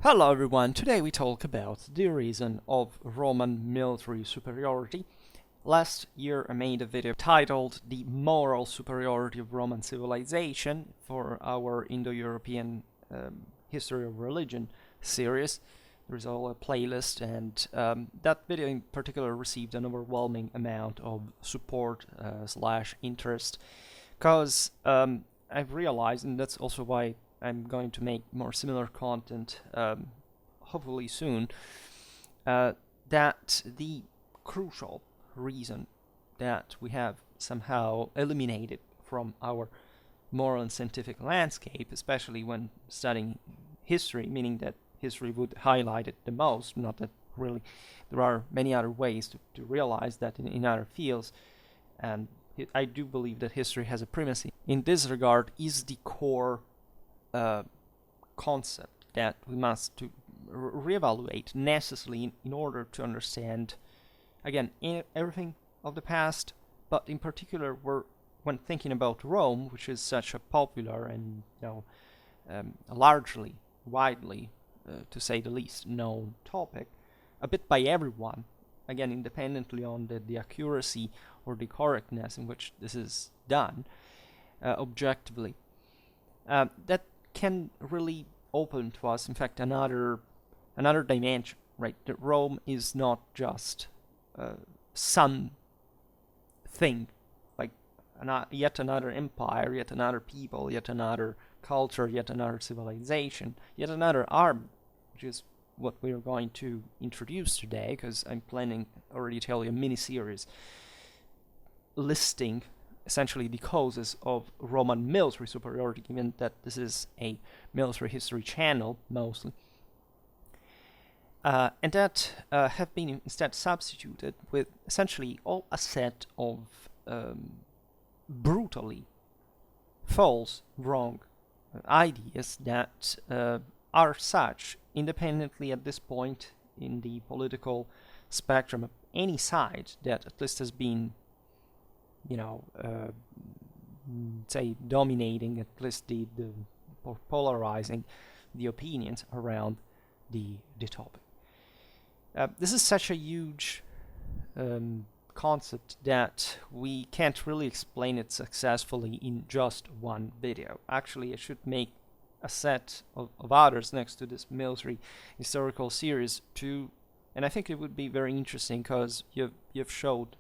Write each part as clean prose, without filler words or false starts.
Hello everyone, today we talk about the reason of Roman military superiority. Last year I made a video titled The Moral Superiority of Roman Civilization for our Indo-European History of Religion series. There's all a playlist, and that video in particular received an overwhelming amount of support slash interest, because I've realized, and that's also why I'm going to make more similar content hopefully soon, that the crucial reason that we have somehow eliminated from our moral and scientific landscape, especially when studying history, meaning that history would highlight it the most, not that really there are many other ways to realize that in other fields, and I do believe that history has a primacy in this regard, is the core concept that we must to reevaluate necessarily in order to understand, again, everything of the past, but in particular when thinking about Rome, which is such a popular and largely, widely, to say the least, known topic, a bit by everyone, again, independently on the accuracy or the correctness in which this is done objectively. That can really open to us, in fact, another dimension, right? That Rome is not just some thing, like yet another empire, yet another people, yet another culture, yet another civilization, yet another army, which is what we are going to introduce today, because I'm planning already to tell you a mini-series listing essentially the causes of Roman military superiority, given that this is a military history channel mostly, and that have been instead substituted with essentially a set of brutally false, wrong ideas that are such independently at this point in the political spectrum of any side that at least has been say dominating, at least the polarizing the opinions around the topic. This is such a huge concept that we can't really explain it successfully in just one video. Actually, I should make a set of others next to this military historical series too, and I think it would be very interesting because you've showed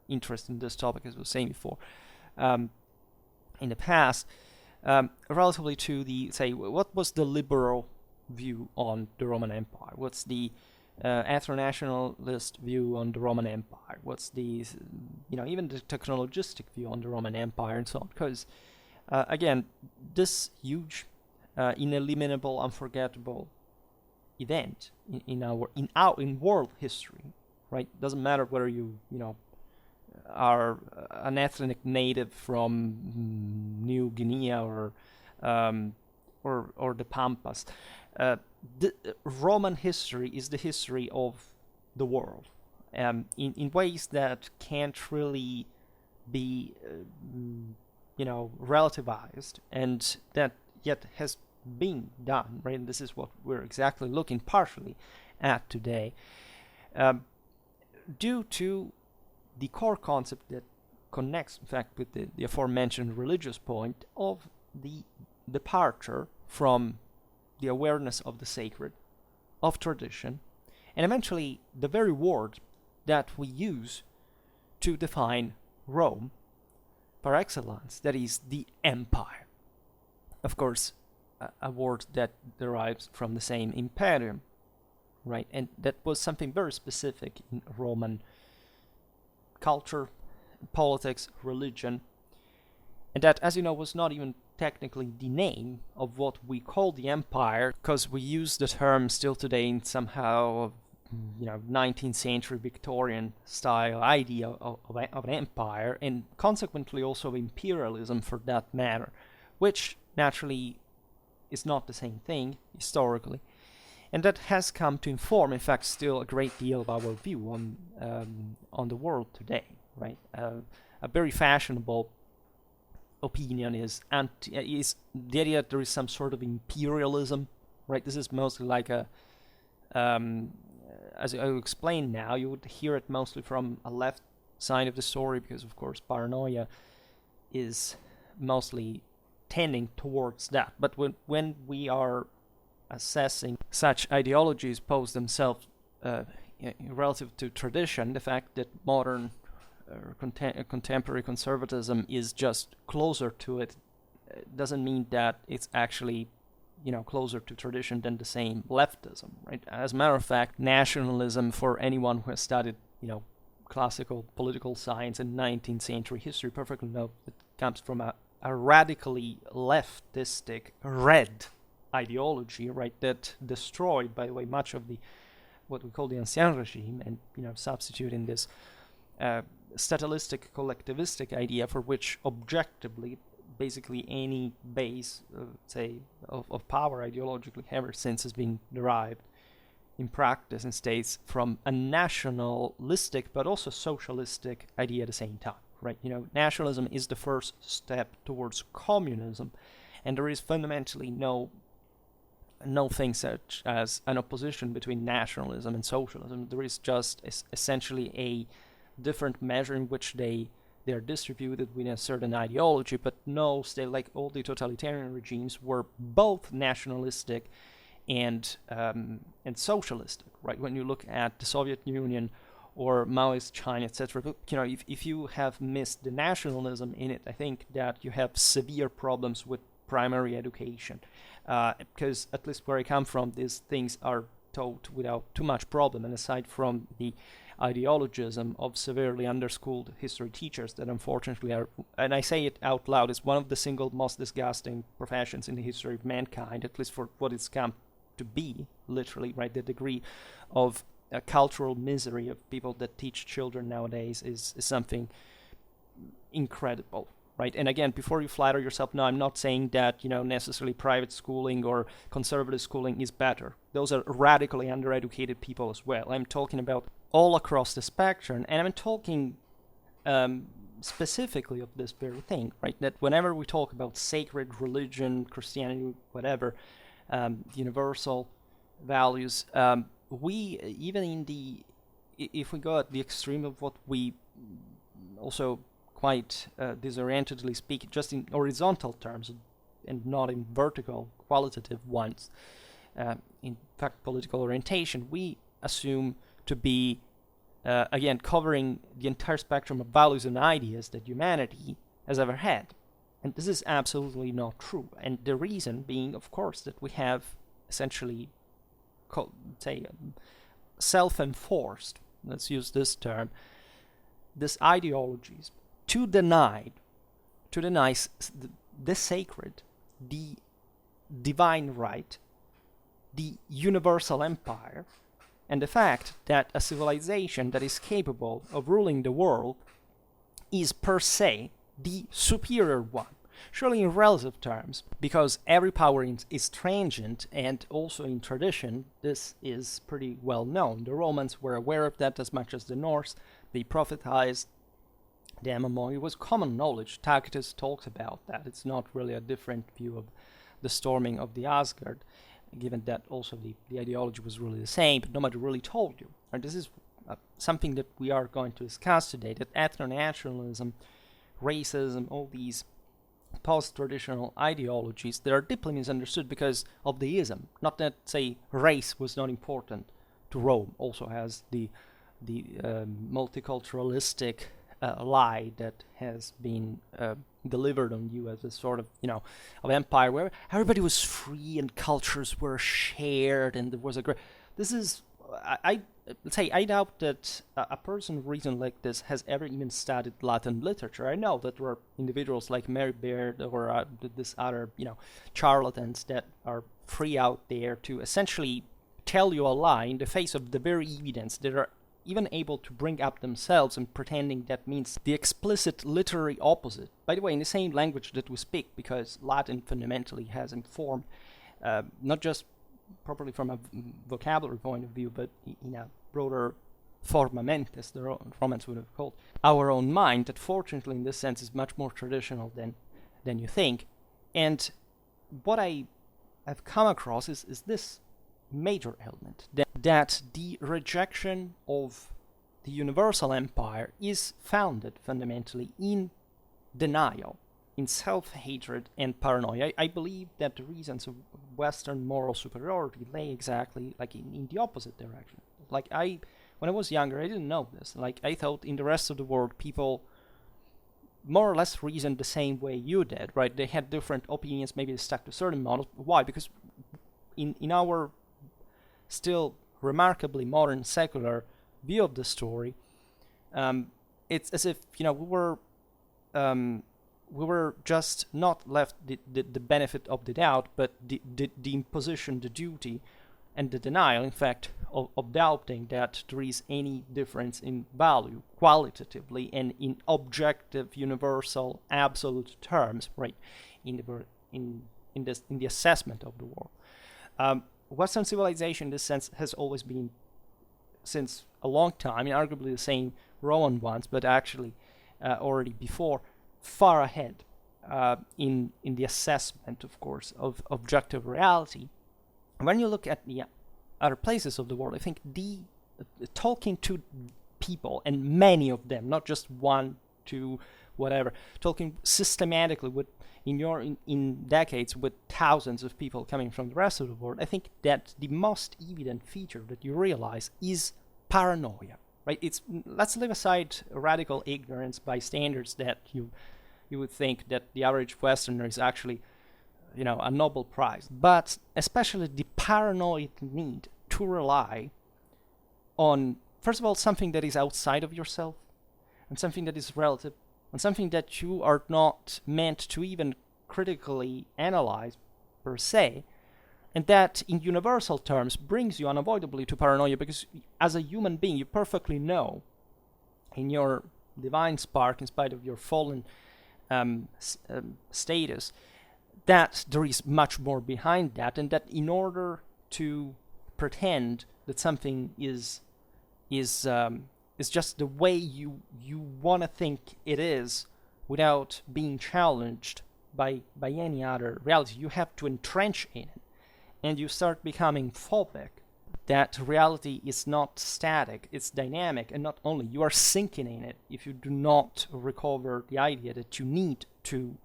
interest in this topic, as I was saying before, in the past, relatively to the, say, what was the liberal view on the Roman Empire? What's the ethno-nationalist view on the Roman Empire? What's the, even the technologistic view on the Roman Empire, and so on? Because, again, this huge, ineliminable, unforgettable event in world history, right? Doesn't matter whether you are an ethnic native from New Guinea or the Pampas. The Roman history is the history of the world, in ways that can't really be, relativized, and that yet has been done, right? And this is what we're exactly looking partially at today, due to the core concept that connects, in fact, with the aforementioned religious point of the departure from the awareness of the sacred, of tradition, and eventually the very word that we use to define Rome par excellence, that is the empire. Of course, a word that derives from the same Imperium, right? And that was something very specific in Roman culture, politics, religion, and that, as you know, was not even technically the name of what we call the empire, because we use the term still today in somehow 19th century Victorian style idea of an empire, and consequently also imperialism for that matter, which naturally is not the same thing historically. And that has come to inform, in fact, still a great deal of our view on the world today, right? A very fashionable opinion is the idea that there is some sort of imperialism, right? This is mostly like a, as I will explain now, you would hear it mostly from a left side of the story, because of course Paranoia is mostly tending towards that. But when we are assessing such ideologies pose themselves relative to tradition, the fact that modern contemporary conservatism is just closer to it doesn't mean that it's actually closer to tradition than the same leftism, right? As a matter of fact, nationalism, for anyone who has studied classical political science and 19th century history, perfectly know it comes from a radically leftistic red ideology, right, that destroyed, by the way, much of the what we call the ancien regime, and substituting this statalistic collectivistic idea, for which objectively basically any base of power ideologically ever since has been derived in practice in states from a nationalistic but also socialistic idea at the same time, right? Nationalism is the first step towards communism, and there is fundamentally no thing such as an opposition between nationalism and socialism. There is just essentially a different measure in which they are distributed within a certain ideology, but no state, like all the totalitarian regimes, were both nationalistic and socialistic, right? When you look at the Soviet Union or Maoist China, etc., if you have missed the nationalism in it, I think that you have severe problems with primary education, because at least where I come from, these things are taught without too much problem, and aside from the ideologism of severely underschooled history teachers that unfortunately are, and I say it out loud, is one of the single most disgusting professions in the history of mankind, at least for what it's come to be, literally, right? The degree of cultural misery of people that teach children nowadays is something incredible, right? And again, before you flatter yourself, no, I'm not saying that necessarily private schooling or conservative schooling is better. Those are radically undereducated people as well. I'm talking about all across the spectrum, and I'm talking specifically of this very thing, right? That whenever we talk about sacred religion, Christianity, whatever, universal values, we, even in the, if we go at the extreme of what we also quite disorientedly speak, just in horizontal terms and not in vertical, qualitative ones, in fact, political orientation, we assume to be, again, covering the entire spectrum of values and ideas that humanity has ever had. And this is absolutely not true. And the reason being, of course, that we have essentially, self-enforced, let's use this term, these ideologies to deny the sacred, the divine right, the universal empire, and the fact that a civilization that is capable of ruling the world is per se the superior one. Surely in relative terms, because every power is transient, and also in tradition, this is pretty well known. The Romans were aware of that as much as the Norse. They prophetized the MMO. It was common knowledge. Tacitus talks about that. It's not really a different view of the storming of the Asgard, given that also the ideology was really the same, but nobody really told you. And this is something that we are going to discuss today, that ethno-nationalism, racism, all these post-traditional ideologies that are deeply misunderstood because of the ism. Not that, say, race was not important to Rome, also has the multiculturalistic lie that has been delivered on you as a sort of, of empire where everybody was free and cultures were shared and there was a great... This is, I doubt that a person reasoned like this has ever even studied Latin literature. I know that there are individuals like Mary Beard or this other, charlatans that are free out there to essentially tell you a lie in the face of the very evidence that are even able to bring up themselves and pretending that means the explicit literary opposite. By the way, in the same language that we speak, because Latin fundamentally has informed, not just properly from a vocabulary point of view, but in a broader formament, as the Romans would have called, our own mind, that fortunately in this sense is much more traditional than you think. And what I I've come across is this major element, that the rejection of the universal empire is founded fundamentally in denial, in self-hatred and paranoia. I believe that the reasons of Western moral superiority lay exactly like in the opposite direction. Like when I was younger, I didn't know this. Like I thought in the rest of the world, people more or less reasoned the same way you did, right? They had different opinions, maybe they stuck to certain models. Why? Because in our still remarkably modern secular view of the story, it's as if we were just not left the benefit of the doubt, but the imposition, the duty, and the denial, in fact, of doubting that there is any difference in value qualitatively and in objective, universal, absolute terms, right? In the assessment of the world. Western civilization, in this sense, has always been, since a long time, arguably the same Roman ones, but actually already before, far ahead in the assessment, of course, of objective reality. When you look at the other places of the world, I think talking to people, and many of them, not just one, two, whatever, talking systematically with in decades with thousands of people coming from the rest of the world, I think that the most evident feature that you realize is paranoia. Right? Let's leave aside radical ignorance by standards that you would think that the average Westerner is actually, a Nobel Prize. But especially the paranoid need to rely on, first of all, something that is outside of yourself, and something that is relative, and something that you are not meant to even critically analyze per se, and that in universal terms brings you unavoidably to paranoia, because as a human being you perfectly know in your divine spark, in spite of your fallen status, that there is much more behind that, and that in order to pretend that something is just the way you want to think it is without being challenged by any other reality, you have to entrench in it. And you start becoming phobic that reality is not static, it's dynamic, and not only, you are sinking in it if you do not recover the idea that you need to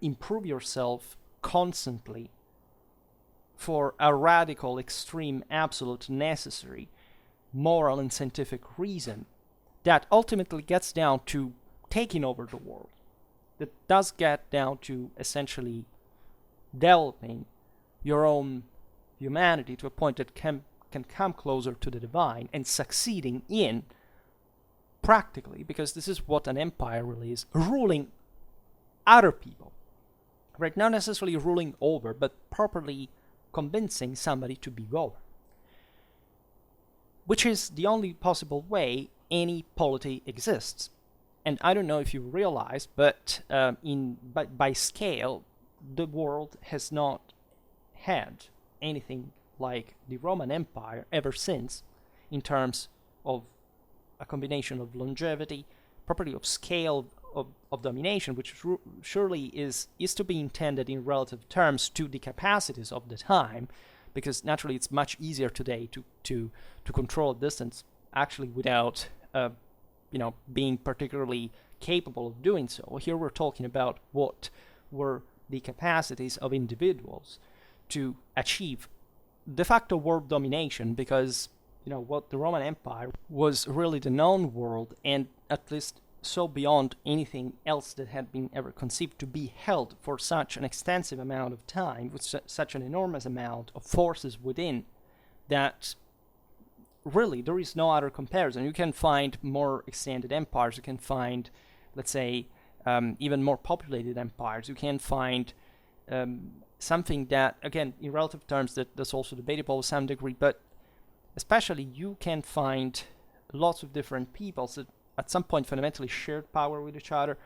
improve yourself constantly for a radical, extreme, absolute, necessary moral and scientific reason that ultimately gets down to taking over the world, that does get down to essentially developing your own humanity to a point that can come closer to the divine, and succeeding in, practically, because this is what an empire really is, ruling other people, right? Not necessarily ruling over, but properly convincing somebody to be governed, which is the only possible way any polity exists. And I don't know if you realize, but by scale, the world has not had anything like the Roman Empire ever since, in terms of a combination of longevity, property of scale, of domination, which surely is to be intended in relative terms to the capacities of the time, because naturally it's much easier today to control a distance actually without being particularly capable of doing so. Here we're talking about what were the capacities of individuals to achieve de facto world domination, because what the Roman Empire was really the known world, and at least so beyond anything else that had been ever conceived, to be held for such an extensive amount of time with such an enormous amount of forces within, that really there is no other comparison. You can find more extended empires, you can find, let's say, even more populated empires, you can find something that, again, in relative terms, that's also debatable to some degree, but especially you can find lots of different peoples that at some point fundamentally shared power with each other.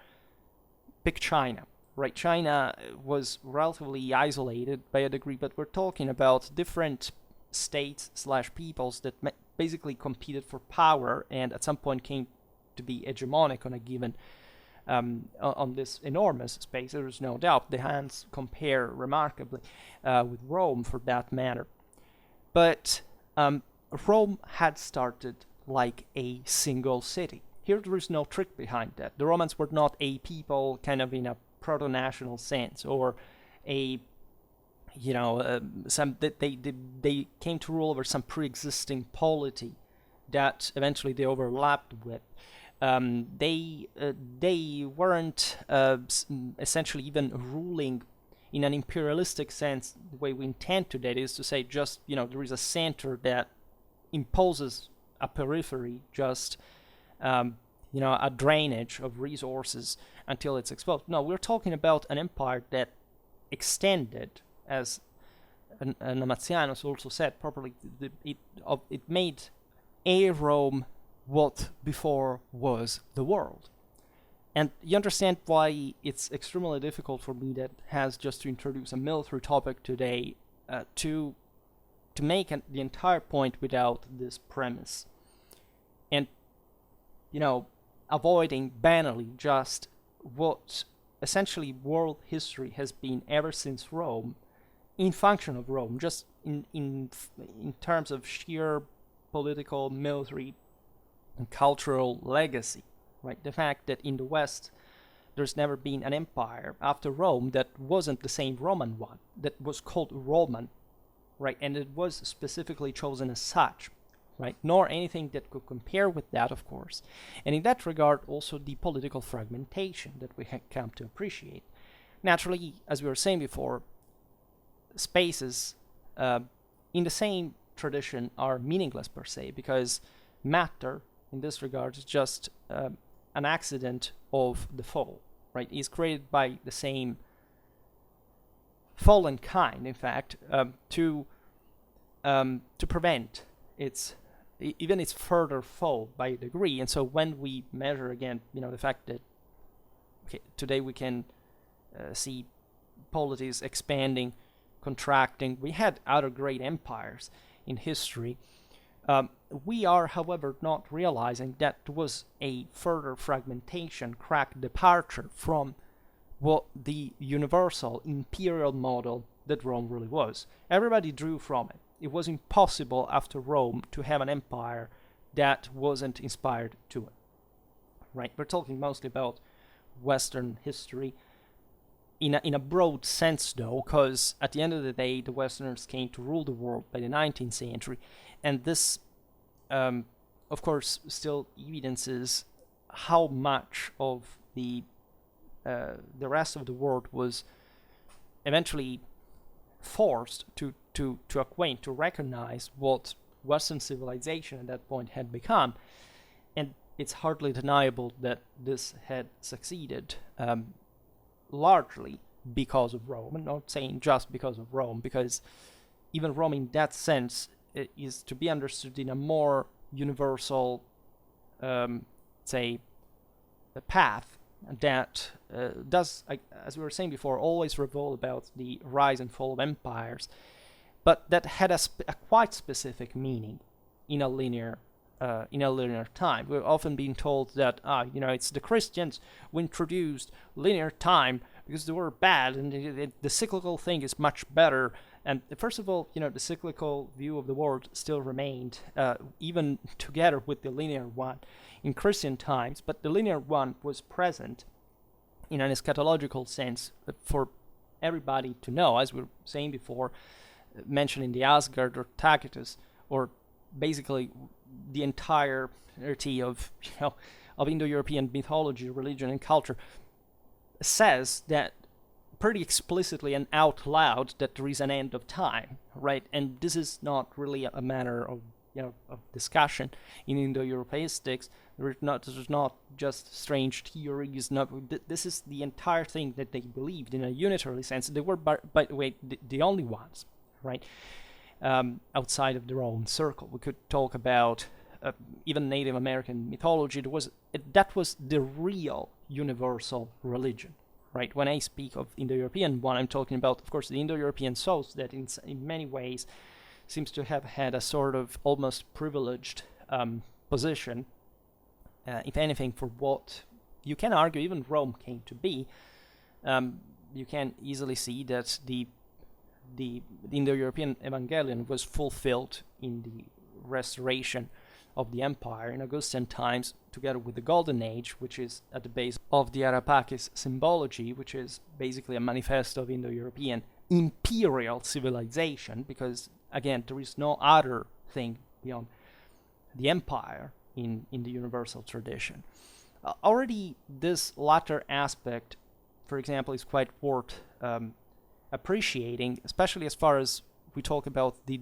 Pick China, right? China was relatively isolated by a degree, but we're talking about different states/peoples that basically competed for power and at some point came to be hegemonic on a given on this enormous space. There is no doubt the hands compare remarkably with Rome for that matter. But Rome had started like a single city. Here there is no trick behind that. The Romans were not a people kind of in a proto-national sense, or a they came to rule over some pre-existing polity that eventually they overlapped with. They weren't essentially even ruling in an imperialistic sense the way we intend today. That is to say, just there is a center that imposes a periphery, just a drainage of resources until it's exposed. No, we're talking about an empire that extended, as Amazianus also said properly. It made a Rome what before was the world. And you understand why it's extremely difficult for me, that has just to introduce a military topic today, to make the entire point without this premise. And, avoiding banally just what essentially world history has been ever since Rome, in function of Rome, just in terms of sheer political, military, and cultural legacy, right? The fact that in the West there's never been an empire after Rome that wasn't the same Roman one, that was called Roman, right? And it was specifically chosen as such, right? Nor anything that could compare with that, of course. And in that regard, also the political fragmentation that we come to appreciate. Naturally, as we were saying before, spaces in the same tradition are meaningless per se, because matter in this regard is just an accident of the fall, right? It's created by the same fallen kind, in fact, to prevent even its further fall by a degree. And so when we measure again, the fact that today we can see polities expanding, contracting. We had other great empires in history. We are, however, not realizing that was a further fragmentation, crack departure from what the universal imperial model that Rome really was. Everybody drew from it. It was impossible after Rome to have an empire that wasn't inspired to it. Right? We're talking mostly about Western history in a broad sense, though, because at the end of the day, the Westerners came to rule the world by the 19th century, and this, of course, still evidences how much of the rest of the world was eventually forced to acquaint, to recognize what Western civilization at that point had become. And it's hardly deniable that this had succeeded, largely because of Rome. I'm not saying just because of Rome, because even Rome in that sense is to be understood in a more universal, say, a path that does, as we were saying before, always revolve about the rise and fall of empires, but that had a quite specific meaning in a linear time. We're often being told that it's the Christians who introduced linear time because they were bad, and the cyclical thing is much better. And first of all, the cyclical view of the world still remained, even together with the linear one, in Christian times. But the linear one was present in an eschatological sense for everybody to know, as we were saying before, mentioning the Asgard or Tacitus, or basically the entirety of Indo-European mythology, religion, and culture, says that pretty explicitly and out loud that there is an end of time, right? And this is not really a matter of of discussion in Indo-Europeistics. There's not just strange theories. This is the entire thing that they believed in a unitary sense. They were, by the way, the only ones, right? Outside of their own circle. We could talk about even Native American mythology. That was the real universal religion, right? When I speak of Indo-European one, I'm talking about, of course, the Indo-European South that in many ways seems to have had a sort of almost privileged position, if anything, for what you can argue even Rome came to be. You can easily see that the Indo-European Evangelion was fulfilled in the restoration of the empire in Augustan times, together with the Golden Age, which is at the base of the Arapakis symbology, which is basically a manifesto of Indo-European imperial civilization, because again, there is no other thing beyond the empire in the universal tradition. Already this latter aspect, for example, is quite worth appreciating, especially as far as we talk about the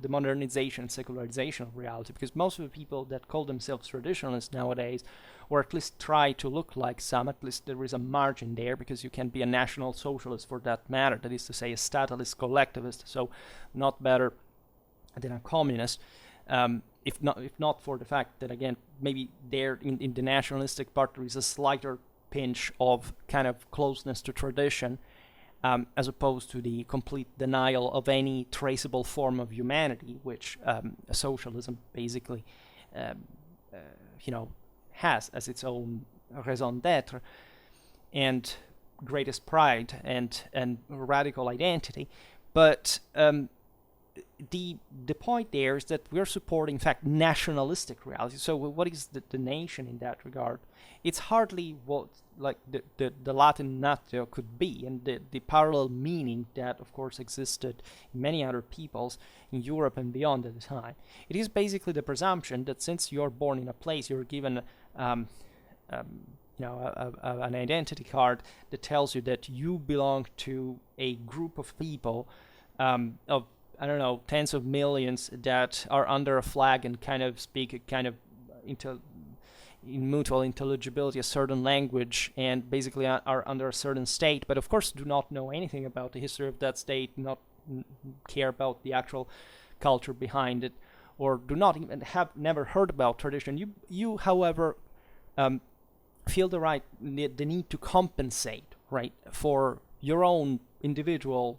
modernization and secularization of reality, because most of the people that call themselves traditionalists nowadays, or at least try to look like some, at least there is a margin there, because you can be a national socialist for that matter, that is to say a statalist collectivist, so not better than a communist, if not for the fact that, again, maybe there in the nationalistic part there is a slighter pinch of kind of closeness to tradition, as opposed to the complete denial of any traceable form of humanity, which socialism basically, has as its own raison d'être and greatest pride and radical identity. But the point there is that we're supporting, in fact, nationalistic reality. So what is the nation in that regard? It's hardly what like the Latin natio could be, and the parallel meaning that, of course, existed in many other peoples in Europe and beyond at the time. It is basically the presumption that since you're born in a place, you're given an identity card that tells you that you belong to a group of people of, I don't know, tens of millions that are under a flag and kind of speak a kind of in mutual intelligibility a certain language, and basically are under a certain state, but of course do not know anything about the history of that state, not care about the actual culture behind it, or do not even have never heard about tradition. You however, feel the need to compensate, right, for your own individual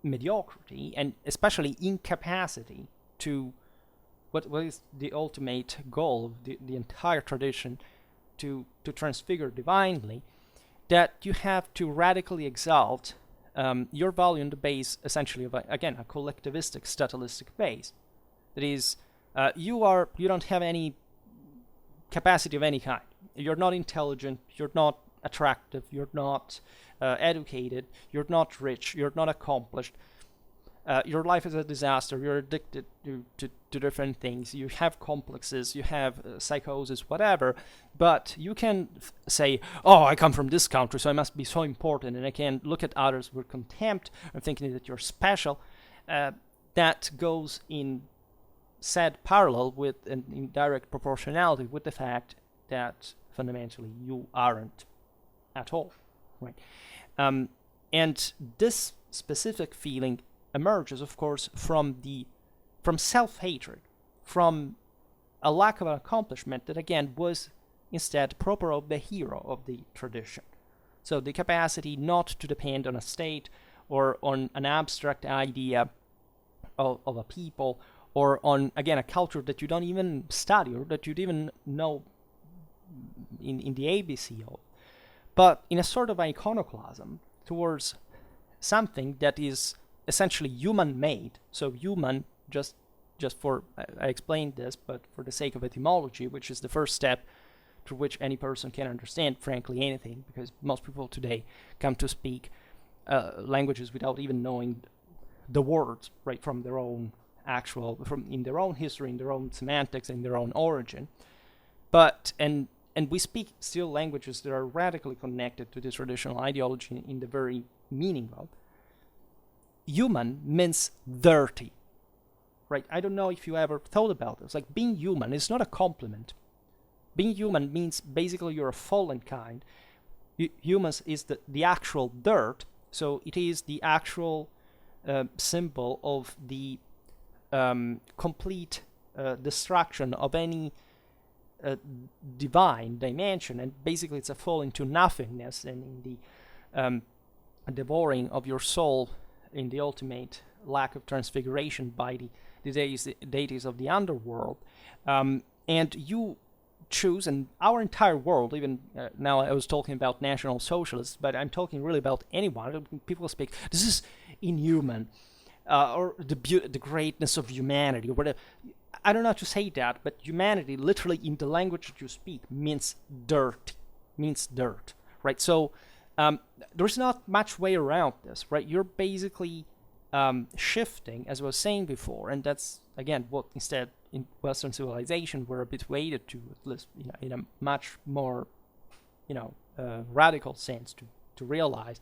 mediocrity and especially incapacity to what is the ultimate goal of the entire tradition, to transfigure divinely, that you have to radically exalt your value on the base essentially of a collectivistic statalistic base. That is, you don't have any capacity of any kind. You're not intelligent, you're not attractive, you're not educated, you're not rich, you're not accomplished. Your life is a disaster, you're addicted to different things, you have complexes, you have psychosis, whatever, but you can say, oh, I come from this country, so I must be so important, and I can look at others with contempt and thinking that you're special. That goes in said parallel with, and in direct proportionality with the fact that fundamentally you aren't at all, right? And this specific feeling emerges, of course, from self-hatred, from a lack of an accomplishment that, again, was instead proper of the hero of the tradition. So the capacity not to depend on a state or on an abstract idea of a people, or on, again, a culture that you don't even study or that you'd even know in the ABC of, but in a sort of iconoclasm towards something that is essentially human-made. So human, just for, I explained this, but for the sake of etymology, which is the first step through which any person can understand, frankly, anything, because most people today come to speak languages without even knowing the words, right, from their own in their own history, in their own semantics, in their own origin. But, and we speak still languages that are radically connected to this traditional ideology in the very meaning of. Human means dirty, right? I don't know if you ever thought about this. Like, being human is not a compliment. Being human means basically you're a fallen kind. Humans is the actual dirt, so it is the actual symbol of the complete destruction of any divine dimension, and basically it's a fall into nothingness, and in the devouring of your soul, in the ultimate lack of transfiguration by the deities of the underworld. And you choose, and our entire world, even now I was talking about National Socialists, but I'm talking really about anyone. People speak, this is inhuman, or the greatness of humanity, or whatever. I don't know how to say that, but humanity, literally in the language that you speak, means dirt, right? So there's not much way around this, right? You're basically shifting, as I was saying before, and that's, again, what instead in Western civilization we're a bit weighted to, at least in a much more radical sense, to realize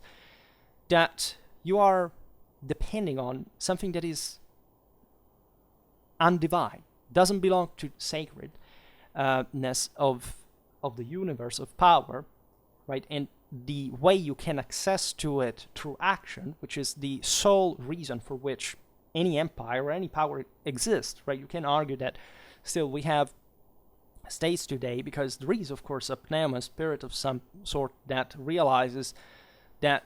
that you are depending on something that is undivine, doesn't belong to sacredness of the universe of power, right? And the way you can access to it through action, which is the sole reason for which any empire or any power exists, right? You can argue that still we have states today because there is, of course, a Panama Spirit of some sort that realizes that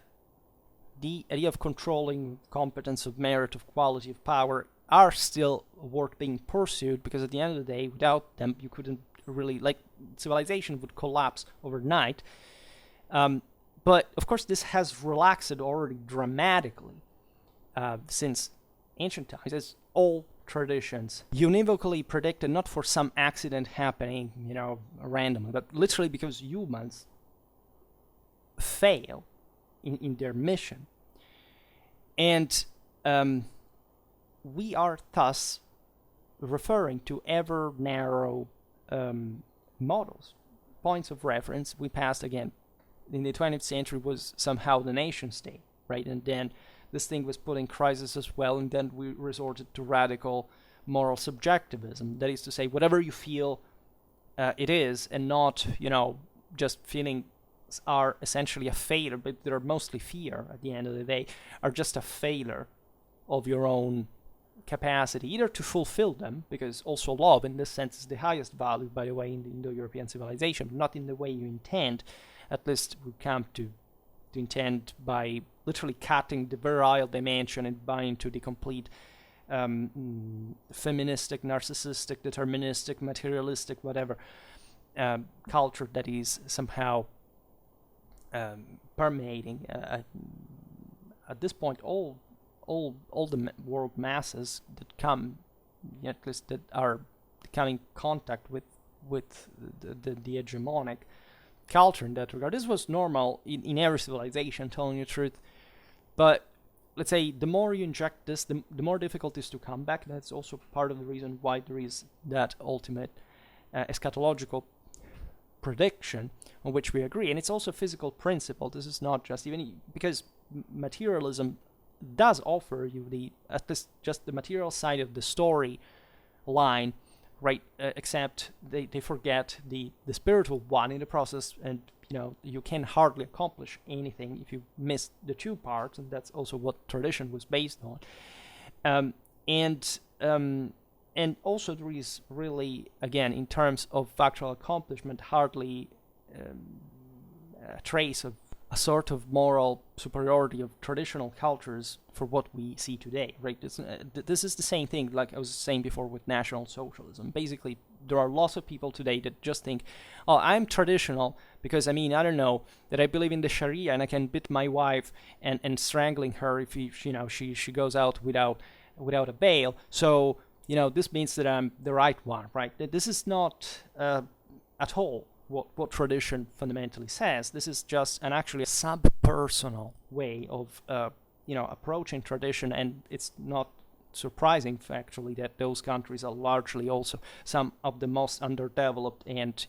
the idea of controlling competence, of merit, of quality, of power are still worth being pursued, because at the end of the day, without them, you couldn't really, civilization would collapse overnight. But of course, this has relaxed already dramatically since ancient times, as all traditions univocally predicted, not for some accident happening, randomly, but literally because humans fail in their mission. And we are thus referring to ever narrow models, points of reference. We passed, again, in the 20th century was somehow the nation state, right? And then this thing was put in crisis as well, and then we resorted to radical moral subjectivism. That is to say, whatever you feel it is, and not, just feelings are essentially a failure, but they're mostly fear at the end of the day, are just a failure of your own capacity, either to fulfill them, because also love in this sense is the highest value, by the way, in the Indo-European civilization, not in the way you intend. At least we come to intend by literally cutting the virile dimension and buying to the complete feministic, narcissistic, deterministic, materialistic, whatever culture that is somehow permeating at this point all the world masses that come, at least that are coming in contact with the hegemonic culture in that regard. This was normal in every civilization, telling you the truth. But let's say the more you inject this, the more difficult it is to come back. That's also part of the reason why there is that ultimate eschatological prediction on which we agree. And it's also a physical principle. This is not just even because materialism does offer you at least just the material side of the story line, right? Except they forget the spiritual one in the process, and you can hardly accomplish anything if you miss the two parts, and that's also what tradition was based on. And also there is really, again, in terms of factual accomplishment, hardly a trace of a sort of moral superiority of traditional cultures for what we see today, right? This is the same thing, like I was saying before, with National Socialism. Basically, there are lots of people today that just think, oh, I'm traditional because, I don't know, that I believe in the Sharia and I can beat my wife and strangling her if she goes out without a bail. So, this means that I'm the right one, right? This is not at all what tradition fundamentally says. This is just actually a sub-personal way of approaching tradition, and it's not surprising factually that those countries are largely also some of the most underdeveloped and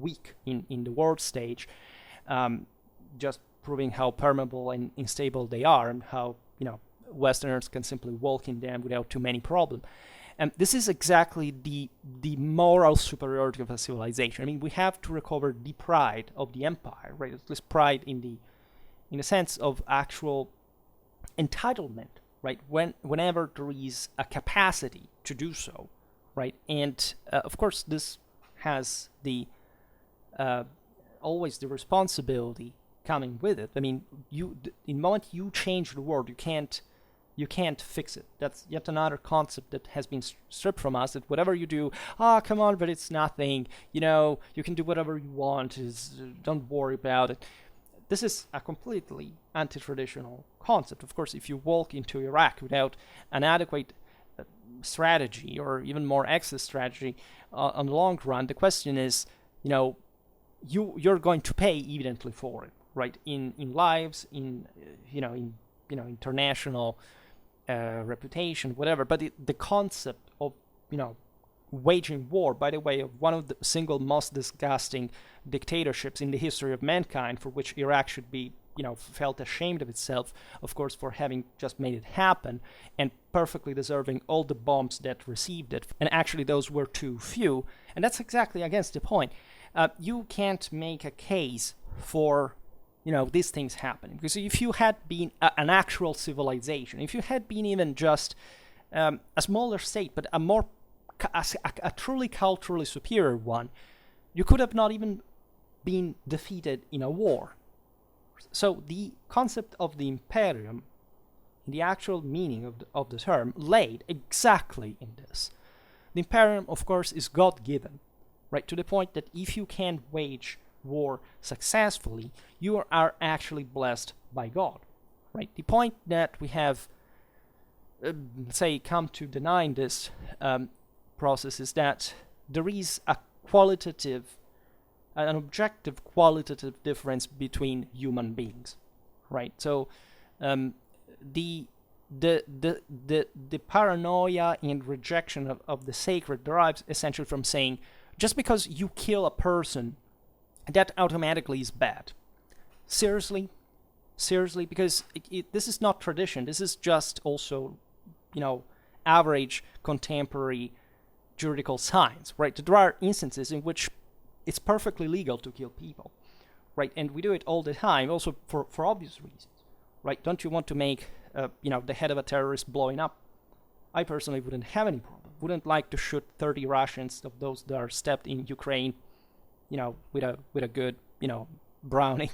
weak in the world stage, just proving how permeable and unstable they are, and how Westerners can simply walk in them without too many problems. And this is exactly the moral superiority of a civilization. We have to recover the pride of the empire, right? At least pride in the sense of actual entitlement, right? Whenever there is a capacity to do so, right? And of course, this has always the responsibility coming with it. In the moment you change the world, you can't You can't fix it. That's yet another concept that has been stripped from us, that whatever you do, come on, but it's nothing, you can do whatever you want, don't worry about it. This is a completely anti-traditional concept. Of course, if you walk into Iraq without an adequate strategy, or even more excess strategy on the long run, the question is, you're going to pay evidently for it, right? In lives, in international reputation, whatever. But the concept of waging war, by the way, of one of the single most disgusting dictatorships in the history of mankind, for which Iraq should be felt ashamed of itself, of course, for having just made it happen, and perfectly deserving all the bombs that received it. And actually those were too few, and that's exactly against the point. You can't make a case for these things happening, because if you had been an actual civilization, if you had been even just a smaller state, but a truly culturally superior one, you could have not even been defeated in a war. So the concept of the Imperium, the actual meaning of the term, laid exactly in this. The Imperium, of course, is God-given, right, to the point that if you can wage war successfully, you are actually blessed by God, right? The point that we have, come to deny this process is that there is an objective qualitative difference between human beings, right? So the paranoia and rejection of the sacred derives essentially from saying, just because you kill a person, that automatically is bad. Seriously, because this is not tradition. This is just also, average contemporary juridical science, right? There are instances in which it's perfectly legal to kill people, right? And we do it all the time, also for obvious reasons, right? Don't you want to make, the head of a terrorist blowing up? I personally wouldn't have any problem. Wouldn't like to shoot 30 Russians of those that are stepped in Ukraine, with a good, Browning,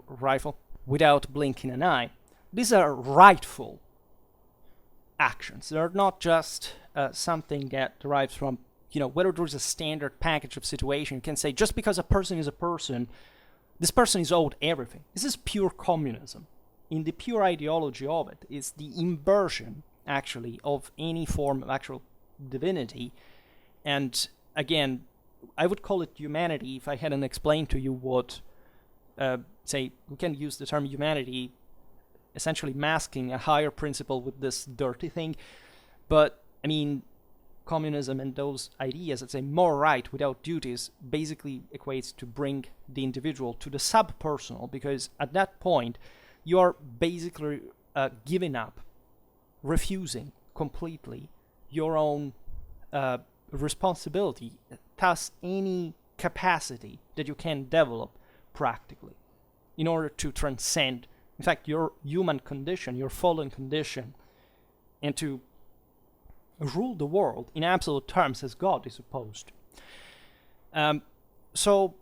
rifle, without blinking an eye. These are rightful actions. They're not just something that derives from, whether there's a standard package of situation. You can say, just because a person is a person, this person is owed everything. This is pure communism. In the pure ideology of it, is the inversion, actually, of any form of actual divinity. And again, I would call it humanity if I hadn't explained to you what, we can use the term humanity, essentially masking a higher principle with this dirty thing. But, communism and those ideas that say more right without duties basically equates to bring the individual to the sub-personal, because at that point, you are basically giving up, refusing completely your own responsibility, thus any capacity that you can develop practically in order to transcend, in fact, your human condition, your fallen condition, and to rule the world in absolute terms as God is supposed. So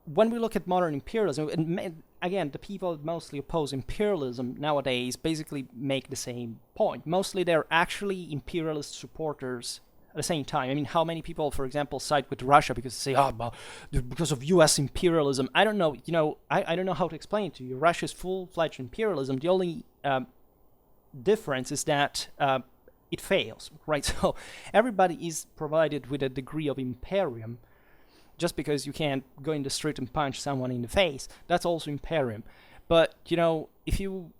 when we look at modern imperialism, and again, the people that mostly oppose imperialism nowadays basically make the same point. Mostly they're actually imperialist supporters at the same time. How many people, for example, side with Russia because they say, because of U.S. imperialism? I don't know. I don't know how to explain it to you. Russia's full-fledged imperialism. The only difference is that it fails, right? So everybody is provided with a degree of Imperium. Just because you can't go in the street and punch someone in the face, that's also Imperium. But, if you,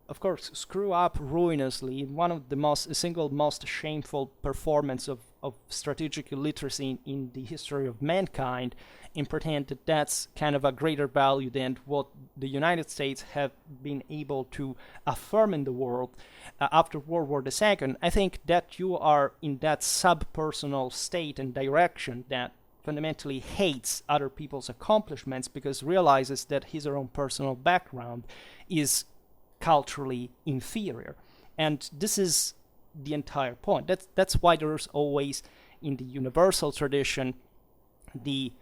of course, screw up ruinously in one of the single most shameful performance of strategic illiteracy in the history of mankind, and pretend that that's kind of a greater value than what the United States have been able to affirm in the world after World War II, I think that you are in that sub-personal state and direction that fundamentally hates other people's accomplishments because realizes that his or her own personal background is culturally inferior. And this is the entire point. That's why there's always, in the universal tradition, the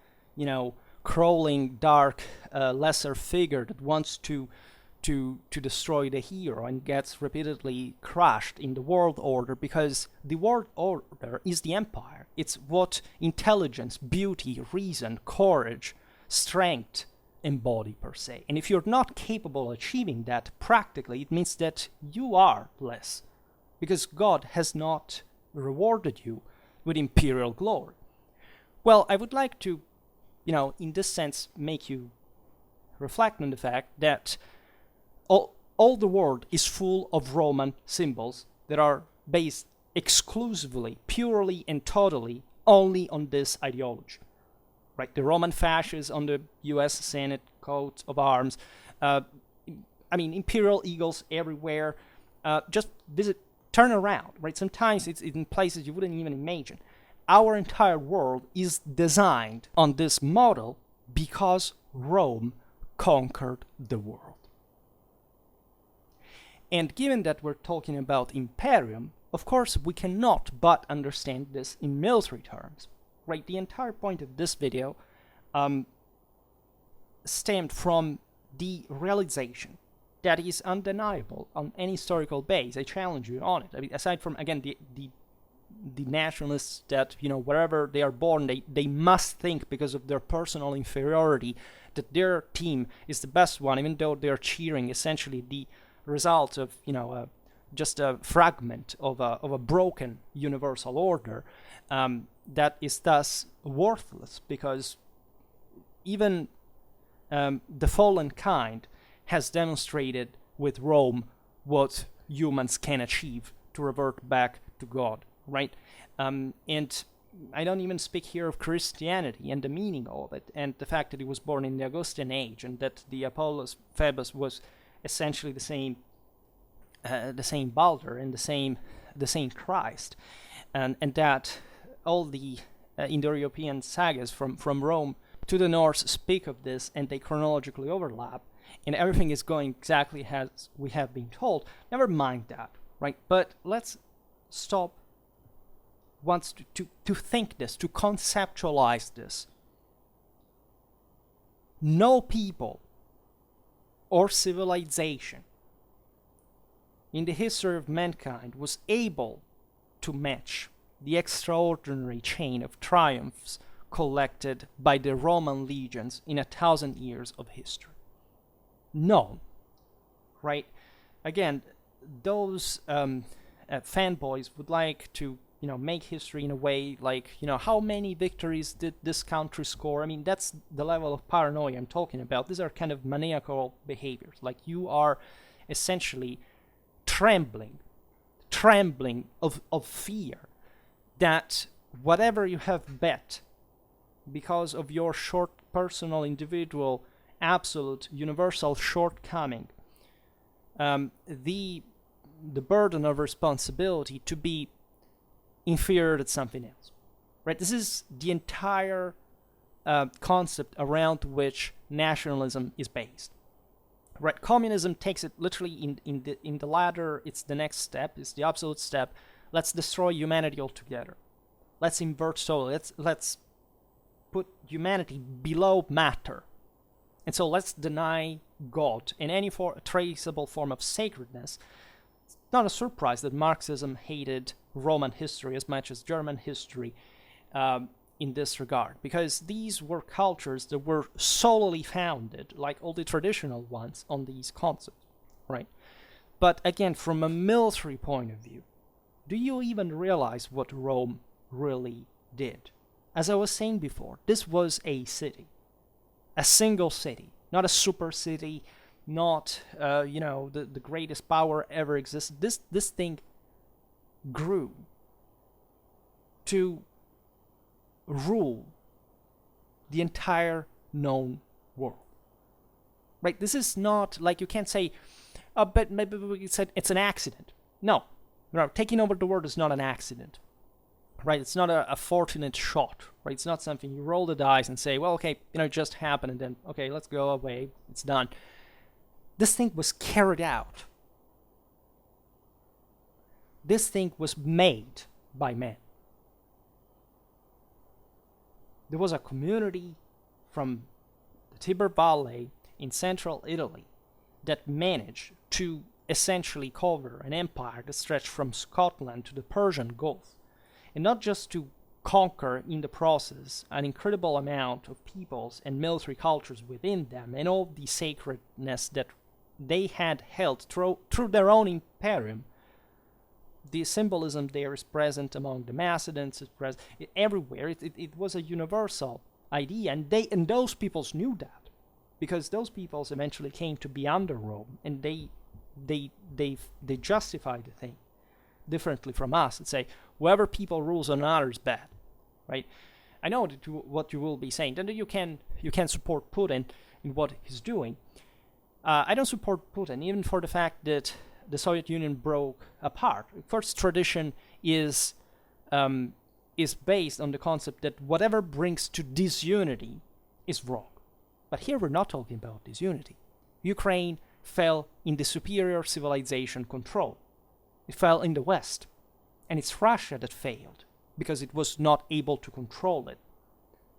crawling dark lesser figure that wants to to destroy the hero and gets repeatedly crushed in the world order, because the world order is the empire. It's what intelligence, beauty, reason, courage, strength embody per se. And if you're not capable of achieving that practically, it means that you are less, because God has not rewarded you with imperial glory. Well, I would like to, in this sense, make you reflect on the fact that all the world is full of Roman symbols that are based exclusively, purely and totally only on this ideology. Right? The Roman fasces on the US Senate coat of arms, imperial eagles everywhere. Just turn around, right? Sometimes it's in places you wouldn't even imagine. Our entire world is designed on this model because Rome conquered the world. And given that we're talking about Imperium, of course we cannot but understand this in military terms. Right? The entire point of this video stemmed from the realization that is undeniable on any historical base. I challenge you on it. I mean, aside from, again, the nationalists that, wherever they are born, they must think, because of their personal inferiority, that their team is the best one, even though they're cheering essentially the result of, just a fragment of a broken universal order that is thus worthless, because even the fallen kind has demonstrated with Rome what humans can achieve to revert back to God, right? And I don't even speak here of Christianity and the meaning of it, and the fact that it was born in the Augustan age, and that the Apollos Phoebus was essentially the same Balder and the same Christ, and that all the Indo-European sagas from Rome to the North speak of this, and they chronologically overlap, and everything is going exactly as we have been told. Never mind that, right? But let's stop once to think this, to conceptualize this. No people or civilization in the history of mankind was able to match the extraordinary chain of triumphs collected by the Roman legions in 1,000 years of history. No, right? Again, those fanboys would like to, make history in a way like, how many victories did this country score? I mean, that's the level of paranoia I'm talking about. These are kind of maniacal behaviors. Like, you are essentially trembling of fear that whatever you have bet, because of your short personal, individual, absolute, universal shortcoming, the burden of responsibility to be inferior to something else, right? This is the entire concept around which nationalism is based, right? Communism takes it literally in the ladder. It's the next step. It's the absolute step. Let's destroy humanity altogether. Let's invert soul. Let's put humanity below matter. And so let's deny God in any traceable form of sacredness. It's not a surprise that Marxism hated Roman history as much as German history in this regard, because these were cultures that were solely founded, like all the traditional ones, on these concepts, right? But again, from a military point of view, do you even realize what Rome really did? As I was saying before, this was a city, a single city, not a super city, not the greatest power ever existed. This thing grew to rule the entire known world, right? This is not like, you can't say, but maybe we said it's an accident. No, taking over the world is not an accident, right? It's not a fortunate shot, right? It's not something you roll the dice and say, well, okay, it just happened, and then, okay, let's go away, it's done. This thing was carried out. This thing was made by men. There was a community from the Tiber Valley in central Italy that managed to essentially cover an empire that stretched from Scotland to the Persian Gulf, and not just to conquer in the process an incredible amount of peoples and military cultures within them, and all the sacredness that they had held through their own imperium. The symbolism there is present among the Macedons, it's present everywhere. It was a universal idea, and those peoples knew that, because those peoples eventually came to be under Rome, and they justify the thing differently from us and say, whoever people rules on another is bad, right? I know that what you will be saying, that you can support Putin in what he's doing. I don't support Putin, even for the fact that the Soviet Union broke apart. First, tradition is based on the concept that whatever brings to disunity is wrong. But here we're not talking about disunity. Ukraine fell in the superior civilization control. It fell in the West. And it's Russia that failed because it was not able to control it,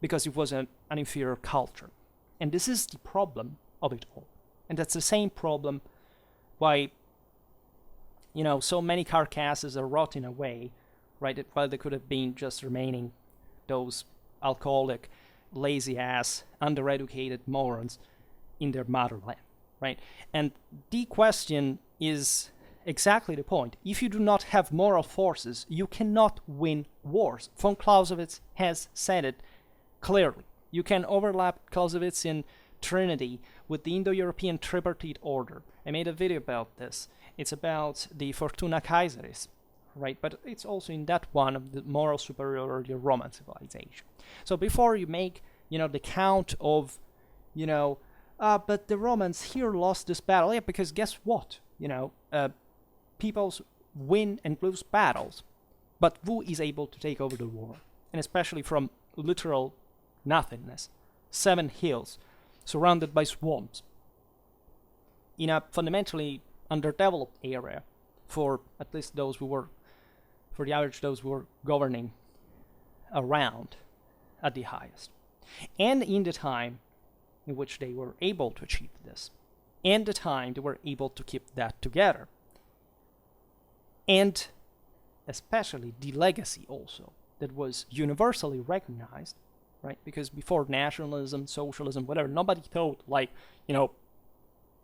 because it was an inferior culture. And this is the problem of it all. And that's the same problem why, so many carcasses are rotting away, right? While they could have been just remaining those alcoholic, lazy-ass, undereducated morons in their motherland, right? And the question is exactly the point. If you do not have moral forces, you cannot win wars. Von Clausewitz has said it clearly. You can overlap Clausewitzian trinity with the Indo-European tripartite order. I made a video about this. It's about the Fortuna Caesaris, right? But it's also in that one of the moral superiority of Roman civilization. So before you make, the count of, but the Romans here lost this battle. Yeah, because guess what? Peoples win and lose battles, but who is able to take over the war? And especially from literal nothingness, 7 hills surrounded by swamps, in a fundamentally underdeveloped area for at least those who were governing around at the highest. And in the time in which they were able to achieve this, and the time they were able to keep that together, and especially the legacy also that was universally recognized, right? Because before nationalism, socialism, whatever, nobody thought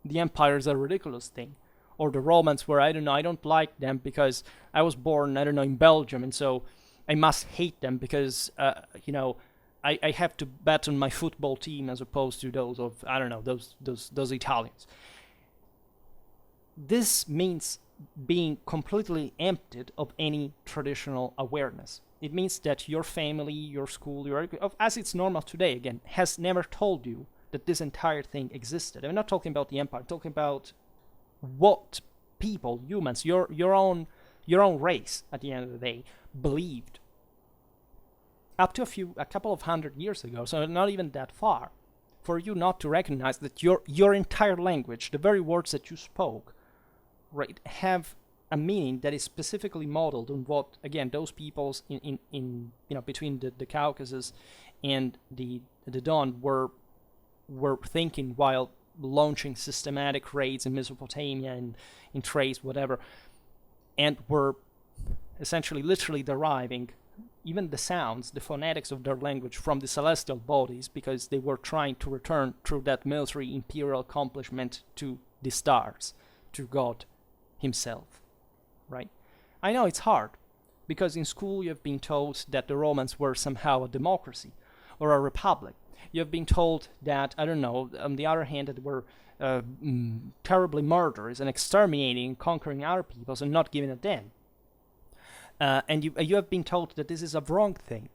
the empire is a ridiculous thing, or the Romans were, I don't like them because I was born, in Belgium, and so I must hate them because, I have to bet on my football team as opposed to those of, those Italians. This means being completely emptied of any traditional awareness. It means that your family, your school, as it's normal today, again, has never told you that this entire thing existed. I'm not talking about the empire. I'm talking about what people, humans, your own race, at the end of the day, believed. Up to a couple of 100 years ago, so not even that far, for you not to recognize that your entire language, the very words that you spoke, right, have a meaning that is specifically modeled on what, again, those peoples in between the Caucasus and the Don were thinking while launching systematic raids in Mesopotamia and in Thrace, whatever, and were essentially literally deriving even the sounds, the phonetics of their language from the celestial bodies, because they were trying to return through that military imperial accomplishment to the stars, to God himself, right? I know it's hard, because in school you have been told that the Romans were somehow a democracy or a republic. You have been told that, on the other hand, that they were terribly murderous and exterminating and conquering other peoples and not giving a damn. And you have been told that this is a wrong thing.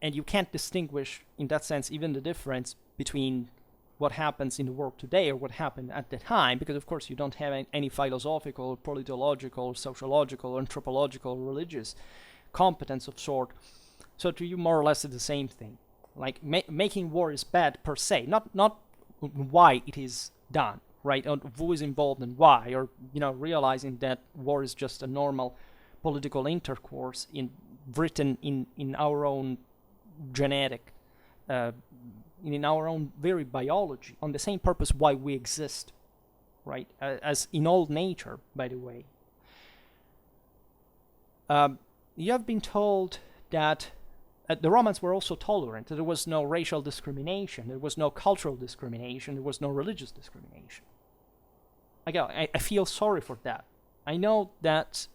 And you can't distinguish, in that sense, even the difference between what happens in the world today or what happened at the time, because, of course, you don't have any philosophical, politological, sociological, anthropological, religious competence of sort. So to you, more or less, it's the same thing. Like, making war is bad per se, not why it is done, right? Or who is involved and why, or, realizing that war is just a normal political intercourse written in our own genetic, in our own very biology, on the same purpose why we exist, right? As in all nature, by the way. You have been told that the Romans were also tolerant, that there was no racial discrimination, there was no cultural discrimination, there was no religious discrimination. Again, I feel sorry for that. I know that,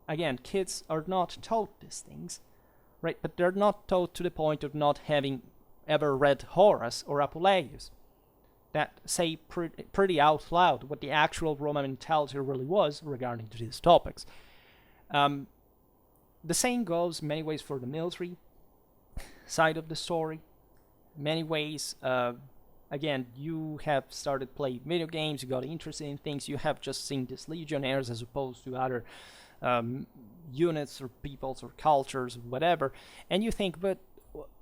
again, kids are not taught these things, right? But they're not taught to the point of not having ever read Horace or Apuleius that say pretty out loud what the actual Roman mentality really was regarding to these topics. The same goes in many ways for the military side of the story. In many ways, again, you have started playing video games, you got interested in things, you have just seen these legionnaires as opposed to other units or peoples or cultures or whatever, and you think, but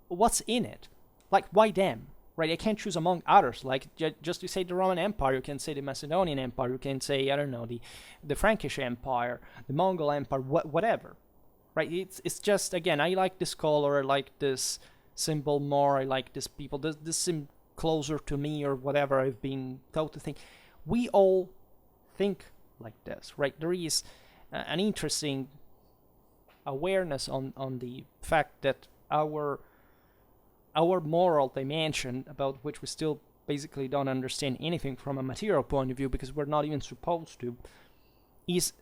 what's in it? Like, why them? Right? I can't choose among others. Like, just to say the Roman Empire, you can say the Macedonian Empire, you can say, I don't know, the Frankish Empire, the Mongol Empire, whatever. Right? It's just, again, I like this color, I like this symbol more, I like this people, this seems closer to me or whatever I've been taught to think. We all think like this, right? There is an interesting awareness on the fact that our moral dimension, about which we still basically don't understand anything from a material point of view because we're not even supposed to, is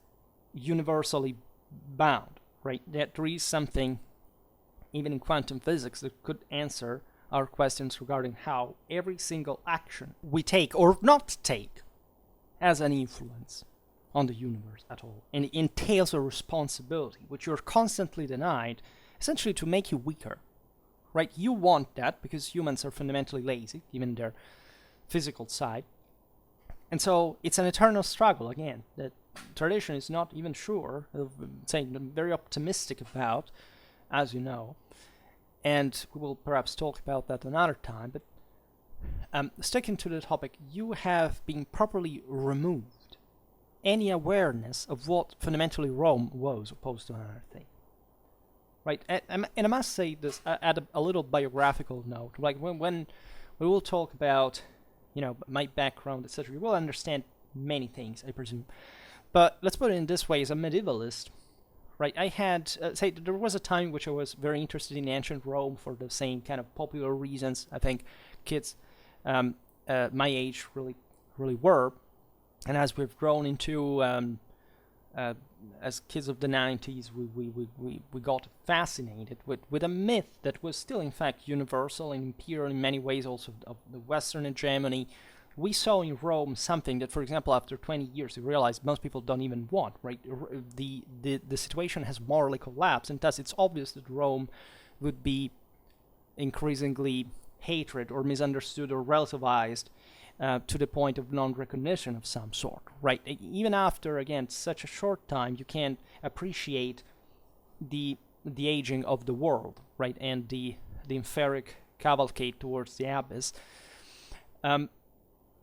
universally bound, right? That there is something, even in quantum physics, that could answer our questions regarding how every single action we take or not take has an influence on the universe at all. And it entails a responsibility, which you're constantly denied, essentially to make you weaker. Right? You want that because humans are fundamentally lazy, even their physical side. And so it's an eternal struggle, again, that tradition is not even sure, saying very optimistic about, as you know. And we will perhaps talk about that another time. But sticking to the topic, you have been properly removed any awareness of what fundamentally Rome was opposed to another thing. Right, and I must say this, add a little biographical note. Like when we will talk about, my background, etc., you will understand many things, I presume. But let's put it in this way: as a medievalist, right, I had say there was a time in which I was very interested in ancient Rome for the same kind of popular reasons. I think kids my age really were, and as we've grown into as kids of the 90s, we got fascinated with a myth that was still, in fact, universal and imperial in many ways, also of the Western hegemony. We saw in Rome something that, for example, after 20 years, we realized most people don't even want, right? The situation has morally collapsed, and thus it's obvious that Rome would be increasingly hated or misunderstood or relativized to the point of non-recognition of some sort, right? Even after, again, such a short time, you can appreciate the aging of the world, right, and the etheric cavalcade towards the abyss.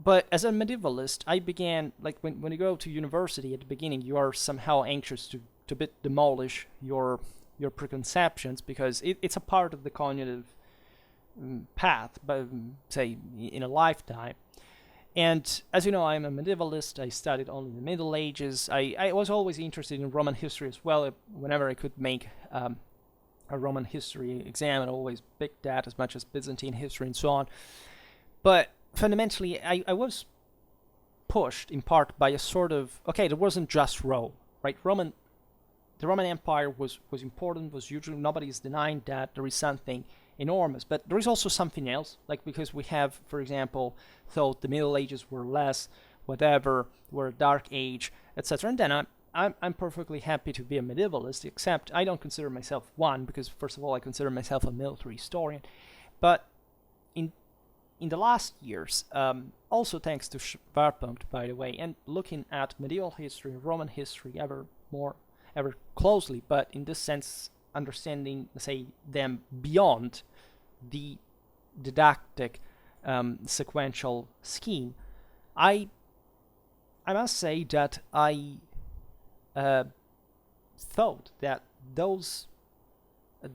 But as a medievalist, I began, like when you go to university at the beginning, you are somehow anxious to bit demolish your preconceptions because it's a part of the cognitive path, but say in a lifetime. And as you know, I'm a medievalist. I studied only the Middle Ages. I was always interested in Roman history as well. Whenever I could make a Roman history exam, I always picked that as much as Byzantine history and so on. But fundamentally, I was pushed in part by a sort of, okay, there wasn't just Rome, right? The Roman Empire was important, was usually, nobody is denying that. There is something enormous, but there is also something else, like because we have, for example, thought the Middle Ages were less, whatever, were a dark age, etc. And then I'm perfectly happy to be a medievalist, except I don't consider myself one, because first of all, I consider myself a military historian. But in the last years, also thanks to Schwerpunkt, by the way, and looking at medieval history, Roman history ever closely, but in this sense, understanding, say, them beyond the didactic sequential scheme, I must say that I thought that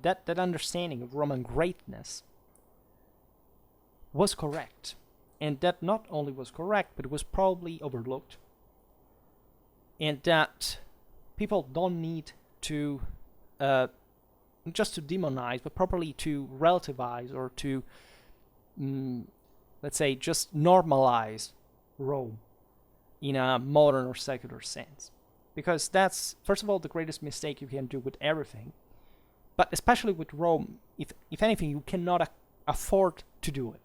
that understanding of Roman greatness was correct, and that not only was correct, but it was probably overlooked, and that people don't need to just to demonize, but properly to relativize or to, let's say, just normalize Rome in a modern or secular sense. Because that's, first of all, the greatest mistake you can do with everything. But especially with Rome, if anything, you cannot afford to do it,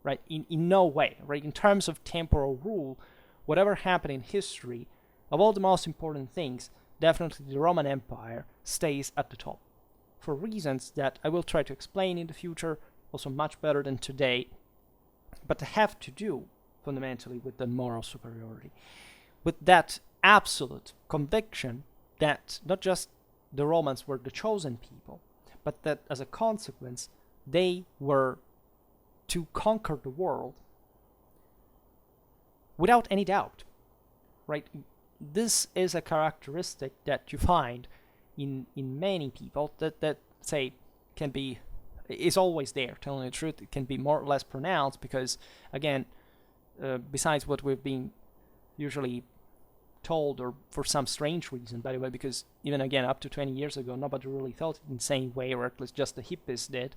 right? In no way, right? In terms of temporal rule, whatever happened in history, of all the most important things, definitely the Roman Empire stays at the top, for reasons that I will try to explain in the future, also much better than today, but have to do fundamentally with the moral superiority, with that absolute conviction that not just the Romans were the chosen people, but that as a consequence they were to conquer the world without any doubt, right? This is a characteristic that you find in many people that say is always there. Telling the truth, it can be more or less pronounced because, again, besides what we've been usually told, or for some strange reason, by the way, because even again up to 20 years ago nobody really thought it in the same way, or at least just the hippies did.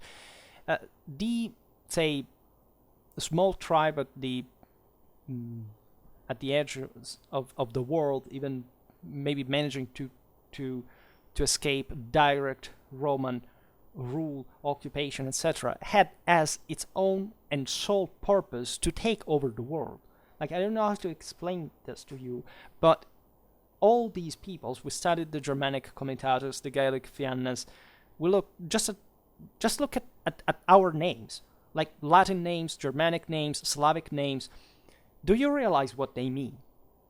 The small tribe at the edges of the world, even maybe managing to escape direct Roman rule, occupation, etc., had as its own and sole purpose to take over the world. Like, I don't know how to explain this to you, but all these peoples, we studied the Germanic Comitatus, the Gaelic Fiannas, we look look at our names, like Latin names, Germanic names, Slavic names. Do you realize what they mean?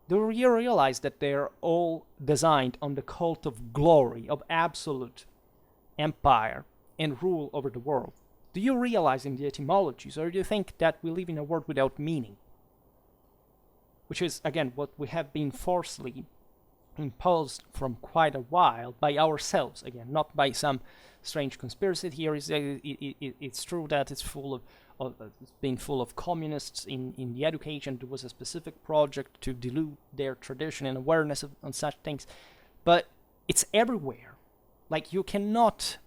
Do you realize that they're all designed on the cult of glory, of absolute empire and rule over the world? Do you realize in the etymologies, or do you think that we live in a world without meaning? Which is, again, what we have been forcibly imposed from quite a while by ourselves, again, not by some strange conspiracy theories. It's true that it's been full of communists in the education. There was a specific project to dilute their tradition and awareness on such things, but it's everywhere. Like, you cannot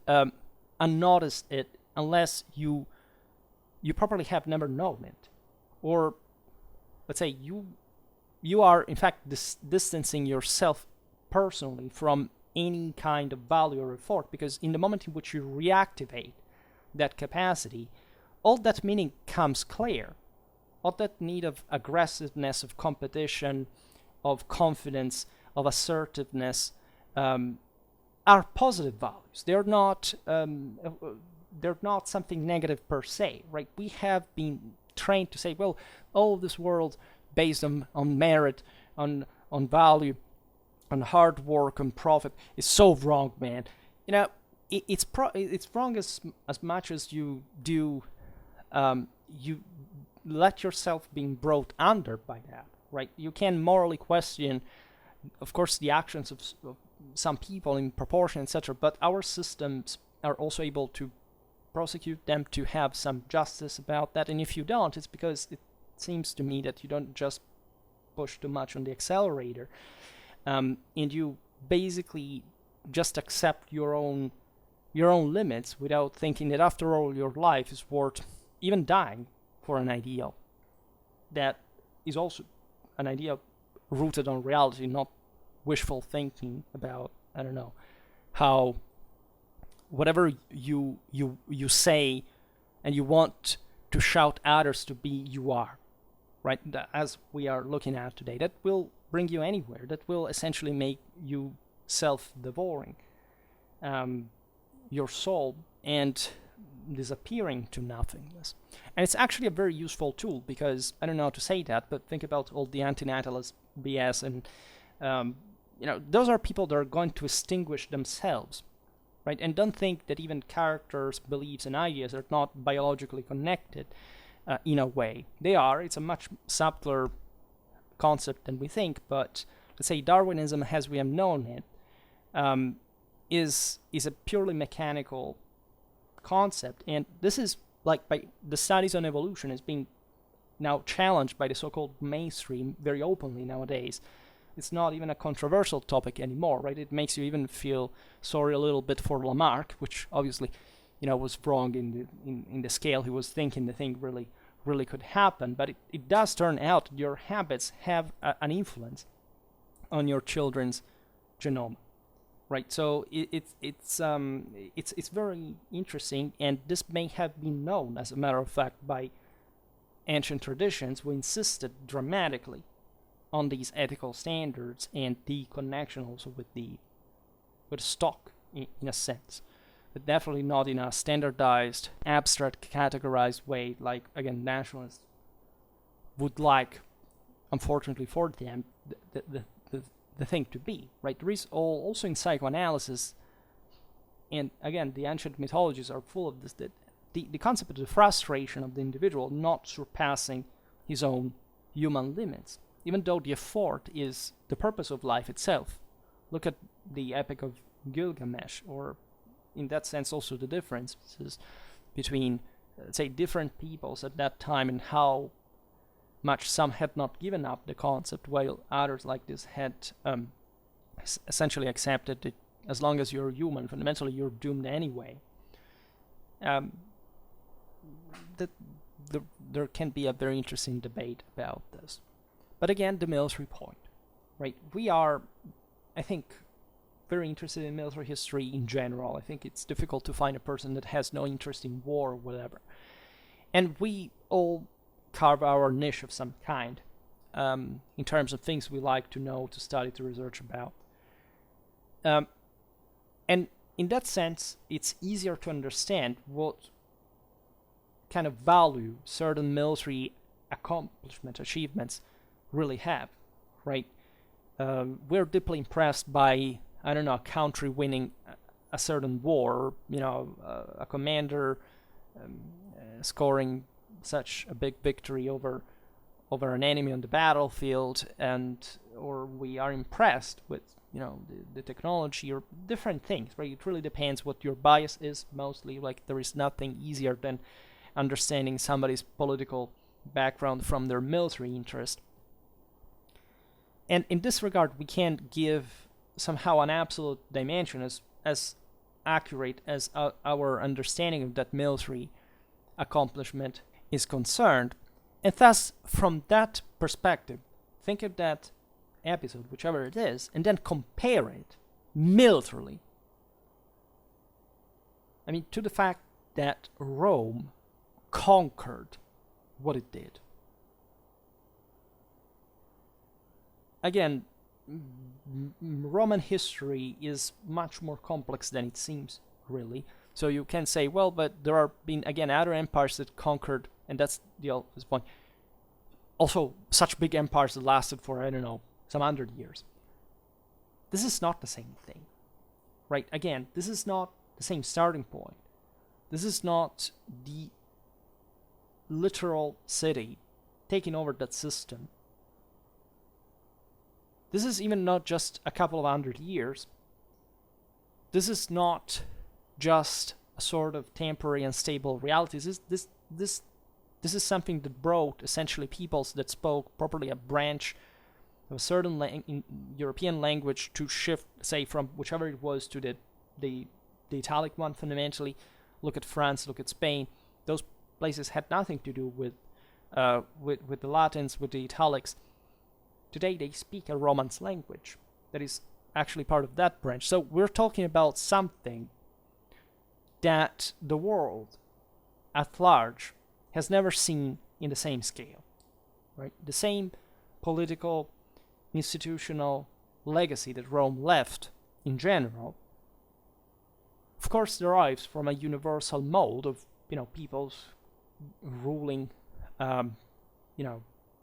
unnotice it unless you probably have never known it, or let's say you are in fact distancing yourself personally from any kind of value or effort, because in the moment in which you reactivate that capacity, all that meaning comes clear. All that need of aggressiveness, of competition, of confidence, of assertiveness are positive values. They're not something negative per se, right? We have been trained to say, well, all this world based on merit, on value, on hard work, on profit is so wrong, man. You know, it's wrong as much as you do. You let yourself being brought under by that, right? You can morally question, of course, the actions of some people in proportion, etc. But our systems are also able to prosecute them, to have some justice about that. And if you don't, it's because it seems to me that you don't just push too much on the accelerator, and you basically just accept your own limits without thinking that after all your life is worth even dying for an ideal that is also an idea rooted on reality, not wishful thinking about, I don't know, how whatever you say and you want to shout others to be, you are, right? As we are looking at today, that will bring you anywhere. That will essentially make you self-devouring, your soul, and disappearing to nothingness. And it's actually a very useful tool, because I don't know how to say that, but think about all the antinatalist BS, and those are people that are going to extinguish themselves, right? And don't think that even characters, beliefs, and ideas are not biologically connected in a way. They are. It's a much subtler concept than we think, but let's say Darwinism, as we have known it, is a purely mechanical concept, and this is, like, by the studies on evolution is being now challenged by the so-called mainstream very openly nowadays. It's not even a controversial topic anymore, right? It makes you even feel sorry a little bit for Lamarck, which obviously, was wrong in the scale he was thinking the thing really could happen. But it does turn out that your habits have an influence on your children's genome, right? So it's very interesting, and this may have been known, as a matter of fact, by ancient traditions who insisted dramatically on these ethical standards and the connection also with stock in a sense, but definitely not in a standardized, abstract, categorized way like, again, nationalists would like, unfortunately for them, the thing to be, right? There is also in psychoanalysis, and again, the ancient mythologies are full of this, that the concept of the frustration of the individual not surpassing his own human limits, even though the effort is the purpose of life itself. Look at the Epic of Gilgamesh, or in that sense also the differences between, say, different peoples at that time, and how much some had not given up the concept, while others like this had essentially accepted that as long as you're human, fundamentally you're doomed anyway. There can be a very interesting debate about this. But again, the military point, right? We are, I think, very interested in military history in general. I think it's difficult to find a person that has no interest in war or whatever. And we all carve our niche of some kind in terms of things we like to know, to study, to research about. And in that sense, it's easier to understand what kind of value certain military achievements really have, right? We're deeply impressed by, I don't know, a country winning a certain war, a commander scoring such a big victory over an enemy on the battlefield, or we are impressed with, the technology or different things, right? It really depends what your bias is, mostly. Like, there is nothing easier than understanding somebody's political background from their military interest. And in this regard, we can't give somehow an absolute dimension as accurate as our understanding of that military accomplishment is concerned. And thus, from that perspective, think of that episode, whichever it is, and then compare it militarily, to the fact that Rome conquered what it did. Again, Roman history is much more complex than it seems, really. So you can say, well, but there are been, again, other empires that conquered, and that's the obvious point. Also, such big empires that lasted for, I don't know, some 100 years. This is not the same thing, right? Again, this is not the same starting point. This is not the literal city taking over that system. This is even not just a couple of 100 years. This is not just a sort of temporary and stable reality. This is something that brought essentially peoples that spoke properly a branch of a certain European language to shift, say, from whichever it was to the Italic one fundamentally. Look at France, look at Spain. Those places had nothing to do with the Latins, with the Italics. Today they speak a Romance language that is actually part of that branch. So we're talking about something that the world at large has never seen in the same scale, right? The same political, institutional legacy that Rome left in general, of course, derives from a universal mode of, peoples ruling,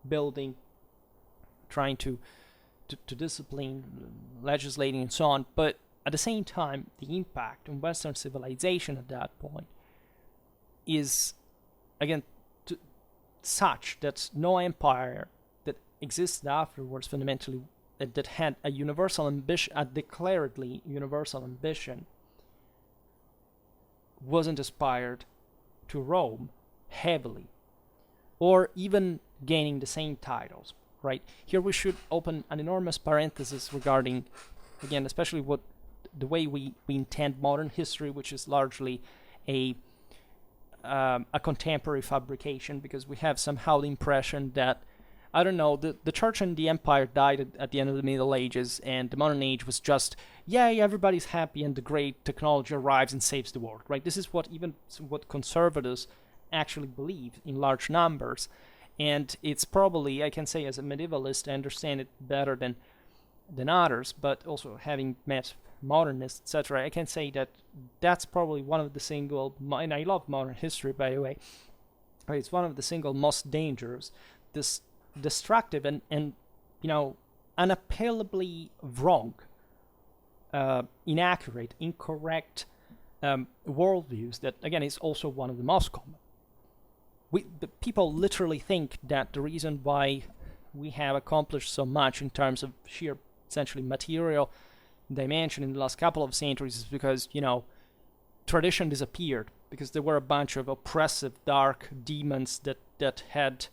building, trying to discipline, legislating, and so on. But at the same time, the impact on Western civilization at that point is, again, such that no empire that existed afterwards fundamentally that had a universal ambition, a declaredly universal ambition, wasn't aspired to Rome heavily, or even gaining the same titles, right? Here we should open an enormous parenthesis regarding, again, especially the way we intend modern history, which is largely a contemporary fabrication, because we have somehow the impression that, I don't know, the church and the empire died at the end of the Middle Ages, and the modern age was just, yay, everybody's happy and the great technology arrives and saves the world, right? This is what conservatives actually believe in large numbers, and it's probably, I can say as a medievalist, I understand it better than others, but also having met modernists, etc., I can say that that's probably one of the single, and I love modern history, by the way, it's one of the single most dangerous, this destructive and unappealably wrong, inaccurate, incorrect worldviews that, again, is also one of the most common. The people literally think that the reason why we have accomplished so much in terms of sheer, essentially, material dimension in the last couple of centuries is because, tradition disappeared, because there were a bunch of oppressive, dark demons that had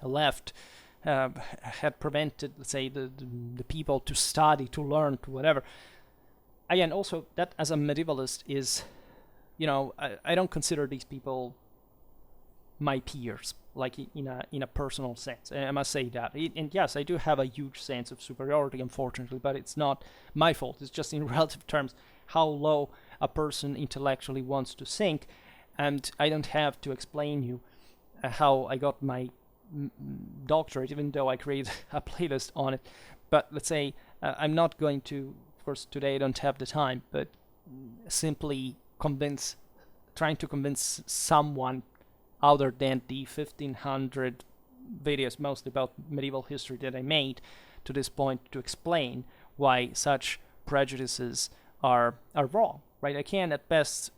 left, had prevented, let's say, the people to study, to learn, to whatever. Again, also, that as a medievalist is, I don't consider these people my peers, like in a personal sense. I must say that. And yes, I do have a huge sense of superiority, unfortunately, but it's not my fault. It's just in relative terms how low a person intellectually wants to sink, and I don't have to explain you how I got my doctorate, even though I created a playlist on it. But let's say I'm not going to, of course, today I don't have the time, but simply trying to convince someone other than the 1500 videos, mostly about medieval history, that I made to this point, to explain why such prejudices are wrong, right? I can at best,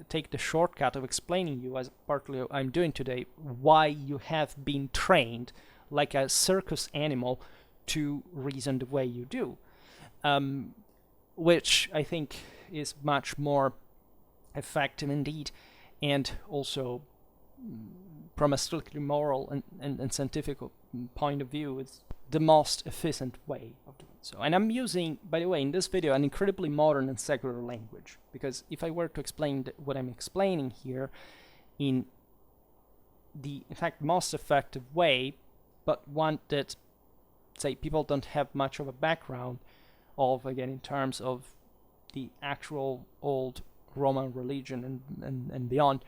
take the shortcut of explaining you, as partly I'm doing today, why you have been trained like a circus animal to reason the way you do, which I think is much more effective indeed, and also from a strictly moral and scientific point of view, it's the most efficient way of doing so. And I'm using, by the way, in this video, an incredibly modern and secular language, because if I were to explain what I'm explaining here in the, in fact, most effective way, but one that, say, people don't have much of a background of, again, in terms of the actual old Roman religion and beyond,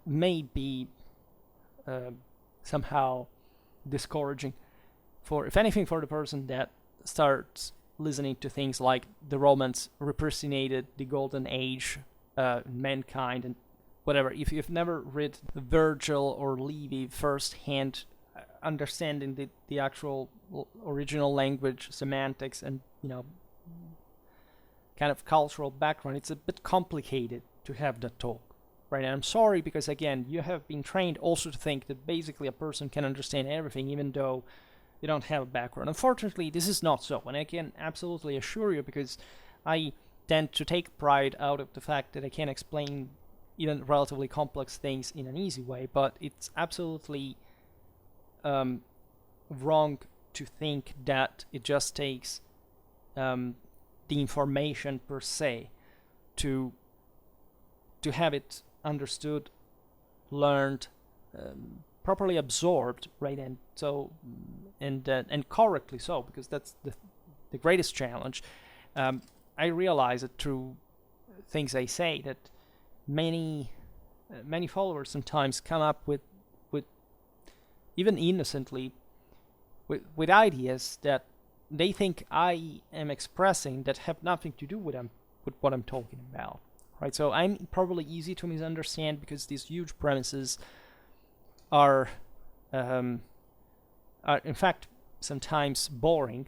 may be somehow discouraging for, if anything, for the person that starts listening to things like the Romans represented the golden age, mankind, and whatever. If you've never read Virgil or Livy firsthand, understanding the actual original language, semantics, and kind of cultural background, it's a bit complicated to have that talk. Right, and I'm sorry, because again, you have been trained also to think that basically a person can understand everything, even though they don't have a background. Unfortunately, this is not so, and I can absolutely assure you, because I tend to take pride out of the fact that I can explain even relatively complex things in an easy way, but it's absolutely wrong to think that it just takes the information per se to have it understood, learned, properly absorbed, right, and so and correctly so, because that's the greatest challenge. I realize that through things I say that many followers sometimes come up with even innocently with ideas that they think I am expressing that have nothing to do with what I'm talking about. Right, so I'm probably easy to misunderstand because these huge premises are in fact sometimes boring,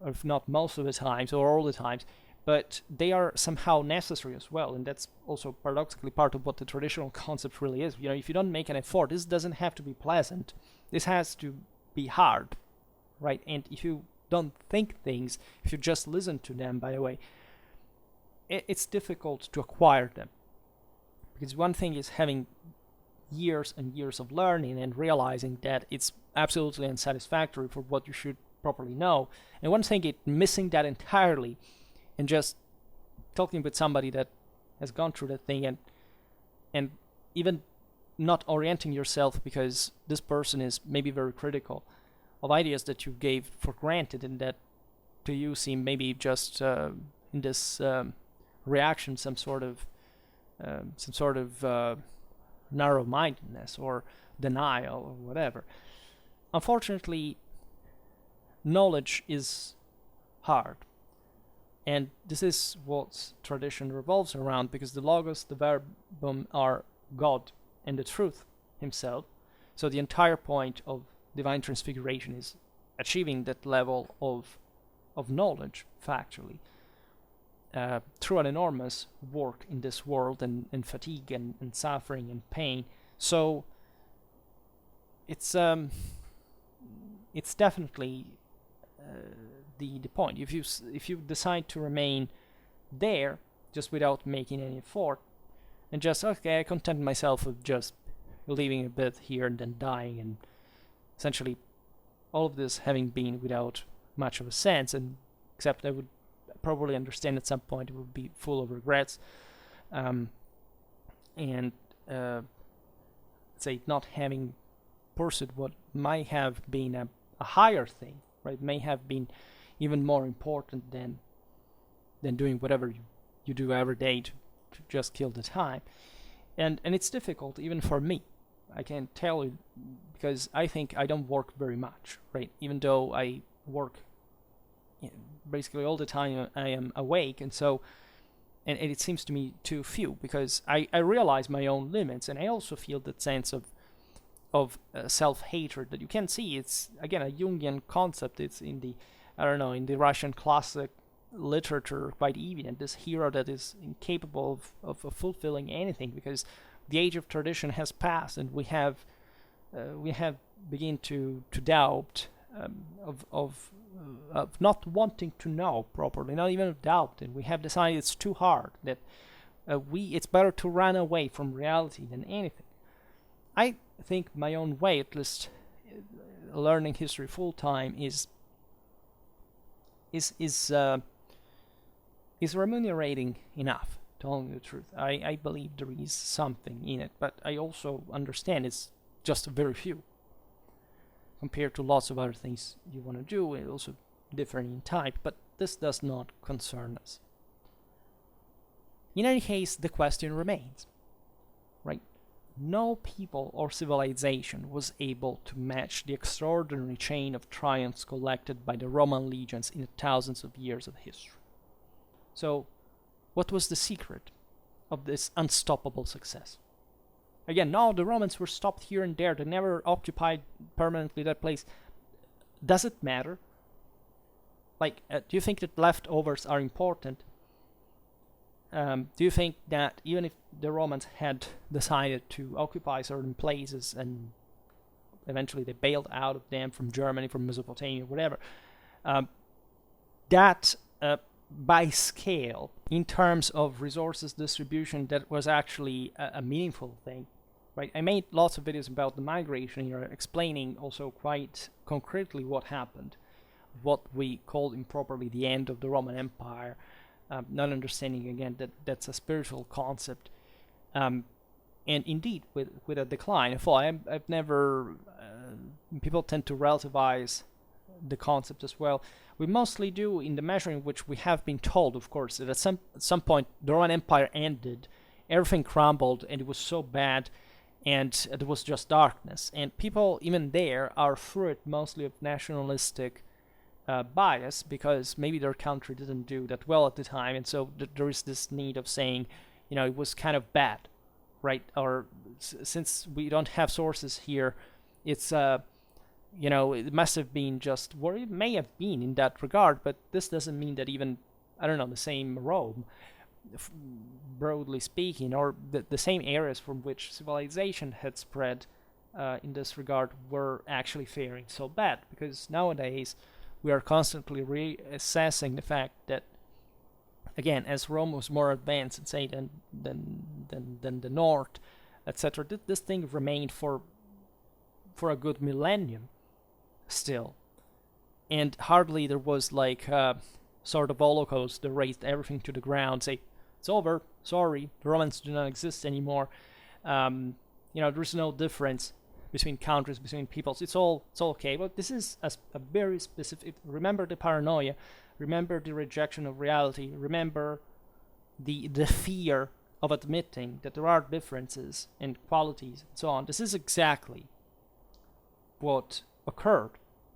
if not most of the times or all the times, but they are somehow necessary as well, and that's also paradoxically part of what the traditional concept really is. If you don't make an effort, this doesn't have to be pleasant. This has to be hard, right? And if you don't think things, if you just listen to them, by the way, it's difficult to acquire them, because one thing is having years and years of learning and realizing that it's absolutely unsatisfactory for what you should properly know. And one thing, missing that entirely and just talking with somebody that has gone through that thing, and even not orienting yourself because this person is maybe very critical of ideas that you gave for granted and that to you seem maybe just in this reaction some sort of narrow-mindedness or denial or whatever. Unfortunately, knowledge is hard, and this is what tradition revolves around, because the logos, the verbum, are God and the truth himself. So the entire point of divine transfiguration is achieving that level of knowledge factually through an enormous work in this world, and fatigue and suffering and pain. So it's definitely the point. If you decide to remain there just without making any effort, and just, okay, I content myself with just living a bit here and then dying, and essentially all of this having been without much of a sense, and except I would probably understand at some point it would be full of regrets, and say not having pursued what might have been a higher thing, right? May have been even more important than doing whatever you do every day to just kill the time. And it's difficult even for me. I can tell you, because I think I don't work very much, right? Even though I work basically all the time I am awake, and so and it seems to me too few, because I realize my own limits, and I also feel that sense of self-hatred that you can see. It's again a Jungian concept. It's in the in the Russian classic literature quite evident, this hero that is incapable of fulfilling anything because the age of tradition has passed, and we have begun to doubt of not wanting to know properly, not even of doubt, and we have decided it's too hard, that it's better to run away from reality than anything. I think my own way, at least learning history full time, is remunerating enough, telling the truth. I believe there is something in it, but I also understand it's just very few compared to lots of other things you want to do, and also different in type, but this does not concern us. In any case, the question remains, right? No people or civilization was able to match the extraordinary chain of triumphs collected by the Roman legions in the thousands of years of history. So, what was the secret of this unstoppable success? Again, no, the Romans were stopped here and there. They never occupied permanently that place. Does it matter? Like, do you think that leftovers are important? Do you think that even if the Romans had decided to occupy certain places and eventually they bailed out of them from Germany, from Mesopotamia, whatever, that by scale, in terms of resources distribution, that was actually a meaningful thing, right? I made lots of videos about the migration here, explaining also quite concretely what happened, what we called improperly the end of the Roman Empire, not understanding again that that's a spiritual concept, and indeed with a decline, a fall. I've never people tend to relativize the concept as well. We mostly do in the measure in which we have been told, of course, that at some point the Roman Empire ended, everything crumbled, and it was so bad, and it was just darkness. And people, even there, are fruit mostly of nationalistic bias, because maybe their country didn't do that well at the time, and so there is this need of saying, it was kind of bad, right? Or since we don't have sources here, it's it must have been just, or it may have been in that regard, but this doesn't mean that even, the same Rome, broadly speaking, or the same areas from which civilization had spread in this regard were actually faring so bad, because nowadays we are constantly reassessing the fact that, again, as Rome was more advanced, say, than the North, etc. This thing remained for a good millennium still, and hardly there was like sort of holocaust that raised everything to the ground, say it's over, sorry, the Romans do not exist anymore. There's no difference between countries, between peoples. It's all okay. But this is a very specific. Remember the paranoia. Remember the rejection of reality. Remember the fear of admitting that there are differences in qualities and so on. This is exactly what occurred,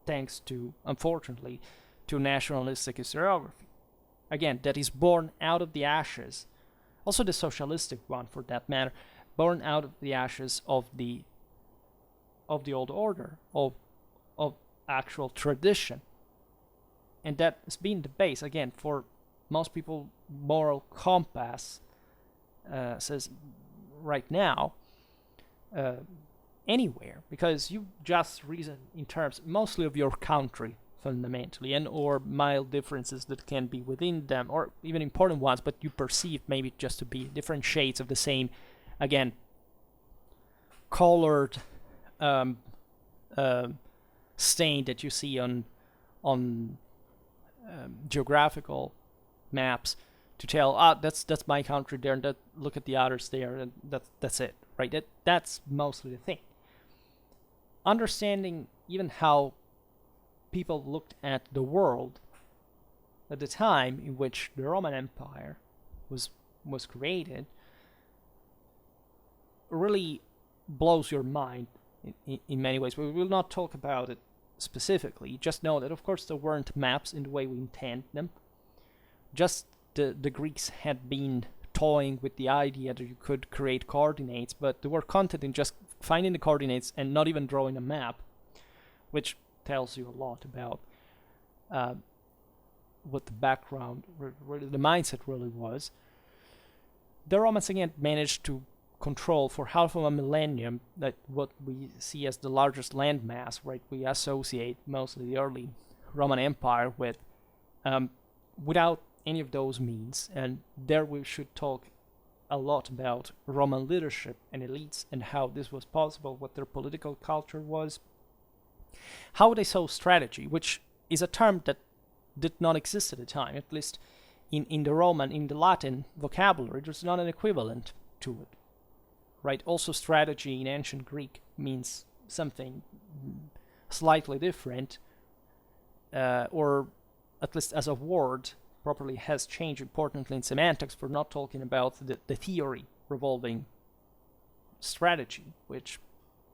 thanks to, unfortunately, to nationalistic historiography. Again, that is born out of the ashes, also the socialistic one for that matter, born out of the ashes of the old order, of actual tradition. And that has been the base, again, for most people, moral compass says right now, anywhere, because you just reason in terms mostly of your country fundamentally, and or mild differences that can be within them, or even important ones, but you perceive maybe just to be different shades of the same, again, colored stain that you see on geographical maps to tell, that's my country there, and that, look at the others there, and that's it, right? That's mostly the thing. Understanding even how people looked at the world at the time in which the Roman Empire was created really blows your mind in many ways. We will not talk about it specifically. Just know that, of course, there weren't maps in the way we intend them. Just the Greeks had been toying with the idea that you could create coordinates, but they were content in just finding the coordinates and not even drawing a map, which tells you a lot about what the background, the mindset really was. The Romans again managed to control for half of a millennium that what we see as the largest landmass, right? We associate mostly the early Roman Empire with, without any of those means. And there we should talk a lot about Roman leadership and elites and how this was possible, what their political culture was, how they saw strategy, which is a term that did not exist at the time, at least in the Latin vocabulary. There's not an equivalent to it, right? Also, strategy in ancient Greek means something slightly different, or at least as a word, properly has changed importantly in semantics, for not talking about the theory revolving strategy, which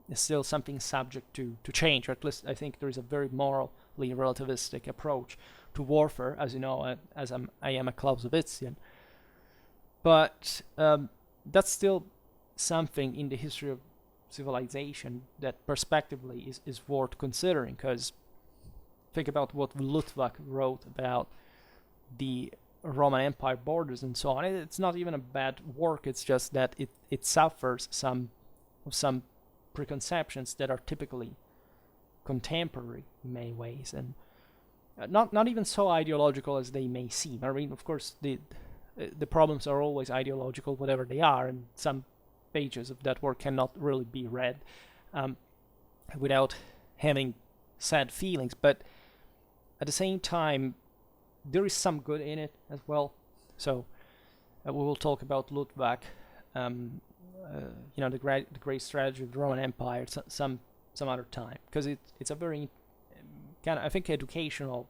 is still something subject to change, or at least I think there is a very morally relativistic approach to warfare, as you know, I am a Clausewitzian. But that's still something in the history of civilization that perspectively is worth considering, because think about what Luttwak wrote about the Roman Empire borders and so on. It's not even a bad work, it's just that it suffers some preconceptions that are typically contemporary in many ways, and not even so ideological as they may seem. I mean, of course, the problems are always ideological, whatever they are, and some pages of that work cannot really be read without having sad feelings, but at the same time, there is some good in it as well. So we will talk about Luttwak, the great strategy of the Roman Empire, some other time, because it's a very kind of, I think, educational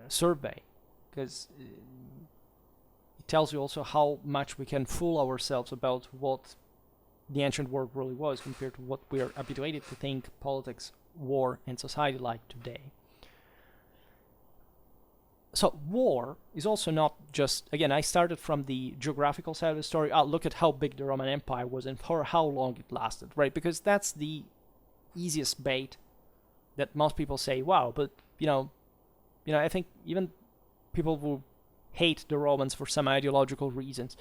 survey, because it tells you also how much we can fool ourselves about what the ancient world really was compared to what we are habituated to think politics, war, and society like today. So war is also not just, again, I started from the geographical side of the story. Look at how big the Roman Empire was and for how long it lasted, right? Because that's the easiest bait that most people say, wow, but, I think even people who hate the Romans for some ideological reasons,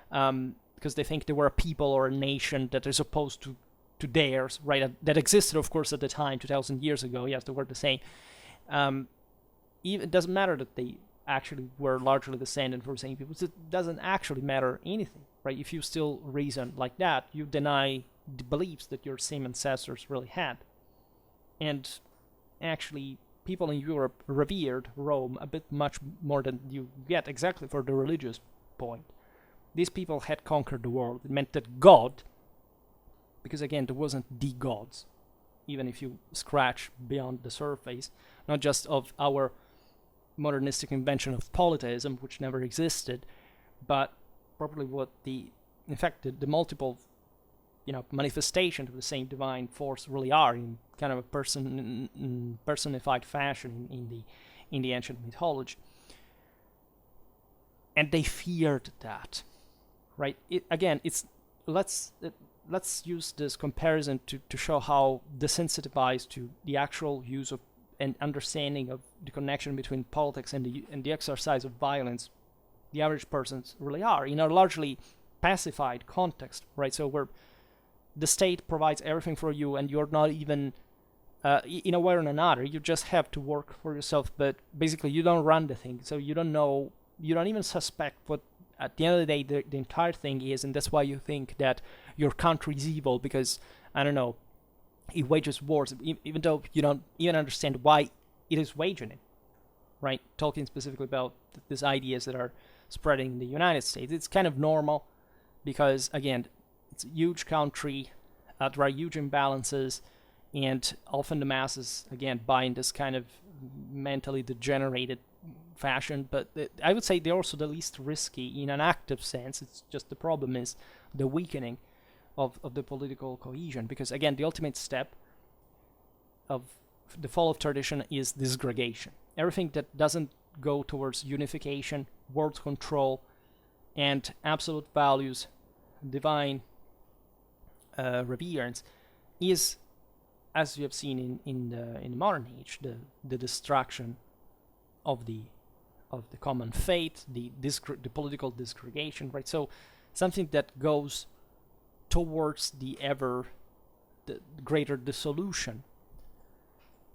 because they think they were a people or a nation that is opposed to theirs, right? That existed, of course, at the time, 2,000 years ago. Yes, they were the same. It doesn't matter that they actually were largely descended from the same people. It doesn't actually matter anything, right? If you still reason like that, you deny the beliefs that your same ancestors really had. And actually, people in Europe revered Rome a bit much more than you get exactly for the religious point. These people had conquered the world. It meant that God, because again, there wasn't the gods, even if you scratch beyond the surface, not just of our modernistic invention of polytheism, which never existed, but probably what the multiple, manifestations of the same divine force really are in kind of a personified fashion in the ancient mythology. And they feared that, right? Let's use this comparison to show how desensitized to the actual use of and understanding of the connection between politics and the exercise of violence the average persons really are in a largely pacified context, right? So where the state provides everything for you and you're not even, in a way or another, you just have to work for yourself, but basically you don't run the thing, so you don't know, you don't even suspect what at the end of the day the entire thing is, and that's why you think that your country is evil because, I don't know, it wages wars, even though you don't even understand why it is waging it, right? Talking specifically about these ideas that are spreading in the United States, it's kind of normal because, again, it's a huge country, there are huge imbalances, and often the masses, again, buy in this kind of mentally degenerated fashion, but I would say they're also the least risky in an active sense. It's just the problem is the weakening of the political cohesion, because again, the ultimate step of the fall of tradition is disgregation. Everything that doesn't go towards unification, world control, and absolute values, divine reverence, is, as we have seen in the modern age, the destruction of the common faith, the political disgregation, right? So something that goes towards the greater dissolution.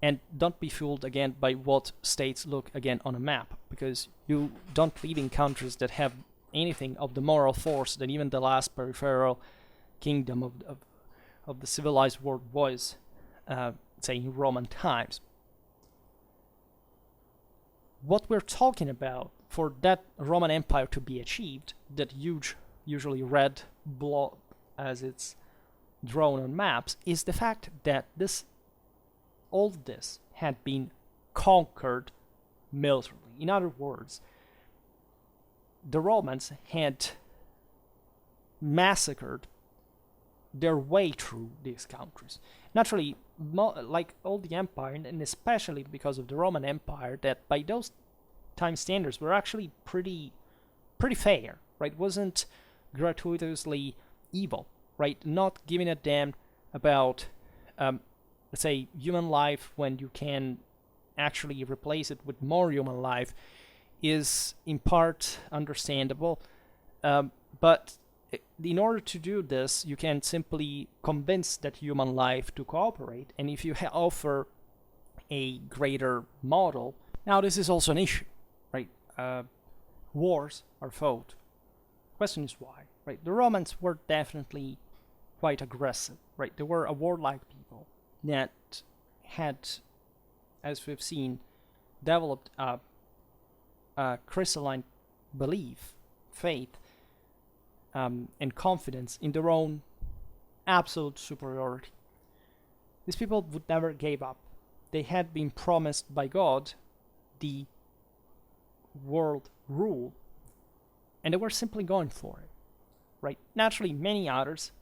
And don't be fooled again by what states look again on a map, because you don't live in countries that have anything of the moral force that even the last peripheral kingdom of the civilized world was, say, in Roman times. What we're talking about, for that Roman Empire to be achieved, that huge, usually red blob as it's drawn on maps, is the fact that all this had been conquered militarily. In other words, the Romans had massacred their way through these countries. Naturally, like all the empire, and especially because of the Roman Empire, that by those time standards were actually pretty fair, right? Wasn't gratuitously evil, right? Not giving a damn about, let's say, human life when you can actually replace it with more human life is in part understandable, but in order to do this, you can simply convince that human life to cooperate, and if you offer a greater model, now this is also an issue, right? Wars are fought. The question is why, right? The Romans were definitely quite aggressive, right? They were a warlike people that had, as we've seen, developed a crystalline belief, faith, and confidence in their own absolute superiority. These people would never give up. They had been promised by God the world rule, and they were simply going for it, right? Naturally, many others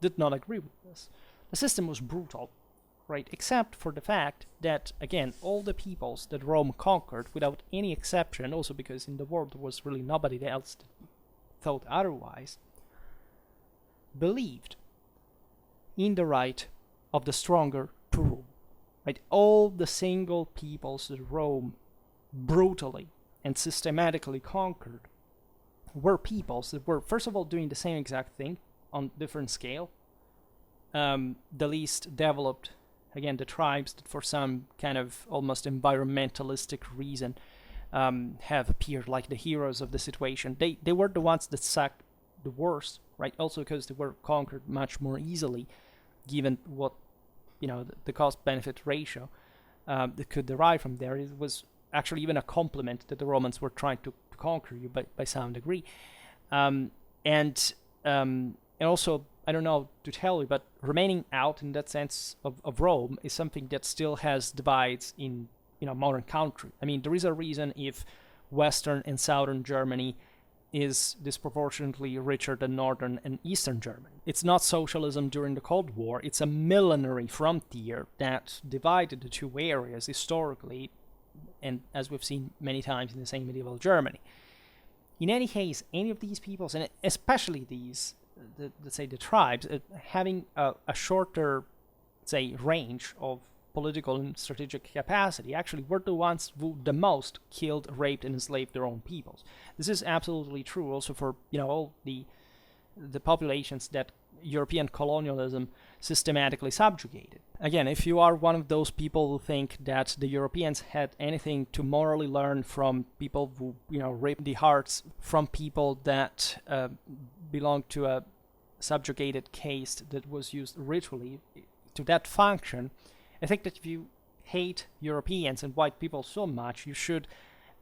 did not agree with this. The system was brutal, right? Except for the fact that, again, all the peoples that Rome conquered, without any exception, also because in the world there was really nobody else that thought otherwise, believed in the right of the stronger to rule. Right? All the single peoples that Rome brutally and systematically conquered were peoples that were, first of all, doing the same exact thing on different scale. The least developed, again, the tribes that for some kind of almost environmentalistic reason have appeared like the heroes of the situation. They were the ones that the worst, right? Also because they were conquered much more easily, given what, the cost-benefit ratio that could derive from there. It was actually even a compliment that the Romans were trying to conquer you by some degree. And also, I don't know to tell you, but remaining out in that sense of Rome is something that still has divides in modern country. I mean, there is a reason if Western and Southern Germany is disproportionately richer than Northern and Eastern Germany. It's not socialism during the Cold War, it's a millenary frontier that divided the two areas historically, and as we've seen many times in the same medieval Germany. In any case, any of these peoples, and especially these, let's say the tribes, having a shorter, say, range of political and strategic capacity, actually were the ones who the most killed, raped, and enslaved their own peoples. This is absolutely true also for all the populations that European colonialism systematically subjugated. Again, if you are one of those people who think that the Europeans had anything to morally learn from people who raped the hearts from people that belonged to a subjugated caste that was used ritually to that function, I think that if you hate Europeans and white people so much, you should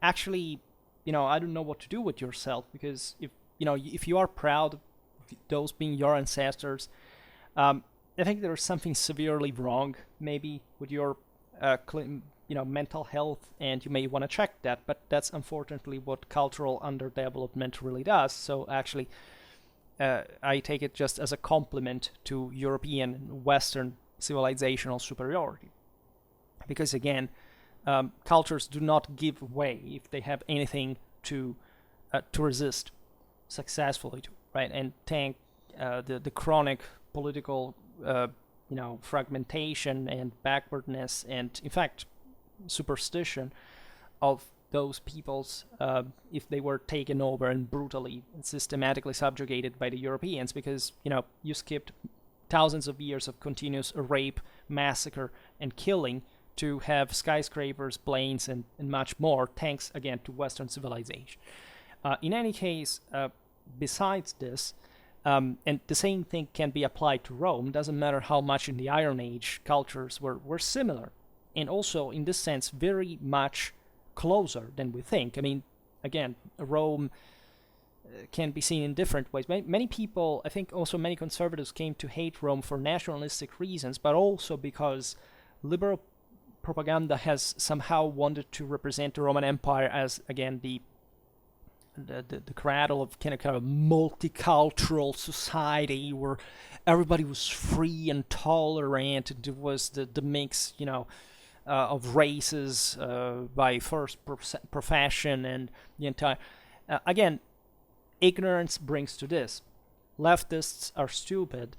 actually, I don't know what to do with yourself, because if you are proud of those being your ancestors, I think there's something severely wrong maybe with your mental health, and you may want to check that. But that's unfortunately what cultural underdevelopment really does. So actually, I take it just as a compliment to European and Western civilizational superiority, because again, cultures do not give way if they have anything to resist successfully to, right, and tank the chronic political fragmentation and backwardness and in fact superstition of those peoples if they were taken over and brutally and systematically subjugated by the Europeans, because you skipped thousands of years of continuous rape, massacre, and killing to have skyscrapers, planes, and much more, thanks again to Western civilization. In any case, besides this, and the same thing can be applied to Rome, doesn't matter how much in the Iron Age cultures were similar, and also in this sense very much closer than we think. I mean, again, Rome can be seen in different ways. Many people, I think also many conservatives, came to hate Rome for nationalistic reasons, but also because liberal propaganda has somehow wanted to represent the Roman Empire as, again, the cradle of kind of multicultural society where everybody was free and tolerant, and it was the mix, of races by first profession, and the entire... again, ignorance brings to this. Leftists are stupid.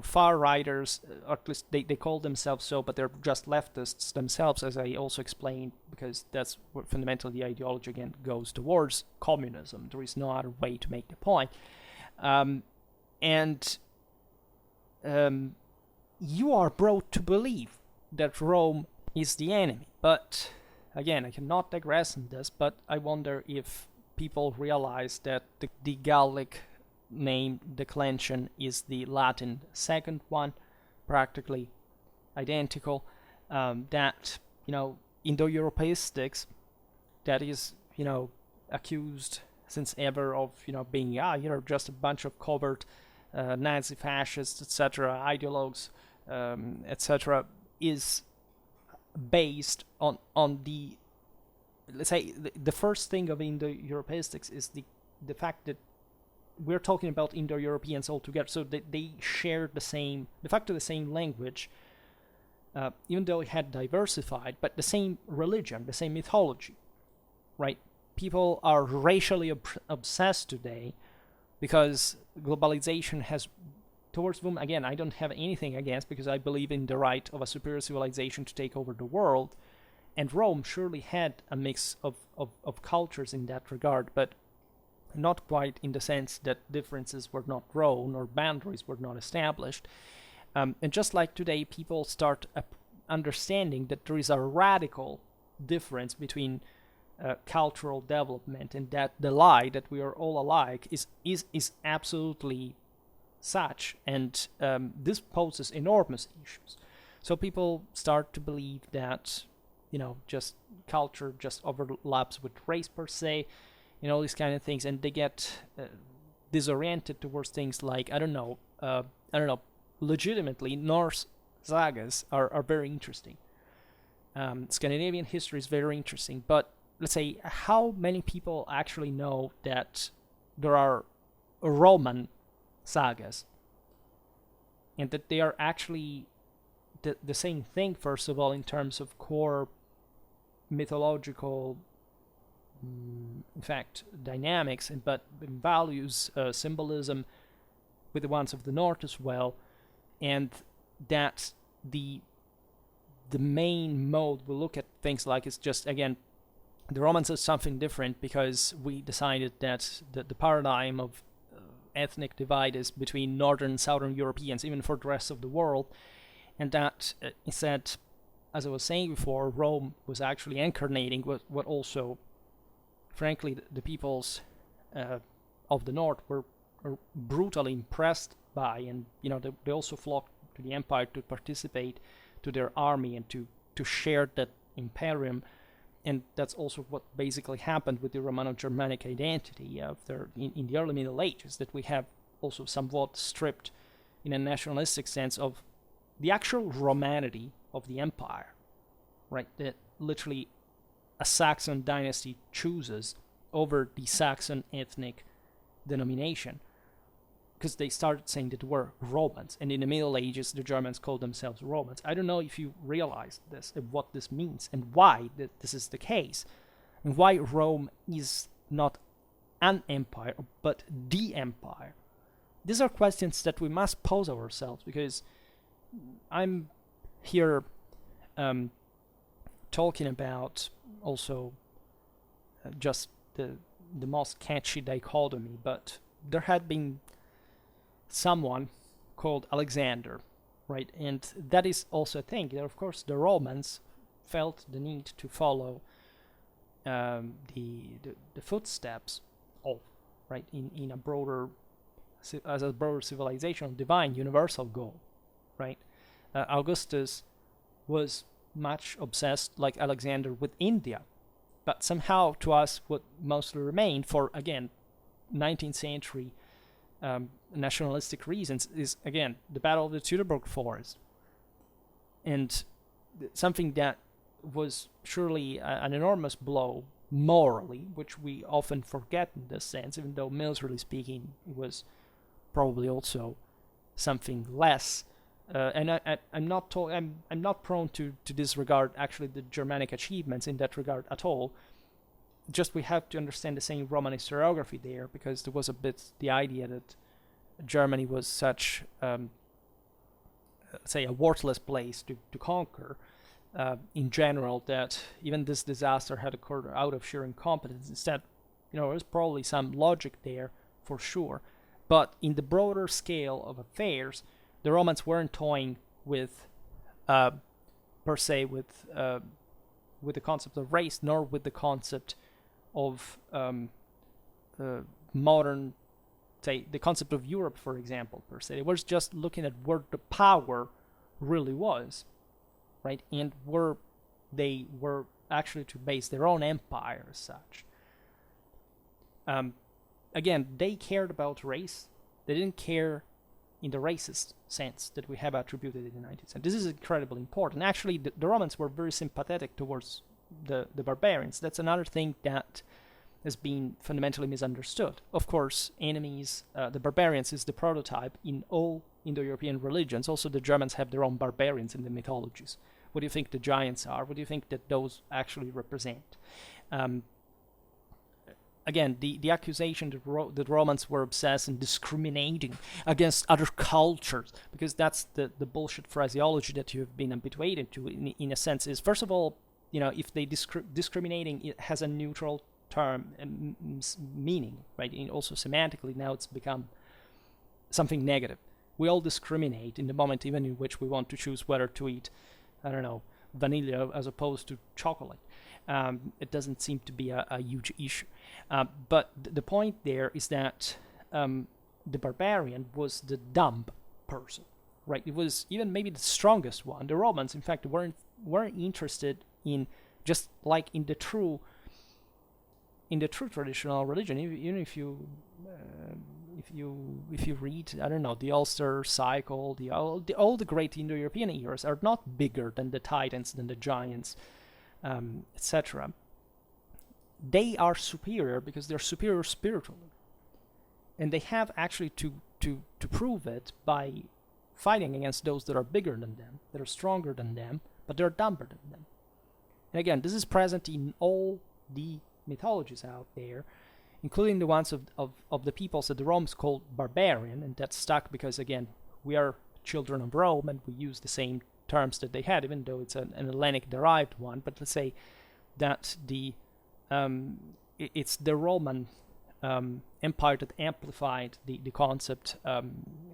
Far righters, or at least they call themselves so, but they're just leftists themselves, as I also explained, because that's what fundamentally the ideology again goes towards: communism. There is no other way to make the point. You are brought to believe that Rome is the enemy. But again, I cannot digress on this, but I wonder if people realize that the Gallic name declension is the Latin second one, practically identical. That Indo-Europeistics, that is accused since ever of being just a bunch of covert Nazi fascists, etc., ideologues, etc., is based on the, let's say, the first thing of Indo-Europeistics is the fact that we're talking about Indo-Europeans altogether, so they share the same, de facto the same language, even though it had diversified, but the same religion, the same mythology, right? People are racially obsessed today because globalization has, towards whom, again, I don't have anything against, because I believe in the right of a superior civilization to take over the world, and Rome surely had a mix of cultures in that regard, but not quite in the sense that differences were not grown or boundaries were not established. And just like today, people start understanding that there is a radical difference between cultural development, and that the lie that we are all alike is absolutely such, and this poses enormous issues. So people start to believe that, just culture just overlaps with race per se, all these kind of things, and they get disoriented towards things like, I don't know, legitimately Norse sagas are very interesting. Scandinavian history is very interesting, but let's say, how many people actually know that there are Roman sagas, and that they are actually the same thing, first of all, in terms of core mythological, in fact, dynamics, but values, symbolism, with the ones of the North as well, and that the main mode we look at things like is just, again, the Romans is something different because we decided that the paradigm of ethnic divide is between Northern and Southern Europeans, even for the rest of the world, and that instead, as I was saying before, Rome was actually incarnating what also, frankly, the peoples of the North were brutally impressed by, and they also flocked to the empire to participate to their army and to share that Imperium. And that's also what basically happened with the Romano-Germanic identity in the early Middle Ages, that we have also somewhat stripped, in a nationalistic sense, of the actual Romanity of the empire, right? That literally a Saxon dynasty chooses over the Saxon ethnic denomination, because they started saying that we're Romans, and in the Middle Ages the Germans called themselves Romans. I don't know if you realize this, and what this means, and why this is the case, and why Rome is not an empire, but the empire. These are questions that we must pose ourselves, because I'm here talking about also just the most catchy dichotomy, but there had been someone called Alexander, right? And that is also a thing. Of course, the Romans felt the need to follow the footsteps of, right, in a broader, as a broader civilization, divine universal goal, right? Augustus was much obsessed, like Alexander, with India, but somehow to us what mostly remained for, again, 19th century nationalistic reasons is, again, the Battle of the Teutoburg Forest, and something that was surely an enormous blow morally, which we often forget in this sense, even though militarily speaking it was probably also something less. And I'm not prone to disregard actually the Germanic achievements in that regard at all. Just we have to understand the same Roman historiography there, because there was a bit the idea that Germany was such, say, a worthless place to conquer in general, that even this disaster had occurred out of sheer incompetence. Instead, there's probably some logic there for sure. But in the broader scale of affairs, the Romans weren't toying with, per se, with the concept of race, nor with the concept of modern, say, the concept of Europe, for example, per se. They were just looking at where the power really was, right? And where they were actually to base their own empire as such. Again, they cared about race. They didn't care in the racist sense that we have attributed in the 19th century. This is incredibly important. Actually, the Romans were very sympathetic towards the barbarians. That's another thing that has been fundamentally misunderstood. Of course, enemies, the barbarians is the prototype in all Indo-European religions. Also, the Germans have their own barbarians in the mythologies. What do you think the giants are? What do you think that those actually represent? Again, the accusation that the Romans were obsessed and discriminating against other cultures, because that's the bullshit phraseology that you've been habituated to, in a sense, is, first of all, if they discriminating, it has a neutral term meaning, right? And also semantically, now it's become something negative. We all discriminate in the moment even in which we want to choose whether to eat, I don't know, vanilla as opposed to chocolate. It doesn't seem to be a huge issue. But the point there is that the barbarian was the dumb person, right? It was even maybe the strongest one. The Romans, in fact, weren't interested in, just like in the true traditional religion. Even if you read, I don't know, the Ulster cycle, all the great Indo-European eras are not bigger than the Titans, than the giants, etc. They are superior because they're superior spiritually, and they have actually to prove it by fighting against those that are bigger than them, that are stronger than them, but they're dumber than them. And again, this is present in all the mythologies out there, including the ones of the peoples that the Romans called barbarian, and that's stuck because, again, we are children of Rome and we use the same terms that they had, even though it's an Hellenic-derived one. But let's say that it's the Roman empire that amplified the concept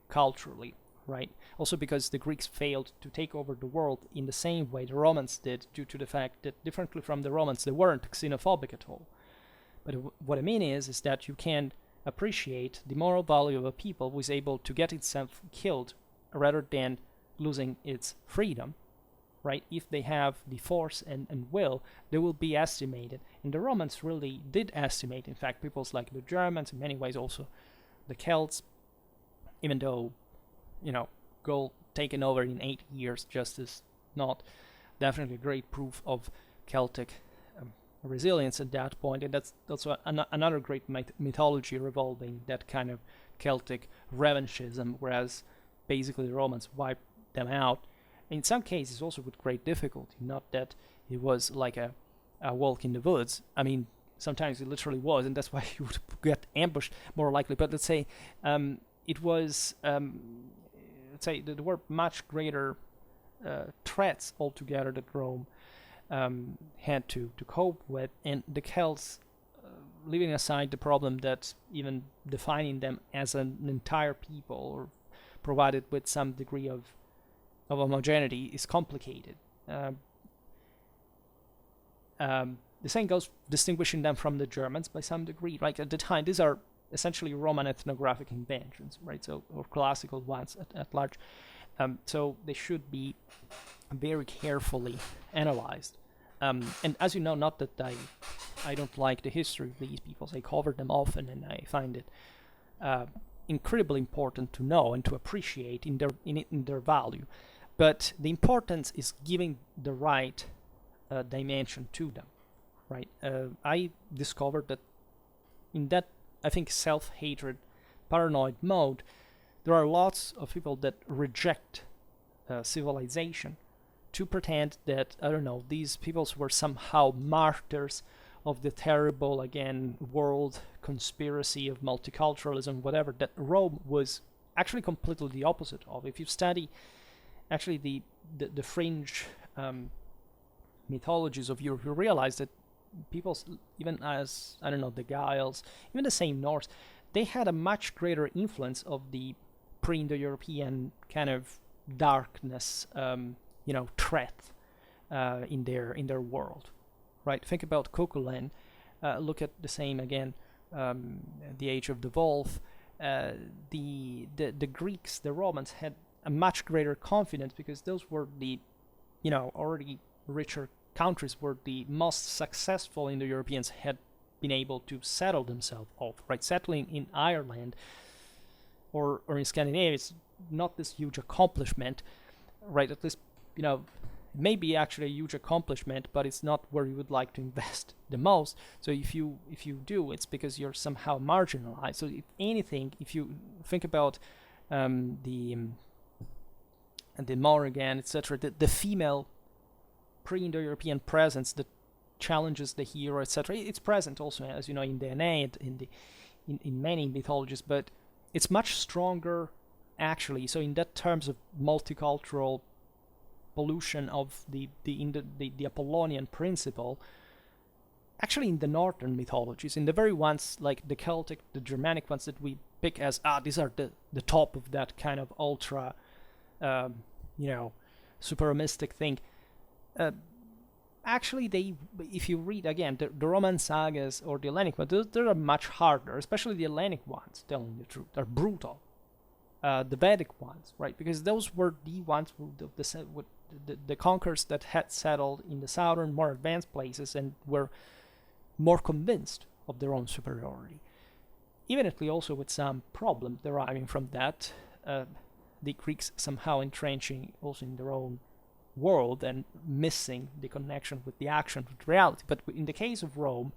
culturally, right? Also because the Greeks failed to take over the world in the same way the Romans did, due to the fact that, differently from the Romans, they weren't xenophobic at all. But what I mean is that you can appreciate the moral value of a people who is able to get itself killed rather than losing its freedom, right? If they have the force and will, they will be estimated. And the Romans really did estimate, in fact, peoples like the Germans, in many ways also the Celts, even though, Gaul taken over in 8 years just is not definitely a great proof of Celtic resilience at that point. And that's also another great mythology revolving that kind of Celtic revanchism, whereas basically the Romans wiped them out. In some cases also with great difficulty, not that it was like a walk in the woods. I mean, sometimes it literally was, and that's why you would get ambushed more likely. But let's say it was, let's say there were much greater threats altogether that Rome had to cope with, and the Celts, leaving aside the problem that even defining them as an entire people or provided with some degree of homogeneity is complicated. The same goes distinguishing them from the Germans by some degree. Right, at the time, these are essentially Roman ethnographic inventions, right? So, or classical ones at large. So they should be very carefully analyzed. And as you know, not that I don't like the history of these peoples. I cover them often, and I find it incredibly important to know and to appreciate in their value. But the importance is giving the right dimension to them, right? I discovered that in that, I think, self-hatred, paranoid mode, there are lots of people that reject civilization to pretend that, I don't know, these peoples were somehow martyrs of the terrible, again, world conspiracy of multiculturalism, whatever, that Rome was actually completely the opposite of. If you study actually the fringe mythologies of Europe, you realize that peoples, even as, I don't know, the Giles, even the same Norse, they had a much greater influence of the pre-Indo-European kind of darkness, threat in their world, right? Think about Capitoline. Look at the same again, the Age of the Wolf. The Greeks, the Romans had a much greater confidence because those were the, already richer countries where the most successful Indo-Europeans had been able to settle themselves off, right? Settling in Ireland or in Scandinavia is not this huge accomplishment, right? At least, it may be actually a huge accomplishment, but it's not where you would like to invest the most. So if you do, it's because you're somehow marginalized. So if anything, if you think about the Morrigan, etc., the female pre-Indo-European presence that challenges the hero, etc., it's present also, as you know, in the Aeneid, in many mythologies, but it's much stronger actually. So in that terms of multicultural pollution of the Apollonian principle, actually in the northern mythologies, in the very ones like the Celtic, the Germanic ones that we pick as these are the top of that kind of ultra super mystic thing, actually, if you read again the Roman sagas or the Hellenic ones, they are much harder, especially the Hellenic ones, telling the truth. They're brutal. The Vedic ones, right? Because those were the ones the conquerors that had settled in the southern, more advanced places and were more convinced of their own superiority. Evidently, also with some problem deriving from that, the Greeks somehow entrenching also in their own world and missing the connection with the action, with reality. But in the case of Rome,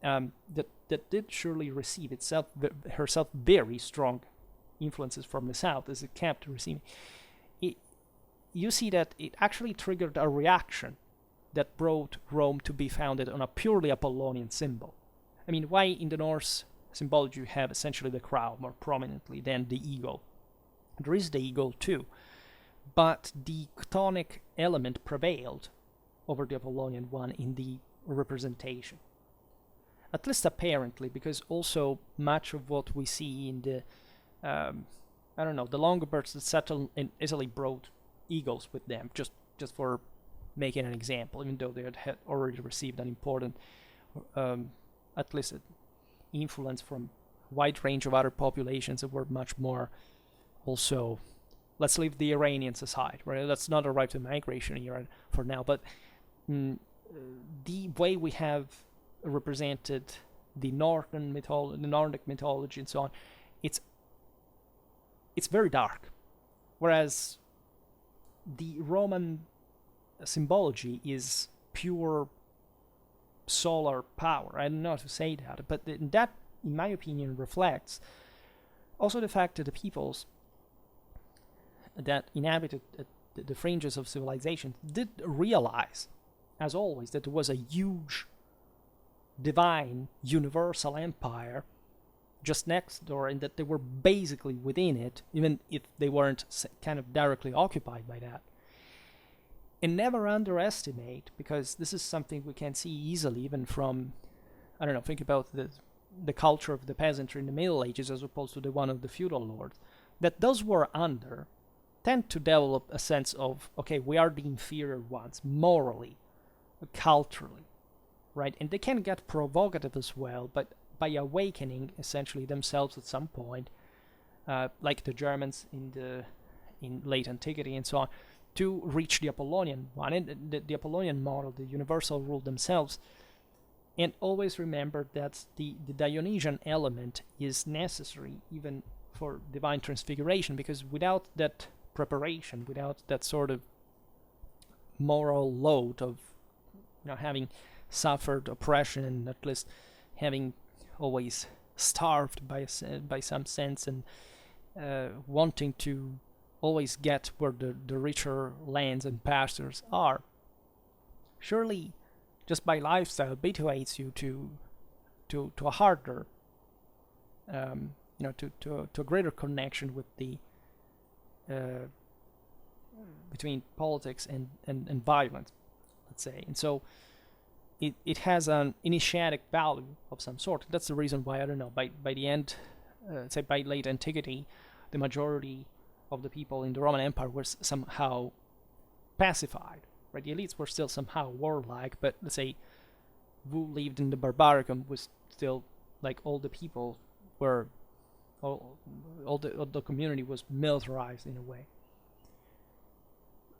that did surely receive herself very strong influences from the south, as it kept receiving. You see that it actually triggered a reaction that brought Rome to be founded on a purely Apollonian symbol. I mean, why in the Norse symbology you have essentially the crow more prominently than the eagle? There is the eagle too, but the chthonic element prevailed over the Apollonian one in the representation. At least apparently, because also much of what we see in the the Longobards that settled in Italy brought eagles with them, just for making an example, even though they had already received an important, at least influence from a wide range of other populations that were much more also, let's leave the Iranians aside, right? That's not a right to migration here for now, but the way we have represented the Nordic mythology and so on, it's very dark, whereas the Roman symbology is pure solar power. I don't know how to say that, but that, in my opinion, reflects also the fact that the peoples that inhabited the fringes of civilization did realize, as always, that there was a huge, divine, universal empire just next door, and that they were basically within it, even if they weren't kind of directly occupied by that. And never underestimate, because this is something we can see easily even from, think about the culture of the peasantry in the Middle Ages as opposed to the one of the feudal lords, that those who are under tend to develop a sense of, okay, we are the inferior ones, morally, culturally, right? And they can get provocative as well, but by awakening essentially themselves at some point, like the Germans in late antiquity and so on, to reach the Apollonian one, and the Apollonian model, the universal rule themselves. And always remember that the Dionysian element is necessary even for divine transfiguration, because without that preparation, without that sort of moral load of having suffered oppression and at least having always starved by some sense and wanting to always get where the richer lands and pastures are, surely just by lifestyle habituates you to a harder, to a greater connection with the between politics and violence, let's say. And so it has an initiatic value of some sort. That's the reason why, by the end, say by late antiquity, the majority of the people in the Roman Empire were somehow pacified, right? The elites were still somehow warlike, but let's say who lived in the Barbaricum was still, like, all the people were, all the community was militarized in a way.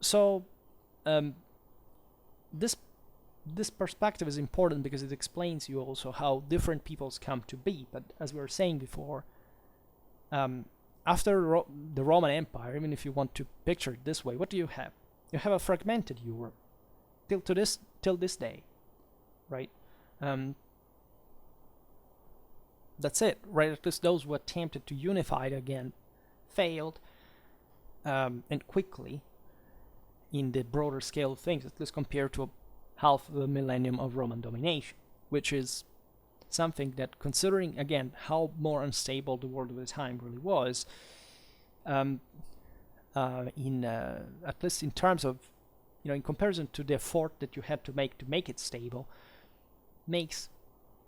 So this perspective is important because it explains you also how different peoples come to be. But as we were saying before, after the Roman Empire, even if you want to picture it this way, what do you have? You have a fragmented Europe till this day, right? That's it, right? At least those who attempted to unify it again failed, and quickly, in the broader scale of things, at least compared to half a millennium of Roman domination, which is something that, considering again how more unstable the world of the time really was, at least in terms of, in comparison to the effort that you had to make it stable, makes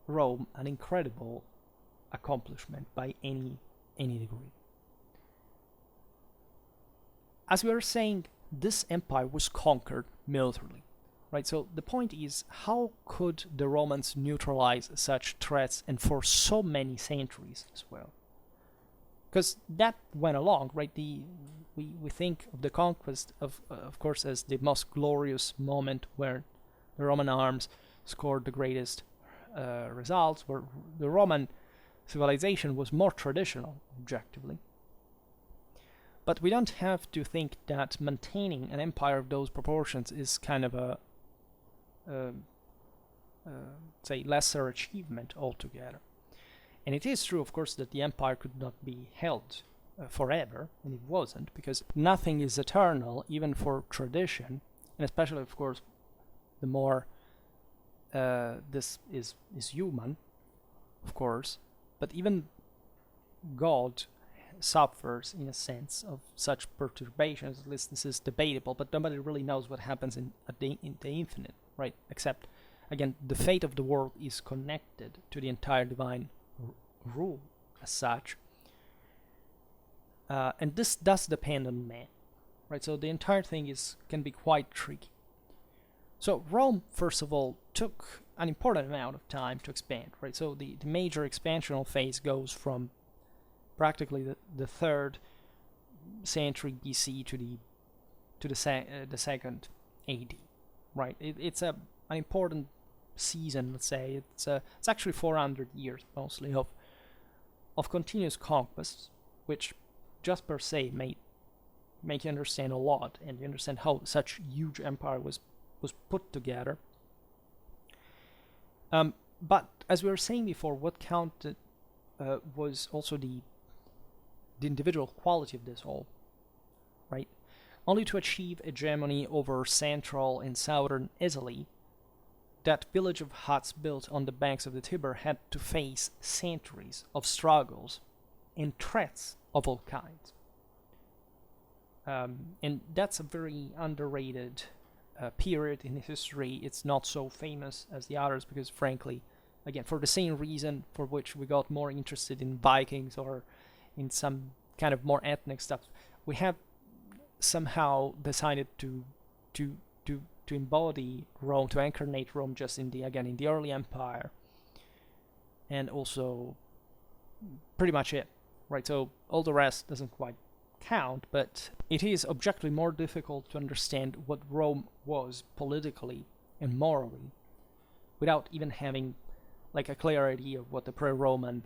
Rome an incredible accomplishment by any degree. As we were saying, this empire was conquered militarily. right? So the point is, how could the Romans neutralize such threats and for so many centuries as well? Because that went along, right? We think of the conquest of course, as the most glorious moment where the Roman arms scored the greatest results, where the Roman civilization was more traditional, objectively. But we don't have to think that maintaining an empire of those proportions is kind of a say, lesser achievement altogether. And it is true, of course, that the empire could not be held forever, and it wasn't, because nothing is eternal, even for tradition, and especially, of course, the more this is human, of course, but even God suffers in a sense of such perturbations. At least this is debatable, but nobody really knows what happens in the infinite, right? Except, again, the fate of the world is connected to the entire divine rule as such, and this does depend on man, right? So the entire thing can be quite tricky. So Rome, first of all, took an important amount of time to expand, right? So the major expansional phase goes from practically the 3rd century BC to the second AD, right? It's an important season, let's say. It's actually 400 years mostly of continuous conquests, which just per se make you understand a lot, and you understand how such huge empire was put together. But as we were saying before, what counted was also the individual quality of this whole, right? Only to achieve hegemony over central and southern Italy, that village of huts built on the banks of the Tiber had to face centuries of struggles and threats of all kinds. And that's a very underrated period in history. It's not so famous as the others because, frankly, again, for the same reason for which we got more interested in Vikings or in some kind of more ethnic stuff, we have somehow decided to embody Rome, to incarnate Rome just in the early empire, and also pretty much it, right? So all the rest doesn't quite count, but it is objectively more difficult to understand what Rome was politically and morally without even having like a clear idea of what the pre-Roman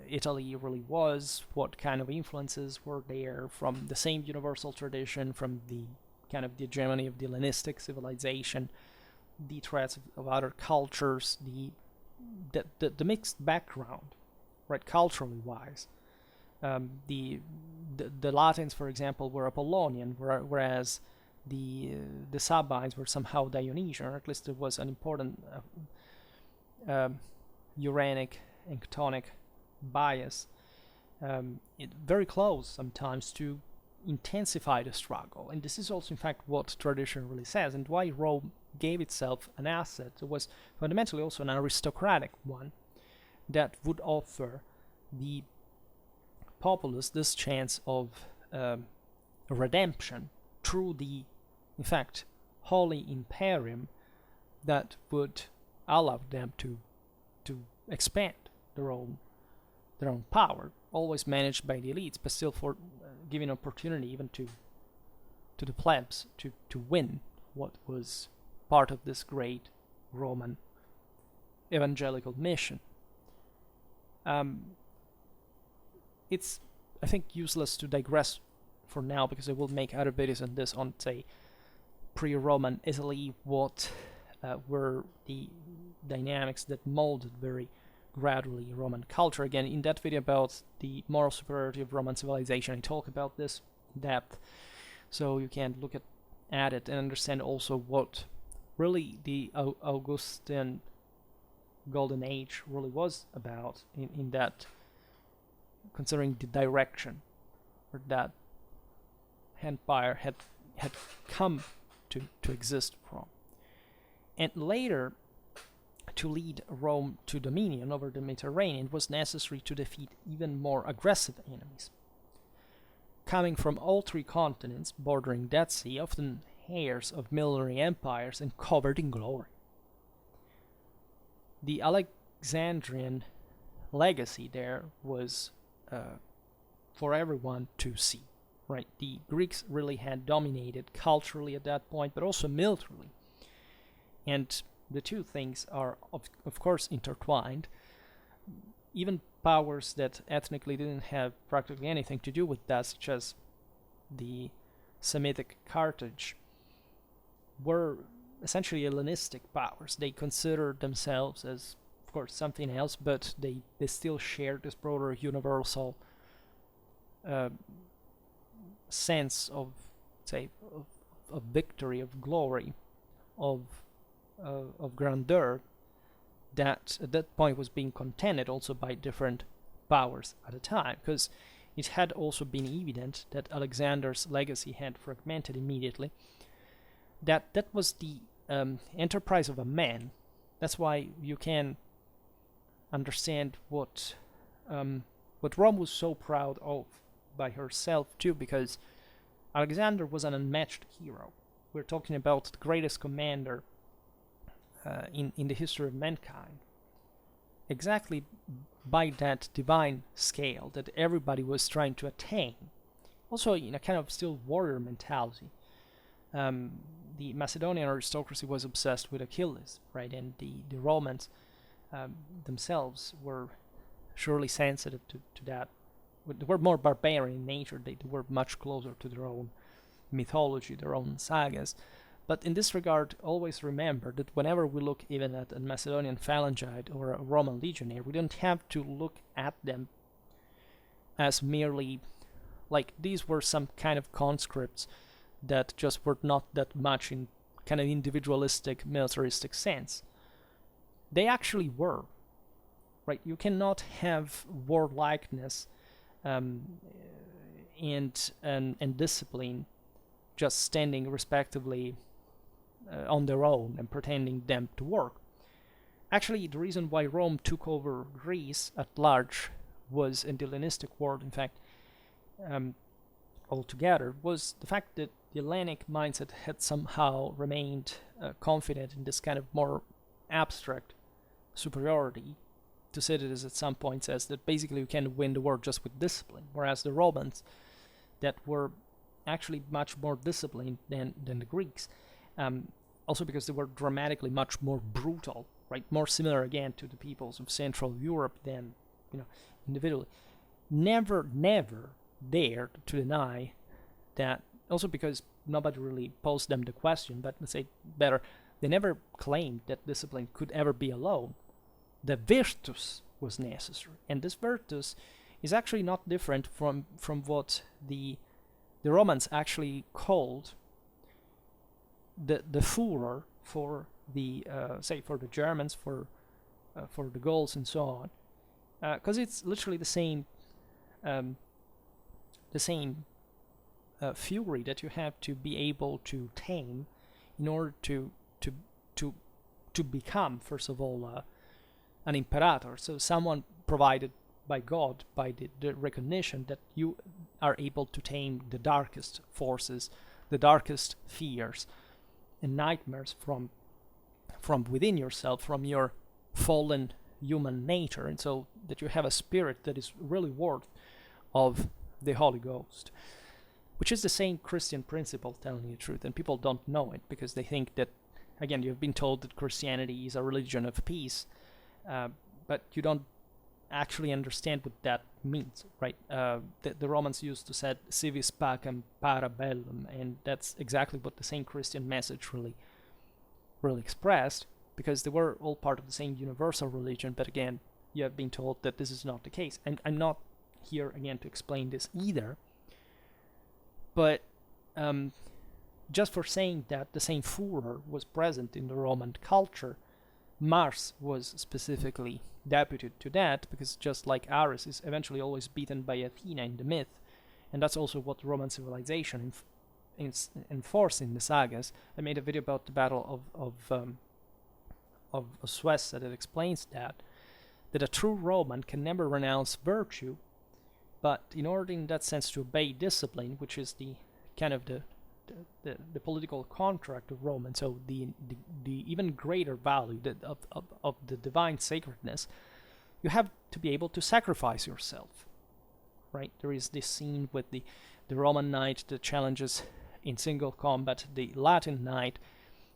Italy really was, what kind of influences were there from the same universal tradition, from the kind of the hegemony of the Hellenistic civilization, the threats of other cultures, the mixed background, right, culturally wise. The Latins, for example, were Apollonian, whereas the Sabines were somehow Dionysian, or at least there was an important Uranic and Chthonic bias, very close sometimes to intensify the struggle. And this is also, in fact, what tradition really says, and why Rome gave itself an asset. It was fundamentally also an aristocratic one that would offer the populace this chance of redemption through the, in fact, holy Imperium that would allow them to expand their own power, always managed by the elites, but still for giving opportunity even to the plebs to win what was part of this great Roman evangelical mission. It's, I think, useless to digress for now, because I will make other videos on this, on, say, pre-Roman Italy, what were the dynamics that molded very gradually Roman culture. Again, in that video about the moral superiority of Roman civilization, I talk about this in depth, so you can look at it and understand also what really the Augustan Golden Age really was about in that, considering the direction where that empire had come to exist from. And later, to lead Rome to dominion over the Mediterranean, it was necessary to defeat even more aggressive enemies. Coming from all three continents bordering that sea, often heirs of military empires and covered in glory. The Alexandrian legacy there was for everyone to see, right? The Greeks really had dominated culturally at that point, but also militarily. And the two things are, of course, intertwined. Even powers that ethnically didn't have practically anything to do with that, such as the Semitic Carthage, were essentially Hellenistic powers. They considered themselves as, of course, something else, but they still shared this broader universal sense of, say, of victory, of glory, of grandeur, that at that point was being contended also by different powers at the time, because it had also been evident that Alexander's legacy had fragmented immediately, that was the enterprise of a man. That's why you can understand what Rome was so proud of by herself too, because Alexander was an unmatched hero. We're talking about the greatest commander in the history of mankind, exactly by that divine scale that everybody was trying to attain. Also in a kind of still warrior mentality. The Macedonian aristocracy was obsessed with Achilles, right? And the Romans themselves were surely sensitive to that. They were more barbarian in nature. They were much closer to their own mythology, their own sagas. But in this regard, always remember that whenever we look even at a Macedonian phalangite or a Roman legionnaire, we don't have to look at them as merely like these were some kind of conscripts that just were not that much in kind of individualistic, militaristic sense. They actually were, right? You cannot have warlikeness and discipline just standing respectively on their own and pretending them to work. Actually, the reason why Rome took over Greece at large was, in the Hellenistic world, in fact, altogether, was the fact that the Hellenic mindset had somehow remained confident in this kind of more abstract superiority. Thucydides at some point says that basically you can win the war just with discipline, whereas the Romans, that were actually much more disciplined than the Greeks, also because they were dramatically much more brutal, right? More similar again to the peoples of Central Europe than, individually. Never dared to deny that, also because nobody really posed them the question, but let's say better, they never claimed that discipline could ever be alone. The virtus was necessary, and this virtus is actually not different from what the Romans actually called the Führer for the say for the Germans, for the Gauls and so on, because it's literally the same fury that you have to be able to tame in order to become, first of all, an imperator. So someone provided by God, by the recognition that you are able to tame the darkest forces, the darkest fears and nightmares from within yourself, from your fallen human nature, and so that you have a spirit that is really worth of the Holy Ghost, which is the same Christian principle, telling you the truth, and people don't know it because they think that, again, you've been told that Christianity is a religion of peace, but you don't actually understand what that means, right? The Romans used to say civis pacem para bellum, and that's exactly what the same Christian message really expressed, because they were all part of the same universal religion. But again, you have been told that this is not the case, and I'm not here again to explain this either, but just for saying that the same furor was present in the Roman culture, Mars was specifically deputed to that, because just like Ares is eventually always beaten by Athena in the myth, and that's also what Roman civilization enforced in the sagas. I made a video about the Battle of Suez that explains that a true Roman can never renounce virtue, but in order in that sense to obey discipline, which is the kind of the the political contract of Rome, and so the even greater value of the divine sacredness, you have to be able to sacrifice yourself, right? There is this scene with the Roman knight that challenges in single combat the Latin knight,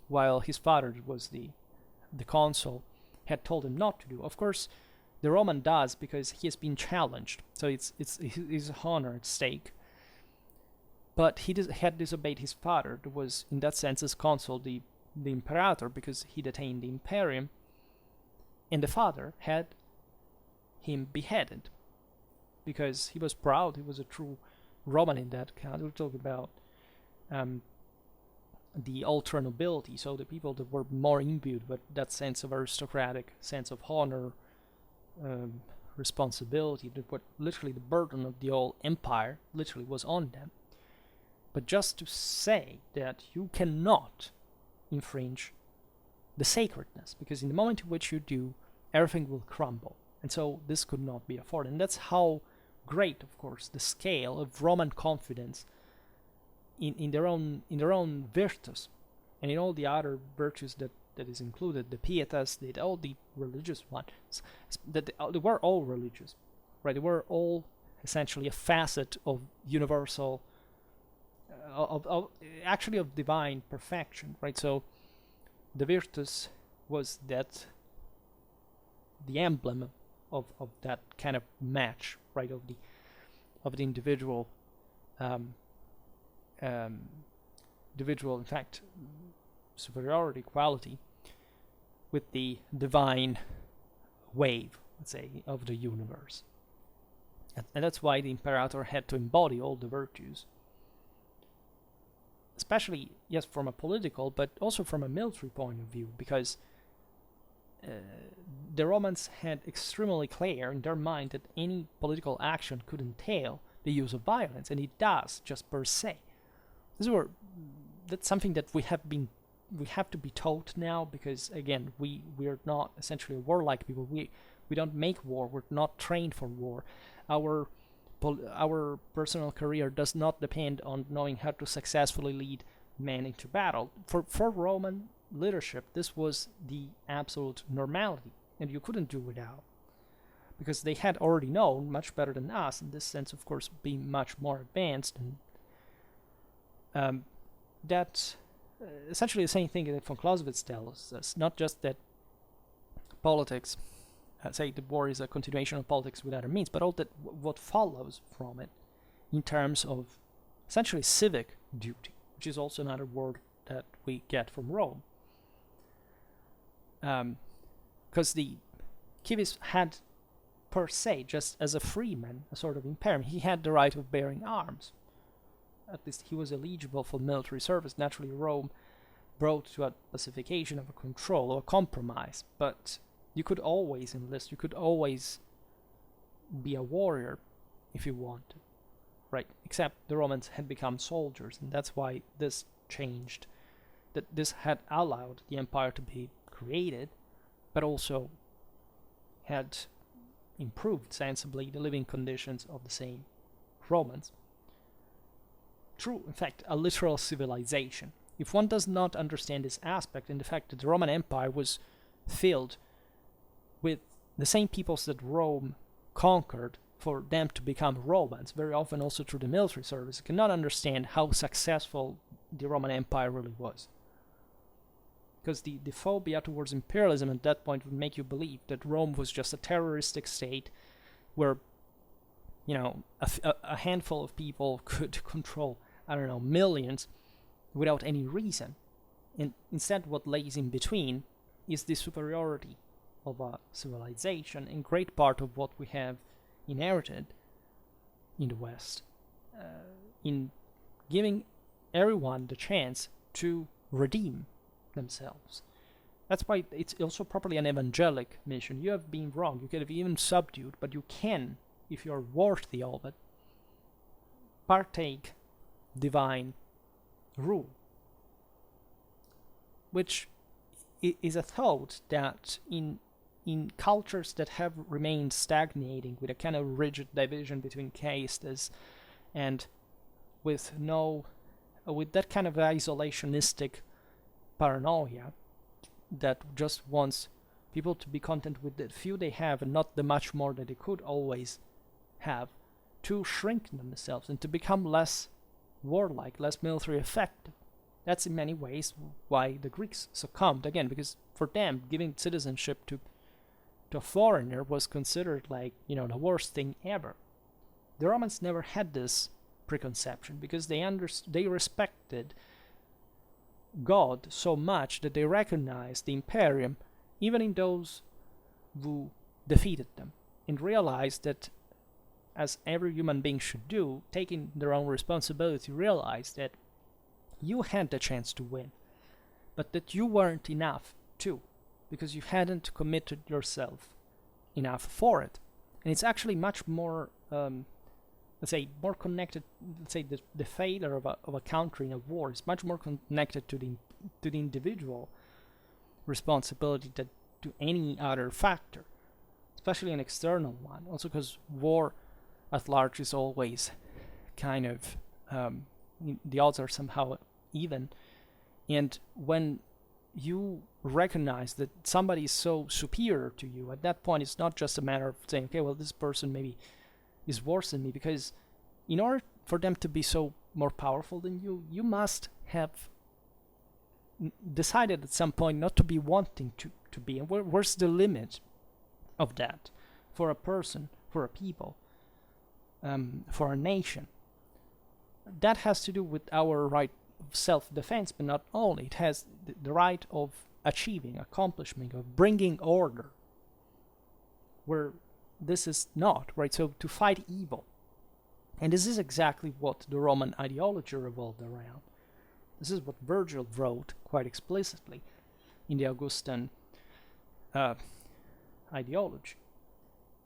while his father was the consul, had told him not to do. Of course, the Roman does because he has been challenged, so it's his honor at stake. But he had disobeyed his father, who was in that sense as consul the imperator, because he detained the Imperium, and the father had him beheaded because he was proud. He was a true Roman in that count. We're talking about the ultra nobility, so the people that were more imbued with that sense of aristocratic sense of honor, responsibility, that what literally the burden of the whole empire literally was on them. But just to say that you cannot infringe the sacredness, because in the moment in which you do, everything will crumble, and so this could not be afforded. And that's how great, of course, the scale of Roman confidence in their own virtus, and in all the other virtues that is included, the pietas, all the religious ones, that they were all religious, right? They were all essentially a facet of universal, actually of divine perfection, right? So the virtus was that the emblem of that kind of match, right? Of the individual. Individual, in fact, superiority, quality, with the divine wave, let's say, of the universe. And that's why the imperator had to embody all the virtues, especially, yes, from a political, but also from a military point of view, because the Romans had extremely clear in their mind that any political action could entail the use of violence, and it does, just per se. That's something that we have to be taught now, because again, we are not essentially a warlike people. We don't make war. We're not trained for war. Our personal career does not depend on knowing how to successfully lead men into battle. For Roman leadership, this was the absolute normality, and you couldn't do without, because they had already known much better than us, in this sense, of course, being much more advanced, and that's essentially the same thing that von Clausewitz tells us. Not just that politics, say the war is a continuation of politics with other means, but all that what follows from it in terms of essentially civic duty, which is also another word that we get from Rome. Because the civis had per se, just as a freeman, a sort of imperium, he had the right of bearing arms. At least he was eligible for military service. Naturally, Rome brought to a pacification of a control or a compromise, but you could always enlist, you could always be a warrior if you wanted, right? Except the Romans had become soldiers, and that's why this changed. That this had allowed the empire to be created, but also had improved sensibly the living conditions of the same Romans. True, in fact, a literal civilization. If one does not understand this aspect, and the fact that the Roman Empire was filled with the same peoples that Rome conquered for them to become Romans, very often also through the military service, you cannot understand how successful the Roman Empire really was. Because the phobia towards imperialism at that point would make you believe that Rome was just a terroristic state where, you know, a handful of people could control, I don't know, millions without any reason. And instead, what lays in between is the superiority of a civilization, and great part of what we have inherited in the West, in giving everyone the chance to redeem themselves. That's why it's also properly an evangelic mission. You have been wrong, you could have even subdued, but you can, if you're worthy of it, partake divine rule, which is a thought that in cultures that have remained stagnating with a kind of rigid division between castes and with no with that kind of isolationistic paranoia that just wants people to be content with the few they have and not the much more that they could always have, to shrink themselves and to become less warlike, less military effective. That's in many ways why the Greeks succumbed, again, because for them, giving citizenship to a foreigner was considered like, the worst thing ever. The Romans never had this preconception because they respected God so much that they recognized the Imperium even in those who defeated them, and realized that, as every human being should do, taking their own responsibility, realized that you had the chance to win, but that you weren't enough too, because you hadn't committed yourself enough for it. And it's actually much more, more connected. Let's say the failure of a country in a war is much more connected to the individual responsibility than to any other factor, especially an external one. Also, because war at large is always kind of the odds are somehow even, and when you recognize that somebody is so superior to you, at that point it's not just a matter of saying, okay, well, this person maybe is worse than me, because in order for them to be so more powerful than you, you must have decided at some point not to be wanting to be. And where's the limit of that for a person, for a people, for a nation? That has to do with our right of self-defense, but not only. It has the right of achieving, accomplishment, of bringing order where this is not, right? So to fight evil. And this is exactly what the Roman ideology revolved around. This is what Virgil wrote quite explicitly in the Augustan ideology.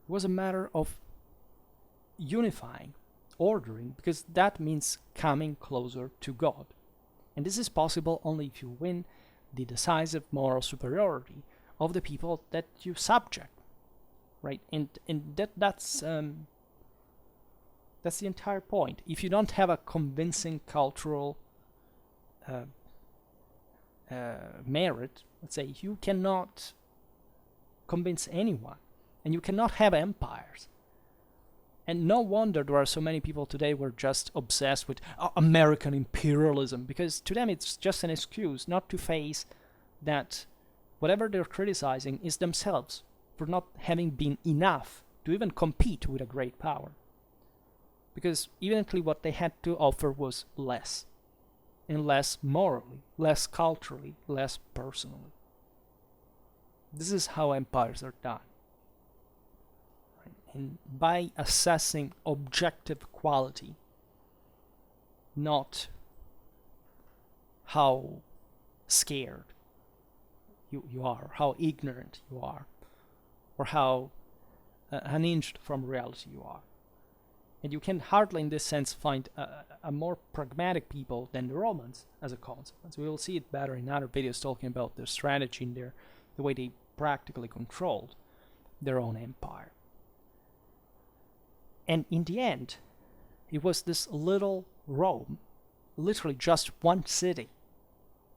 It was a matter of unifying, ordering, because that means coming closer to God. And this is possible only if you win the decisive moral superiority of the people that you subject, right? And that's the entire point. If you don't have a convincing cultural merit, let's say, you cannot convince anyone, and you cannot have empires. And no wonder there are so many people today who are just obsessed with American imperialism, because to them it's just an excuse not to face that whatever they're criticizing is themselves for not having been enough to even compete with a great power. Because evidently what they had to offer was less, and less morally, less culturally, less personally. This is how empires are done. And by assessing objective quality, not how scared you are, how ignorant you are, or how unhinged from reality you are. And you can hardly in this sense find a more pragmatic people than the Romans as a consequence. We will see it better in other videos talking about their strategy and the way they practically controlled their own empire. And in the end, it was this little Rome, literally just one city,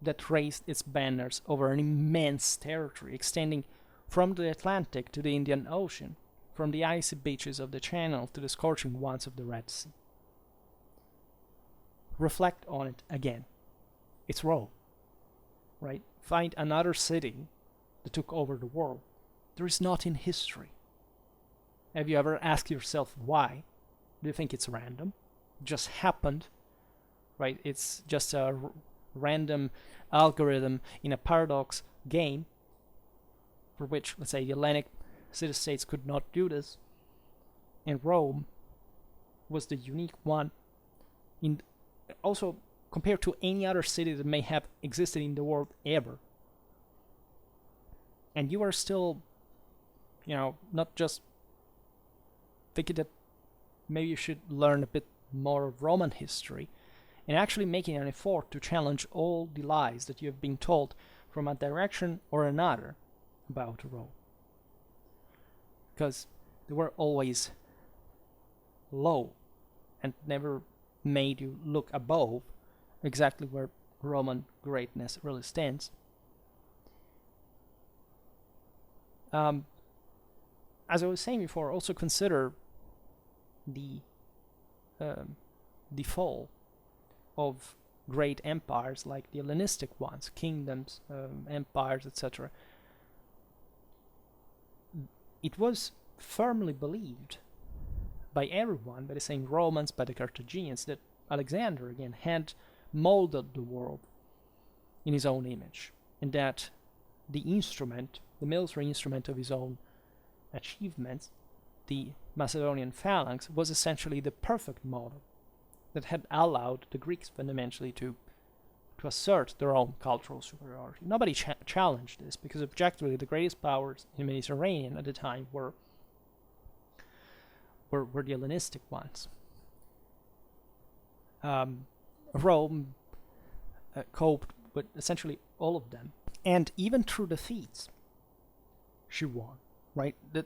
that raised its banners over an immense territory extending from the Atlantic to the Indian Ocean, from the icy beaches of the Channel to the scorching ones of the Red Sea. Reflect on it again. It's Rome, right? Find another city that took over the world. There is not in history. Have you ever asked yourself why? Do you think it's random? It just happened, right? It's just a random algorithm in a paradox game for which, let's say, the Hellenic city-states could not do this. And Rome was the unique one. Also, compared to any other city that may have existed in the world ever. And you are still, not just thinking that maybe you should learn a bit more of Roman history and actually making an effort to challenge all the lies that you have been told from a direction or another about Rome. Because they were always low and never made you look above exactly where Roman greatness really stands. As I was saying before, also consider the fall of great empires like the Hellenistic ones, kingdoms, empires, etc. It was firmly believed by everyone, by the same Romans, by the Carthaginians, that Alexander, again, had molded the world in his own image, and that the military instrument of his own achievements, the Macedonian phalanx, was essentially the perfect model that had allowed the Greeks fundamentally to assert their own cultural superiority. Nobody challenged this, because objectively the greatest powers in the Mediterranean at the time were the Hellenistic ones. Rome coped with essentially all of them, and even through defeats, she won. Right? The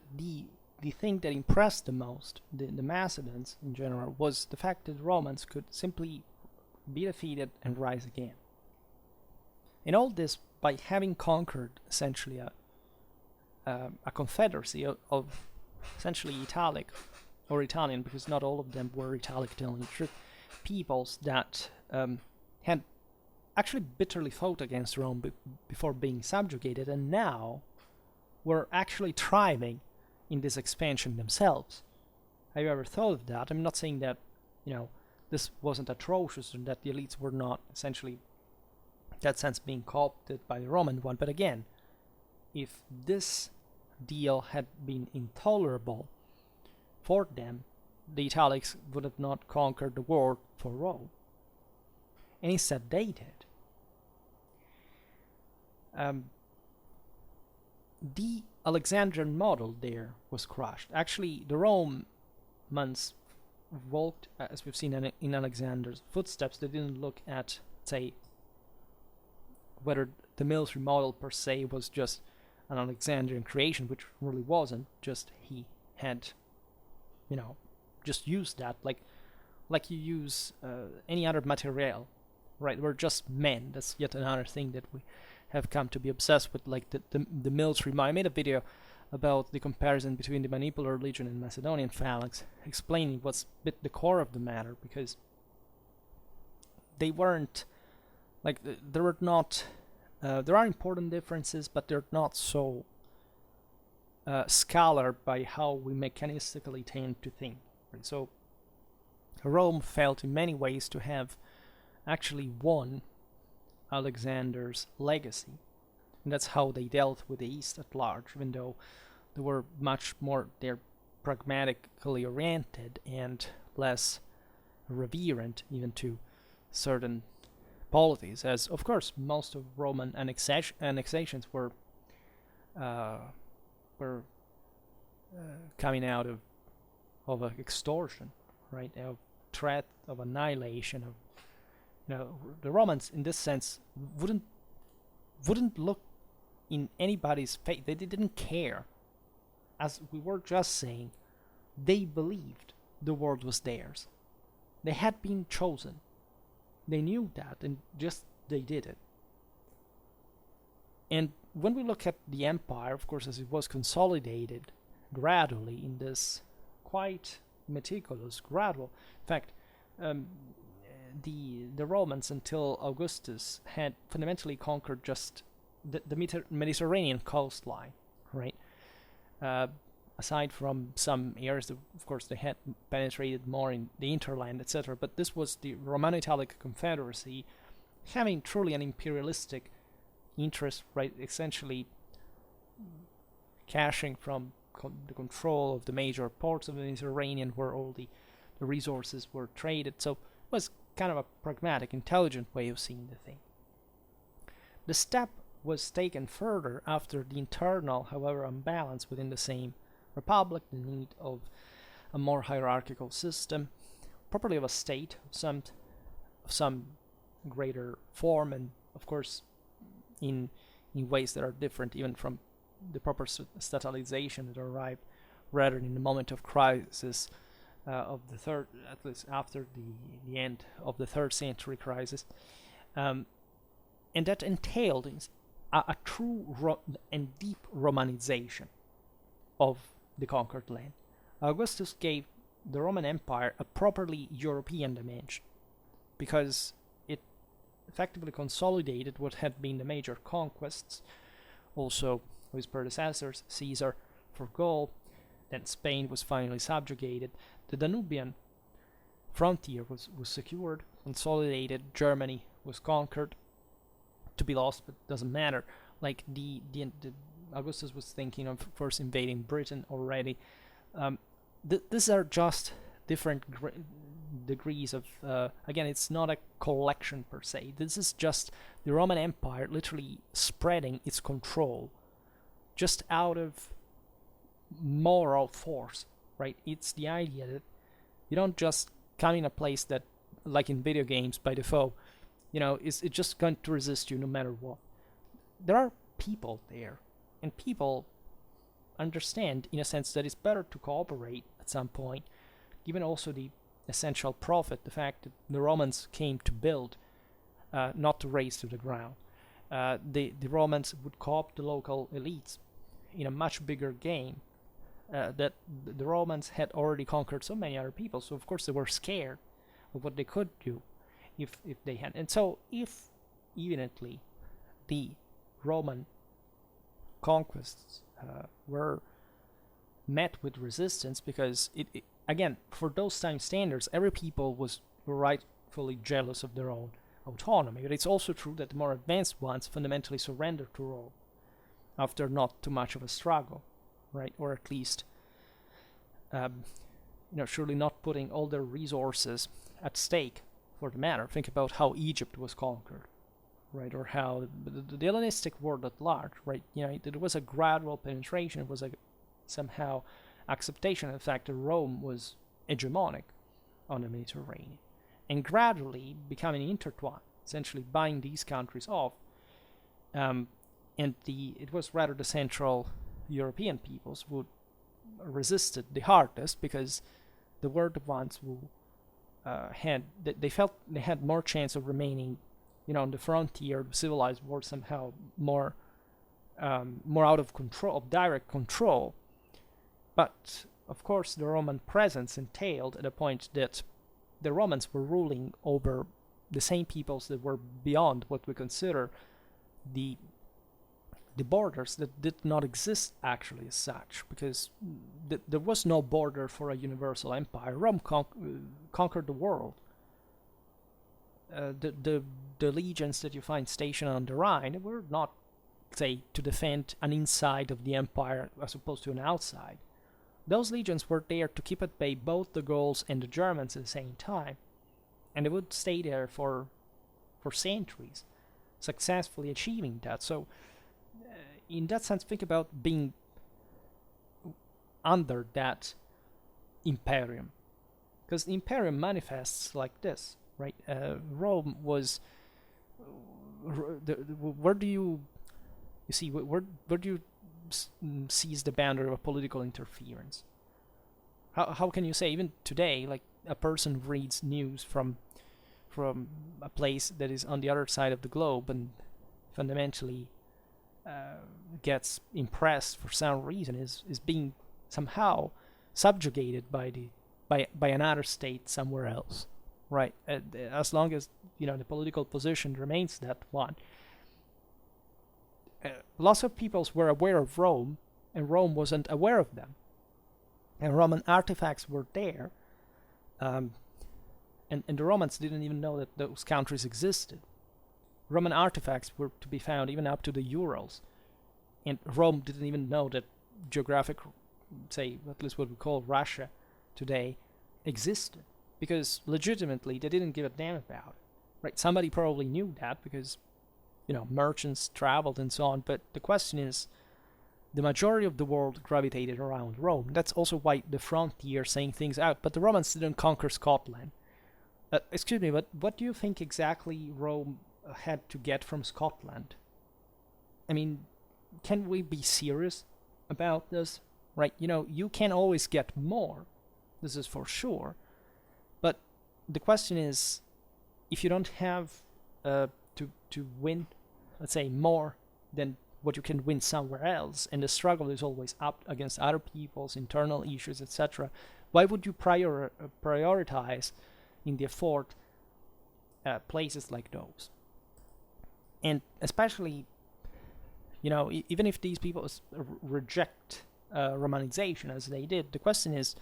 thing that impressed the most the Macedons in general was the fact that the Romans could simply be defeated and rise again. And all this by having conquered essentially a confederacy of essentially Italic or Italian, because not all of them were Italic Italian peoples that had actually bitterly fought against Rome before being subjugated, and now were actually thriving in this expansion themselves. Have you ever thought of that? I'm not saying that, this wasn't atrocious and that the elites were not essentially, in that sense, being co-opted by the Roman one, but again, if this deal had been intolerable for them, the Italics would have not conquered the world for Rome. And instead they did. The Alexandrian model there was crushed. Actually, the Romans walked, as we've seen in Alexander's footsteps. They didn't look at, say, whether the military model per se was just an Alexandrian creation, which really wasn't. Just he had, just used that like you use any other material, right? We're just men. That's yet another thing that we have come to be obsessed with, like the military. I made a video about the comparison between the Manipular Legion and Macedonian phalanx, explaining what's the core of the matter, because they weren't there were not there are important differences, but they're not so scalar by how we mechanistically tend to think. Right? So Rome felt in many ways to have actually won Alexander's legacy, and that's how they dealt with the East at large, even though they were much more, they're pragmatically oriented and less reverent even to certain polities, as of course most of Roman annexations were coming out of extortion, right, of threat of annihilation, of the Romans in this sense wouldn't look in anybody's face. They didn't care. As we were just saying, they believed the world was theirs. They had been chosen. They knew that, and just they did it. And when we look at the empire, of course, as it was consolidated gradually in this quite meticulous, gradual. In fact, the Romans until Augustus had fundamentally conquered just the Mediterranean coastline, right? Aside from some areas that, of course, they had penetrated more in the interland, etc. But this was the Romano-Italic Confederacy, having truly an imperialistic interest, right? Essentially cashing from the control of the major ports of the Mediterranean, where all the resources were traded. So it was kind of a pragmatic, intelligent way of seeing the thing. The step was taken further after the internal, however, imbalance within the same republic, the need of a more hierarchical system, properly of a state of some greater form, and of course in ways that are different even from the proper statalization that arrived rather in the moment of crisis of the third, at least after the end of the third century crisis, um, and that entailed a true and deep Romanization of the conquered land. Augustus gave the Roman Empire a properly European dimension because it effectively consolidated what had been the major conquests, also his predecessors, Caesar for Gaul, then Spain was finally subjugated, the Danubian frontier was secured, consolidated, Germany was conquered, to be lost, but doesn't matter. Like the Augustus was thinking of first invading Britain already. These are just different degrees of. Again, it's not a collection per se. This is just the Roman Empire literally spreading its control, just out of moral force, right? It's the idea that you don't just come in a place that, like in video games, by default, it's just going to resist you no matter what. There are people there, and people understand, in a sense, that it's better to cooperate at some point, given also the essential profit, the fact that the Romans came to build, not to raise to the ground. The Romans would co-opt the local elites in a much bigger game. That the Romans had already conquered so many other people, so of course they were scared of what they could do if they had. And so if evidently the Roman conquests were met with resistance, because it again, for those time standards, every people was rightfully jealous of their own autonomy, but it's also true that the more advanced ones fundamentally surrendered to Rome after not too much of a struggle, right? Or at least, surely not putting all their resources at stake for the matter. Think about how Egypt was conquered, right? Or how the Hellenistic world at large, right? It was a gradual penetration. It was a somehow acceptation of the fact that Rome was hegemonic on the Mediterranean, and gradually becoming intertwined, essentially buying these countries off. And it was rather the Central European peoples who resisted the hardest, because they were the ones who they felt they had more chance of remaining, on the frontier, the civilized world, somehow more out of control, of direct control. But of course, the Roman presence entailed at a point that the Romans were ruling over the same peoples that were beyond what we consider the borders, that did not exist actually as such, because there was no border for a universal empire. Rome conquered the world. The legions that you find stationed on the Rhine were not, say, to defend an inside of the empire as opposed to an outside. Those legions were there to keep at bay both the Gauls and the Germans at the same time, and they would stay there for centuries, successfully achieving that. So in that sense, think about being under that Imperium, because the Imperium manifests like this, right? Rome was. Where do you see? Where do you seize the boundary of political interference? How can you say, even today, like a person reads news from a place that is on the other side of the globe and fundamentally gets impressed for some reason, is being somehow subjugated by another state somewhere else, right? As long as the political position remains that one. Lots of peoples were aware of Rome, and Rome wasn't aware of them. And Roman artifacts were there, and the Romans didn't even know that those countries existed. Roman artifacts were to be found even up to the Urals, and Rome didn't even know that geographic, say, at least what we call Russia today, existed, because legitimately they didn't give a damn about it, right? Somebody probably knew that because merchants traveled and so on, but the question is, the majority of the world gravitated around Rome. That's also why the frontier saying things out. But the Romans didn't conquer Scotland. Excuse me, but what do you think exactly Rome had to get from Scotland? I mean, can we be serious about this? Right? You can always get more This is for sure. But the question is, if you don't have to win, let's say, more than what you can win somewhere else, and the struggle is always up against other people's internal issues, etc., why would you prioritize in the effort places like those? And especially, even if these people reject Romanization as they did, the question is,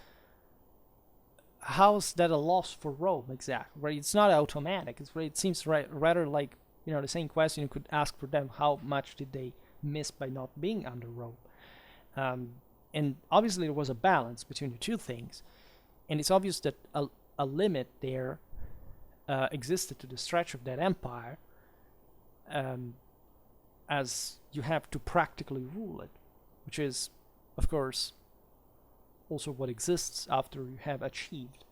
how's that a loss for Rome exactly? Right? It's not automatic. It seems rather like the same question you could ask for them: how much did they miss by not being under Rome? And obviously there was a balance between the two things, and it's obvious that a limit there existed to the stretch of that empire, as you have to practically rule it, which is, of course, also what exists after you have achieved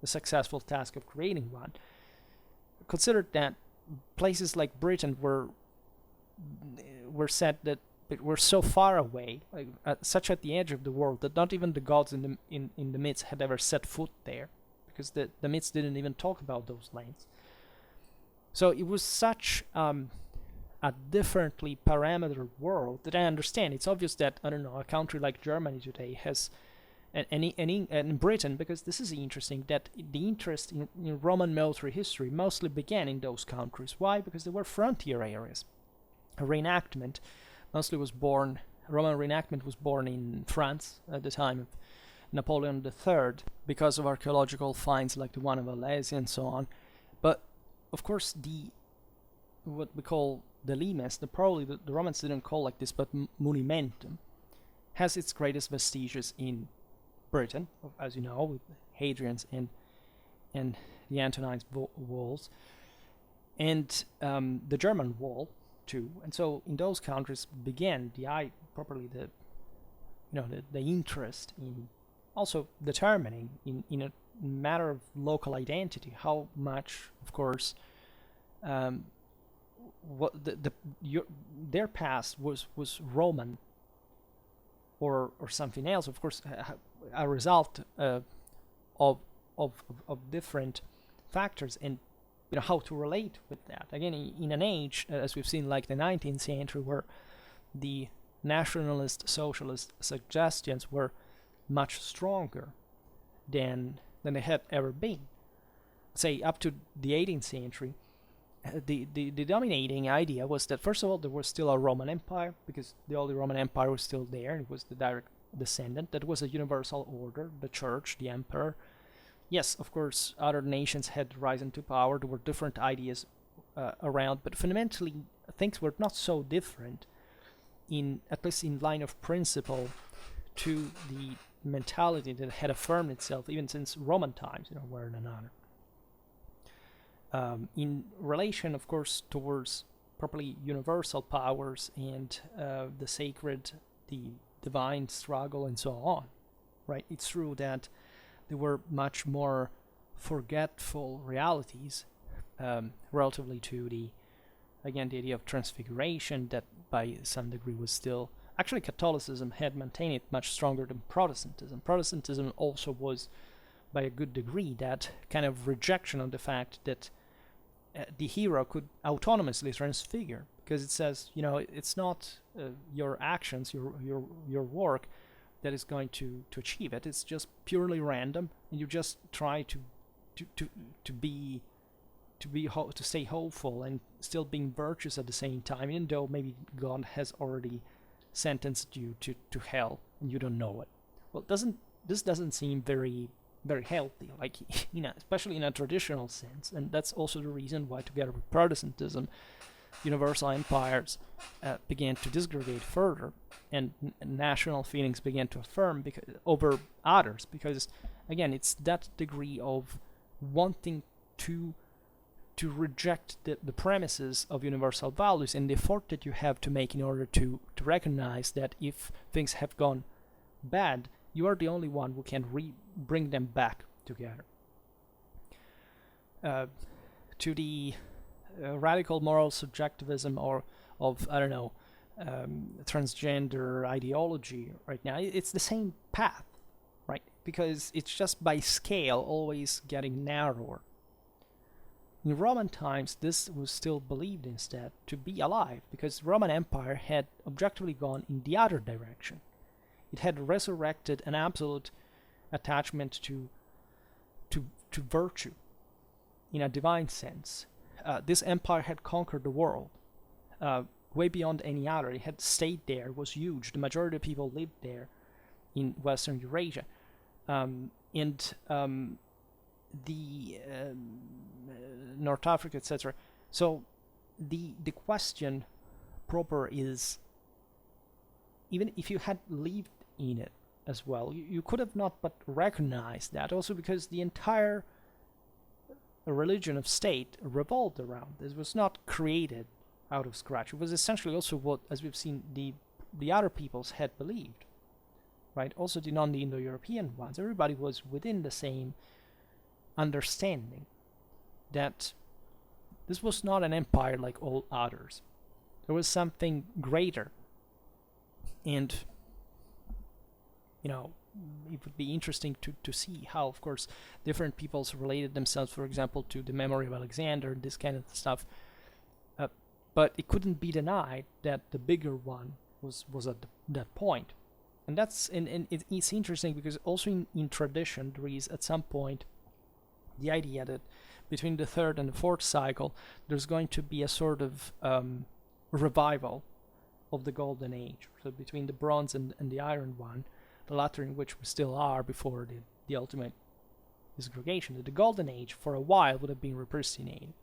the successful task of creating one. Consider that places like Britain were said that were so far away, such at the edge of the world, that not even the gods in the myths had ever set foot there, because the myths didn't even talk about those lands. So it was such a differently parametered world that I understand. It's obvious that, I don't know, a country like Germany today has, and in Britain, because this is interesting, that the interest in Roman military history mostly began in those countries. Why? Because they were frontier areas. A reenactment mostly was born, Roman reenactment was born in France at the time of Napoleon III, because of archaeological finds like the one of Alesia and so on. But of course, what we call the limes, probably the Romans didn't call like this, but monumentum, has its greatest vestiges in Britain, as you know, with Hadrian's and the Antonines' walls, and the German wall too. And so in those countries began the interest in also determining in a matter of local identity how much, of course, what their past was Roman or something else. Of course, a result of different factors, and how to relate with that. Again, in an age, as we've seen, like the 19th century, where the nationalist, socialist suggestions were much stronger than they had ever been. Say, up to the 18th century, the dominating idea was that, first of all, there was still a Roman Empire, because the Holy Roman Empire was still there. It was the direct descendant. That was a universal order, the church, the emperor. Yes, of course, other nations had risen to power. There were different ideas around, but fundamentally, things were not so different, at least in line of principle, to the mentality that had affirmed itself even since Roman times, one and another. In relation, of course, towards properly universal powers and the sacred, the divine struggle, and so on, right? It's true that there were much more forgetful realities relatively to the idea of transfiguration, that by some degree was still... Actually, Catholicism had maintained it much stronger than Protestantism. Protestantism also was, by a good degree, that kind of rejection of the fact that the hero could autonomously transfigure, because it says, it's not your actions, your work that is going to achieve it. It's just purely random, and you just try to stay hopeful and still being virtuous at the same time, even though maybe God has already sentenced you to hell and you don't know it. Well, this doesn't seem very, very healthy, like, especially in a traditional sense. And that's also the reason why, together with Protestantism, universal empires began to disaggregate further, and national feelings began to affirm over others, because, again, it's that degree of wanting to reject the premises of universal values and the effort that you have to make in order to recognize that if things have gone bad, you are the only one who can bring them back together. To the radical moral subjectivism of transgender ideology right now, it's the same path, right? because it's just by scale always getting narrower. In Roman times, this was still believed instead to be alive, because the Roman Empire had objectively gone in the other direction. It had resurrected an absolute attachment to virtue, in a divine sense. This empire had conquered the world, way beyond any other. It had stayed there, was huge. The majority of people lived there in Western Eurasia. The North Africa, etc. So the question proper is, even if you had lived in it as well, you could have not but recognized that, also because the entire religion of state revolved around this. It was not created out of scratch. It was essentially also what, as we've seen, the other peoples had believed, right? Also the non-Indo-European ones. Everybody was within the same understanding that this was not an empire like all others. There was something greater. And, you know, it would be interesting to see how, of course, different peoples related themselves, for example, to the memory of Alexander, this kind of stuff. But it couldn't be denied that the bigger one was at that point. And that's it's interesting because also in tradition there is at some point the idea that between the third and the fourth cycle there's going to be a sort of revival of the golden age. So between the bronze and the iron one, the latter in which we still are before the ultimate disaggregation, that the golden age for a while would have been repristinated.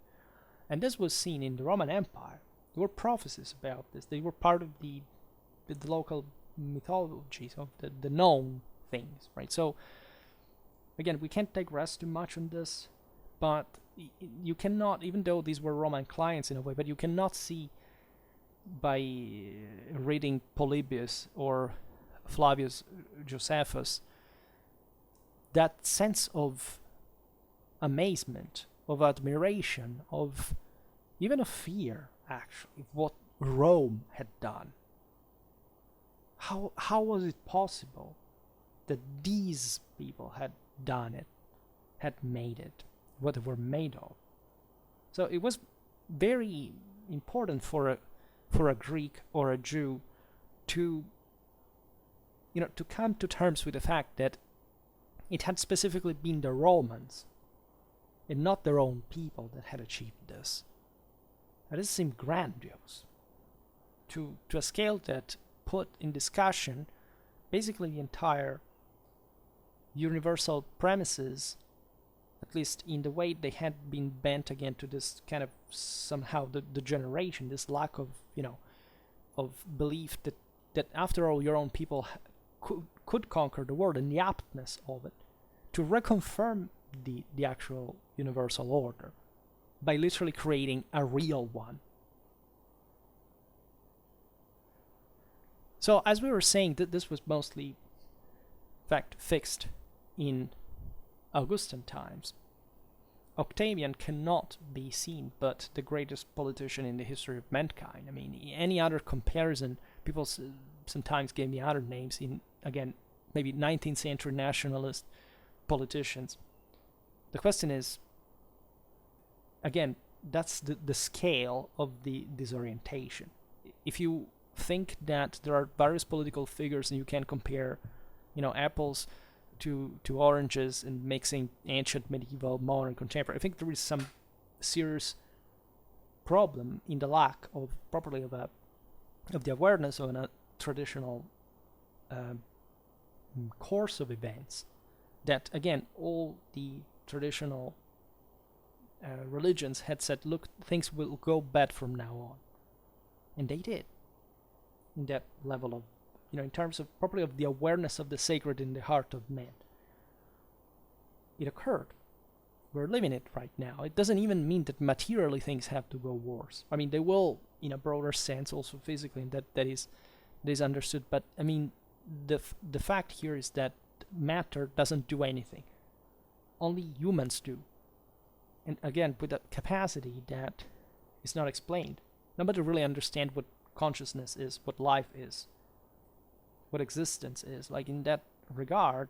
And this was seen in the Roman Empire. There were prophecies about this. They were part of the local mythologies of the known things, right? So again, we can't digress too much on this, but you cannot, even though these were Roman clients in a way, but you cannot see by reading Polybius or Flavius Josephus that sense of amazement, of admiration, of even of fear, actually, of what Rome had done. How was it possible that these people had done it, had made it, what they were made of? So it was very important for a Greek or a Jew to come to terms with the fact that it had specifically been the Romans and not their own people that had achieved this. And this seemed grandiose to a scale that put in discussion basically the entire universal premises, at least in the way they had been bent again to this kind of somehow the generation, this lack of of belief that after all your own people could conquer the world, and the aptness of it to reconfirm the actual universal order by literally creating a real one. So as we were saying, that this was mostly, in fact, fixed in Augustan times. Octavian cannot be seen but the greatest politician in the history of mankind. I mean, any other comparison, people sometimes gave me other names in, again, maybe 19th century nationalist politicians. The question is, again, that's the scale of the disorientation. If you think that there are various political figures and you can compare, apples to oranges and mixing ancient, medieval, modern, contemporary, I think there is some serious problem in the lack of properly of the awareness of a traditional course of events. That again, all the traditional religions had said, look, things will go bad from now on, and they did. In that level of, in terms of properly of the awareness of the sacred in the heart of man, it occurred. We're living it right now. It doesn't even mean that materially things have to go worse. I mean, they will, in a broader sense, also physically, and that is understood. But I mean, the fact here is that matter doesn't do anything. Only humans do. And again, with a capacity that is not explained. Nobody really understands what consciousness is, what life is, what existence is. Like in that regard,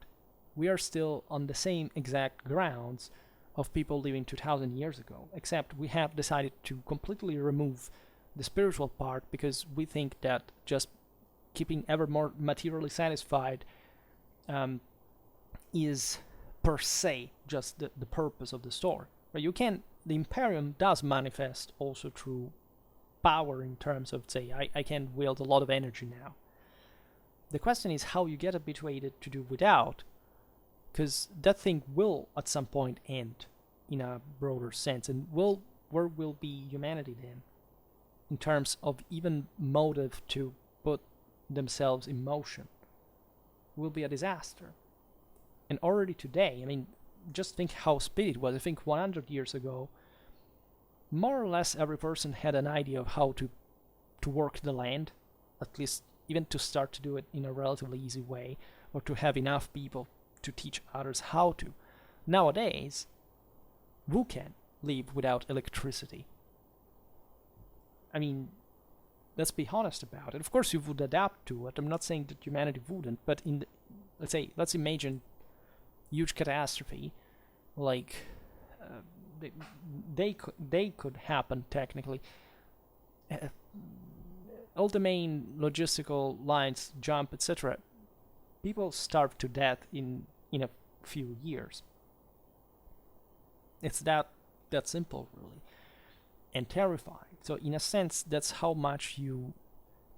we are still on the same exact grounds of people living 2000 years ago, except we have decided to completely remove the spiritual part because we think that just keeping ever more materially satisfied is per se just the purpose of the story. But the Imperium does manifest also through power in terms of, say, I can wield a lot of energy now. The question is how you get habituated to do without, because that thing will at some point end in a broader sense, and where will be humanity then in terms of even motive to put themselves in motion? Will be a disaster. And already today, I mean, just think how speedy it was. I think 100 years ago, more or less every person had an idea of how to work the land, at least even to start to do it in a relatively easy way, or to have enough people to teach others how to. Nowadays, who can live without electricity? I mean, let's be honest about it. Of course you would adapt to it. I'm not saying that humanity wouldn't, but let's imagine huge catastrophe, like they could happen technically. All the main logistical lines jump, etc. People starve to death in a few years. It's that simple, really, and terrifying. So in a sense, that's how much you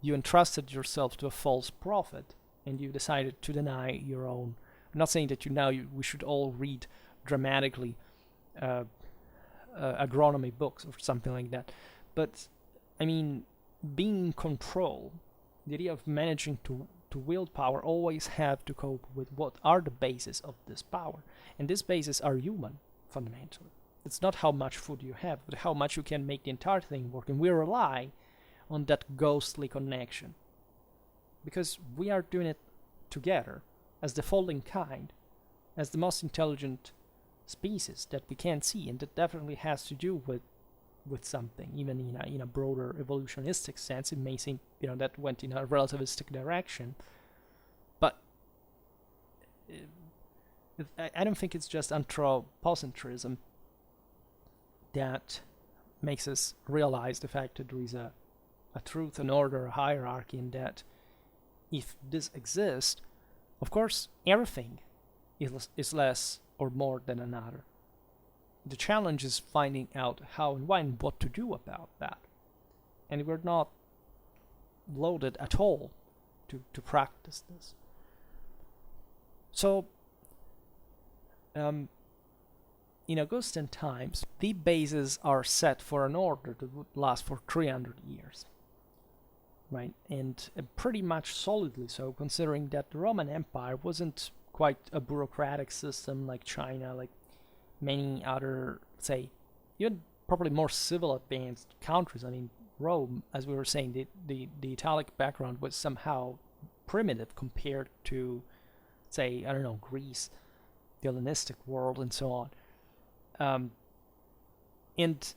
entrusted yourself to a false prophet, and you decided to deny your own. I'm not saying that we should all read dramatically agronomy books or something like that, but I mean, being in control, the idea of managing to wield power, always have to cope with what are the bases of this power, and these bases are human fundamentally. It's not how much food you have, but how much you can make the entire thing work, and we rely on that ghostly connection because we are doing it together as the folding kind, as the most intelligent species that we can see, and that definitely has to do with something, even in a broader evolutionistic sense. It may seem that went in a relativistic direction, but I don't think it's just anthropocentrism that makes us realize the fact that there is a truth, an order, a hierarchy, and that if this exists, of course, everything is less or more than another. The challenge is finding out how and why and what to do about that. And we're not loaded at all to practice this. So, in Augustan times, the bases are set for an order that would last for 300 years. Right? And pretty much solidly so, considering that the Roman Empire wasn't quite a bureaucratic system like China, like many other, say, even probably more civil advanced countries. I mean, Rome, as we were saying, the Italic background was somehow primitive compared to, say, I don't know, Greece, the Hellenistic world, and so on. And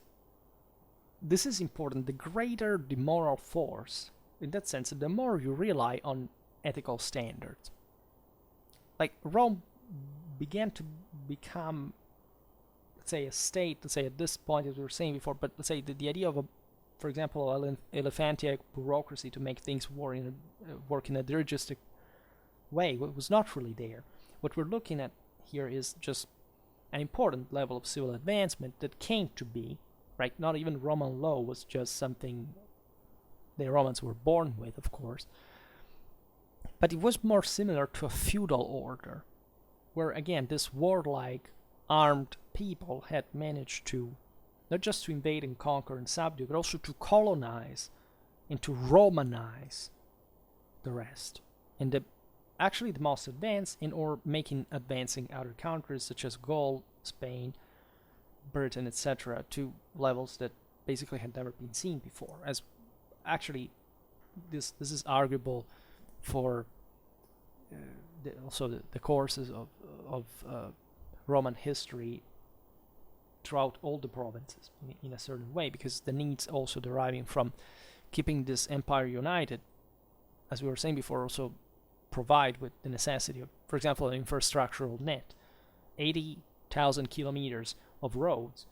this is important. The greater the moral force, in that sense, the more you rely on ethical standards. Like, Rome began to become, let's say, a state, let's say at this point, as we were saying before, but let's say the idea of, for example, elephantiac bureaucracy to make things work in a dirigistic way was not really there. What we're looking at here is just an important level of civil advancement that came to be, right? Not even Roman law was just something the Romans were born with, of course, but it was more similar to a feudal order, where again this warlike armed people had managed to not just to invade and conquer and subdue, but also to colonize and to Romanize the rest. And actually the most advanced or making advancing other countries such as Gaul, Spain, Britain, etc. to levels that basically had never been seen before. As actually this is arguable for also the courses of Roman history throughout all the provinces in a certain way, because the needs also deriving from keeping this empire united, as we were saying before, also provide with the necessity of, for example, an infrastructural net. 80,000 kilometers of roads.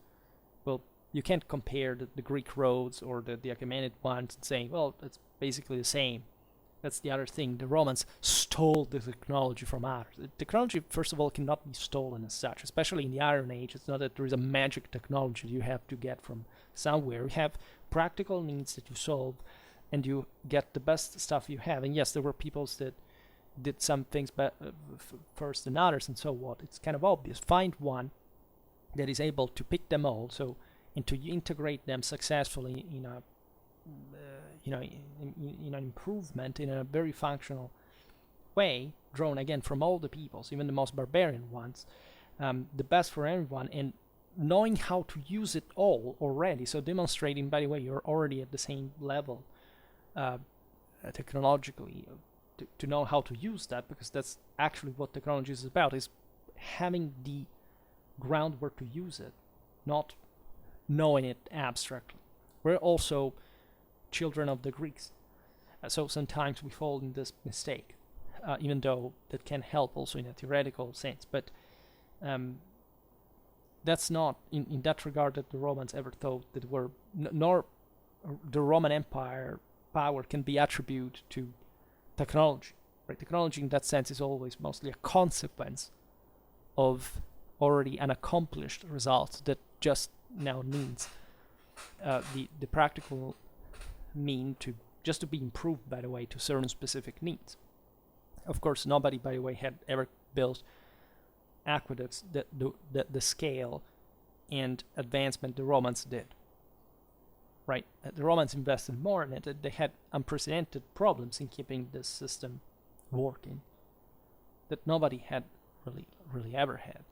Well, you can't compare the Greek roads or the Achaemenid ones and saying, well, it's basically the same. That's the other thing. The Romans stole the technology from others. The technology, first of all, cannot be stolen as such, especially in the Iron Age. It's not that there is a magic technology you have to get from somewhere. You have practical needs that you solve, and you get the best stuff you have. And yes, there were peoples that did some things first than others and so on. It's kind of obvious. Find one that is able to pick them all, and to integrate them successfully in a in an improvement in a very functional way, drawn again from all the peoples, even the most barbarian ones, the best for everyone, and knowing how to use it all already. So demonstrating, by the way, you're already at the same level technologically, to know how to use that, because that's actually what technology is about, is having the groundwork to use it, not knowing it abstractly. We're also children of the Greeks, so sometimes we fall in this mistake, even though that can help also in a theoretical sense. But that's not in that regard that the Romans ever thought that were, nor the Roman Empire power can be attributed to technology. Right? Technology in that sense is always mostly a consequence of already an accomplished result that just now needs the practical mean to just to be improved, by the way, to certain specific needs. Of course, nobody, by the way, had ever built aqueducts that the scale and advancement the Romans did. Right? The Romans invested more in it. They had unprecedented problems in keeping this system working that nobody had really ever had.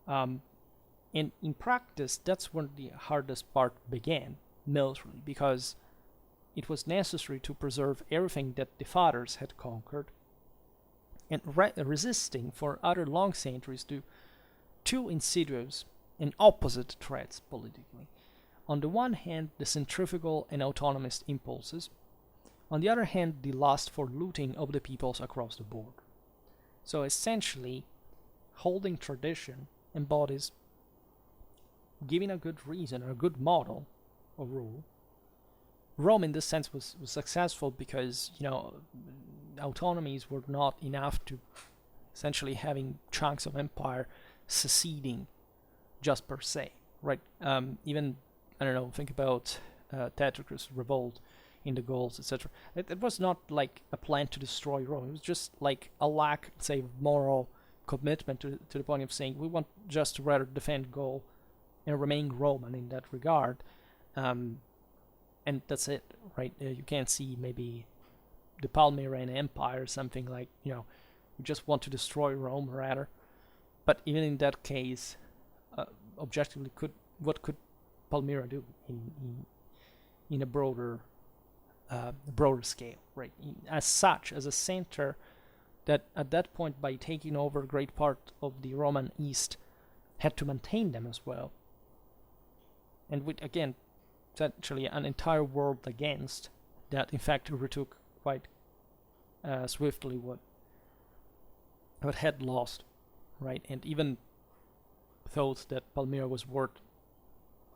And in practice, that's when the hardest part began, militarily, because it was necessary to preserve everything that the fathers had conquered, and resisting for other long centuries to two insidious and opposite threats politically. On the one hand, the centrifugal and autonomist impulses. On the other hand, the lust for looting of the peoples across the board. So essentially, holding tradition embodies giving a good reason or a good model or rule. Rome in this sense was successful because, autonomies were not enough to essentially having chunks of empire seceding just per se, right? Even, I don't know, think about Tetricus' revolt in the Gauls, etc. It was not like a plan to destroy Rome. It was just like a lack, say, of moral commitment to the point of saying we want just to rather defend Gaul and remain Roman in that regard. And that's it, right? You can't see maybe the Palmyrene Empire or something like, we just want to destroy Rome rather. But even in that case, objectively, what could Palmyra do in a broader scale, right? As such, as a center that at that point, by taking over a great part of the Roman East, had to maintain them as well. And with, again, essentially an entire world against that, in fact, retook quite swiftly what had lost, right? And even thought that Palmyra was worth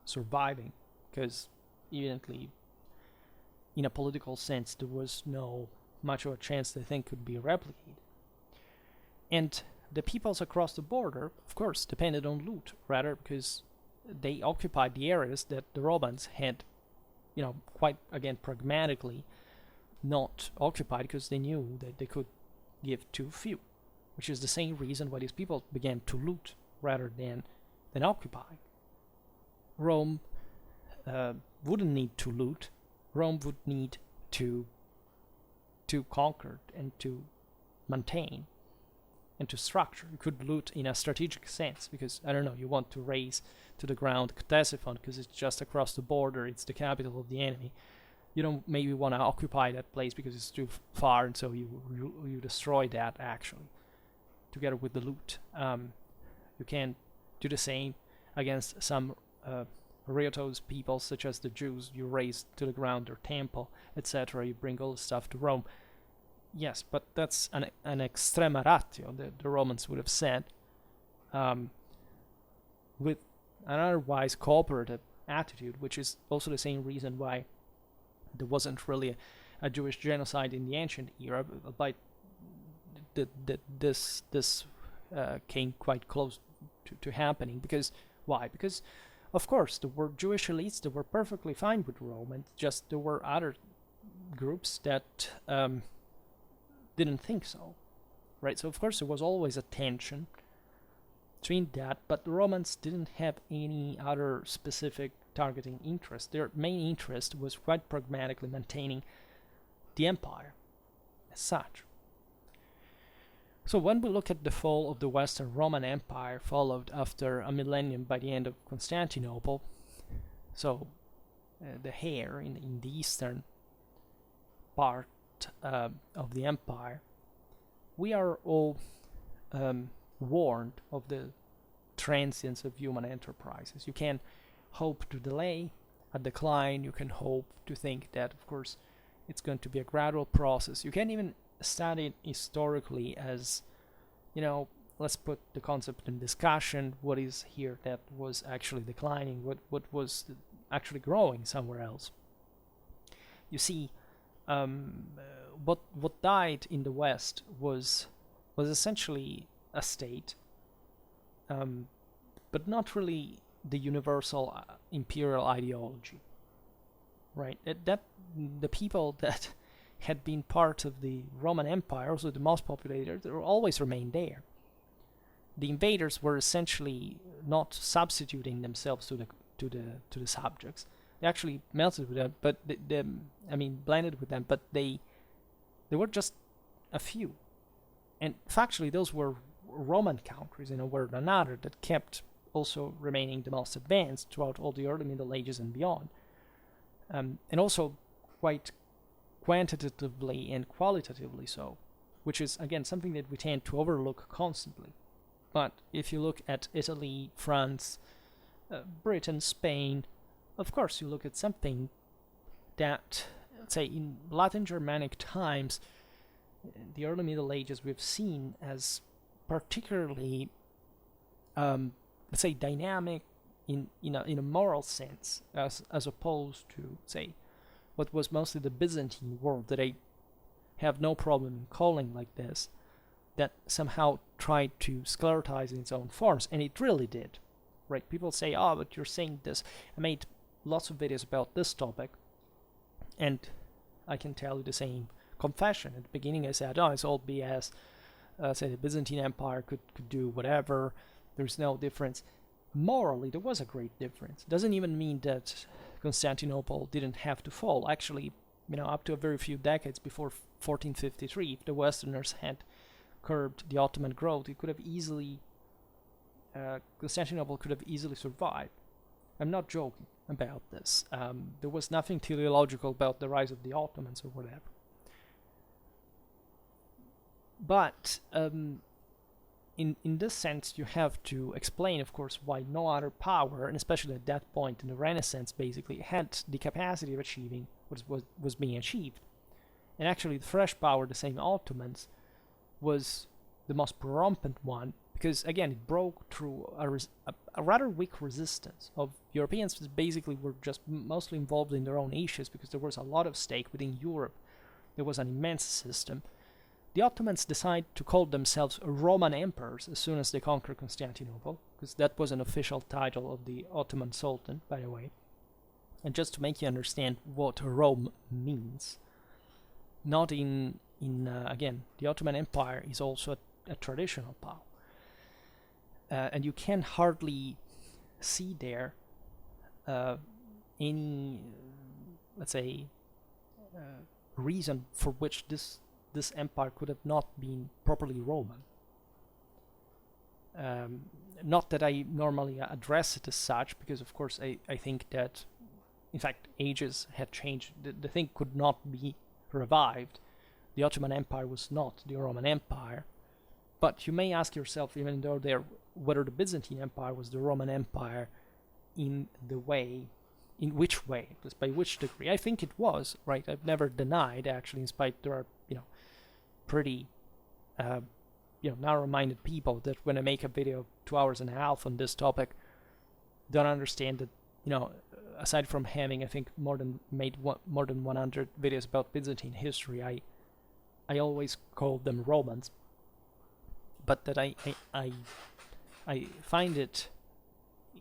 surviving, because evidently, in a political sense, there was no much of a chance the thing could be replicated. And the peoples across the border, of course, depended on loot, rather, because they occupied the areas that the Romans had, quite, again, pragmatically not occupied, because they knew that they could give too few, which is the same reason why these people began to loot rather than occupy. Rome wouldn't need to loot. Rome would need to conquer and to maintain and to structure. You could loot in a strategic sense because, I don't know, you want to raise to the ground Ctesiphon because it's just across the border, it's the capital of the enemy. You don't maybe want to occupy that place because it's too far, and so you destroy that actually, together with the loot. You can do the same against some Riotos people, such as the Jews. You raise to the ground their temple, etc. You bring all the stuff to Rome. Yes, but that's an extrema ratio, the Romans would have said, um, with an otherwise cooperative attitude, which is also the same reason why there wasn't really a Jewish genocide in the ancient era, but this came quite close to happening. Because why? Because of course there were Jewish elites that were perfectly fine with Rome, and just there were other groups that didn't think so, right? So of course there was always a tension between that, but the Romans didn't have any other specific targeting interest. Their main interest was quite pragmatically maintaining the empire as such. So when we look at the fall of the Western Roman Empire, followed after a millennium by the end of Constantinople, so the hair in the eastern part of the empire, we are all warned of the transience of human enterprises. You can hope to delay a decline. You can hope to think that, of course, it's going to be a gradual process. You can even study it historically as, let's put the concept in discussion. What is here that was actually declining? What was actually growing somewhere else? You see, what died in the West was essentially a state, but not really the universal imperial ideology, right? That the people that had been part of the Roman Empire, also the most populated, they always remained there. The invaders were essentially not substituting themselves to the subjects. They actually melted with them, but blended with them, but they were just a few. And factually, those were Roman countries, in a word or another, that kept also remaining the most advanced throughout all the early Middle Ages and beyond. And also quite quantitatively and qualitatively so, which is, again, something that we tend to overlook constantly. But if you look at Italy, France, Britain, Spain, of course you look at something that, let's say, in Latin Germanic times, the early Middle Ages, we've seen as particularly, let's say, dynamic in a moral sense, as opposed to, say, what was mostly the Byzantine world, that I have no problem in calling like this, that somehow tried to sclerotize in its own forms, and it really did, right? People say, oh, but you're saying this. I made lots of videos about this topic, and I can tell you the same confession. At the beginning I said, oh, it's all BS. Say the Byzantine Empire could do whatever. There's no difference. Morally, there was a great difference. Doesn't even mean that Constantinople didn't have to fall. Actually, up to a very few decades before 1453, if the Westerners had curbed the Ottoman growth, it could have easily, Constantinople could have easily survived. I'm not joking about this. There was nothing teleological about the rise of the Ottomans or whatever. But in this sense, you have to explain, of course, why no other power, and especially at that point in the Renaissance, basically had the capacity of achieving what was being achieved. And actually, the fresh power, the same Ottomans, was the most rampant one, because again, it broke through a rather weak resistance of Europeans that basically were just mostly involved in their own issues, because there was a lot of stake within Europe. There was an immense system. The Ottomans decided to call themselves Roman emperors as soon as they conquered Constantinople, because that was an official title of the Ottoman Sultan, by the way. And just to make you understand what Rome means, not again, the Ottoman Empire is also a traditional power. And you can hardly see there any, let's say, reason for which this empire could have not been properly Roman. Not that I normally address it as such, because of course I think that, in fact, ages had changed. The thing could not be revived. The Ottoman Empire was not the Roman Empire. But you may ask yourself, even though whether the Byzantine Empire was the Roman Empire in which way, just by which degree. I think it was, right? I've never denied, actually, in spite there are, pretty narrow-minded people that when I make a video 2.5 hours on this topic don't understand that, aside from having, I think, more than 100 videos about Byzantine history, I always call them Romans, but that I find it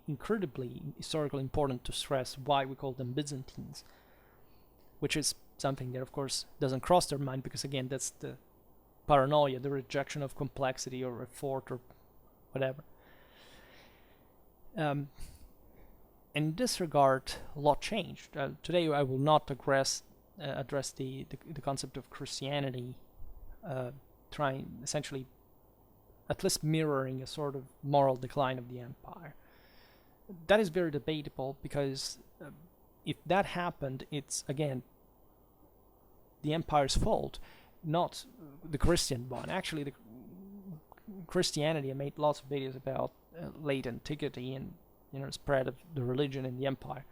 incredibly historically important to stress why we call them Byzantines, which is something that, of course, doesn't cross their mind, because, again, that's the paranoia, the rejection of complexity or effort or whatever. In this regard, a lot changed. Today I will not address the concept of Christianity, trying essentially at least mirroring a sort of moral decline of the empire. That is very debatable, because if that happened, it's, again, the empire's fault, not the Christian one. Actually, the Christianity, I made lots of videos about late antiquity and spread of the religion in the empire,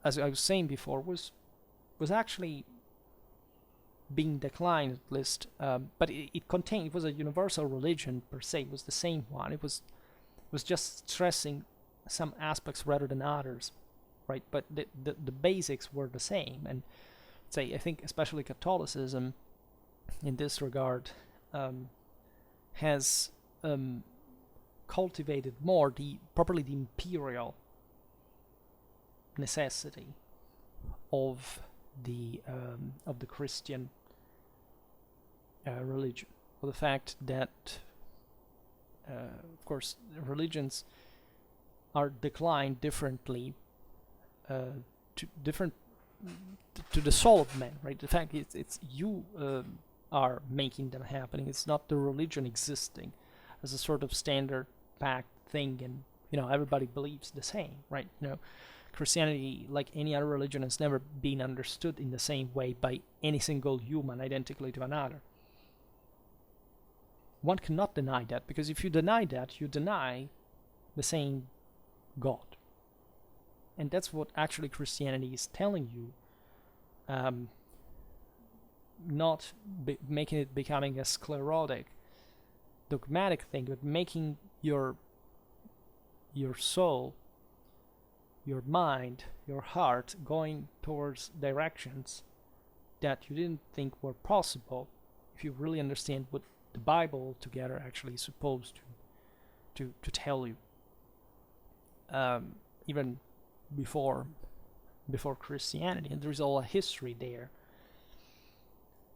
as I was saying before, was actually being declined, at least, but it was a universal religion per se. It was the same one. It was just stressing some aspects rather than others, right? But the basics were the same. And I think especially Catholicism in this regard has cultivated more properly the imperial necessity of the Christian religion, or the fact that of course religions are declined differently to the soul of man, right? The fact it's you are making them happening. It's not the religion existing as a sort of standard packed thing, and everybody believes the same, right? Christianity, like any other religion, has never been understood in the same way by any single human identically to another. One cannot deny that, because if you deny that, you deny the same God. And that's what actually Christianity is telling you, not making it becoming a sclerotic, dogmatic thing, but making your soul, your mind, your heart going towards directions that you didn't think were possible if you really understand what the Bible together actually is supposed to tell you. Even before Christianity, and there is all a history there.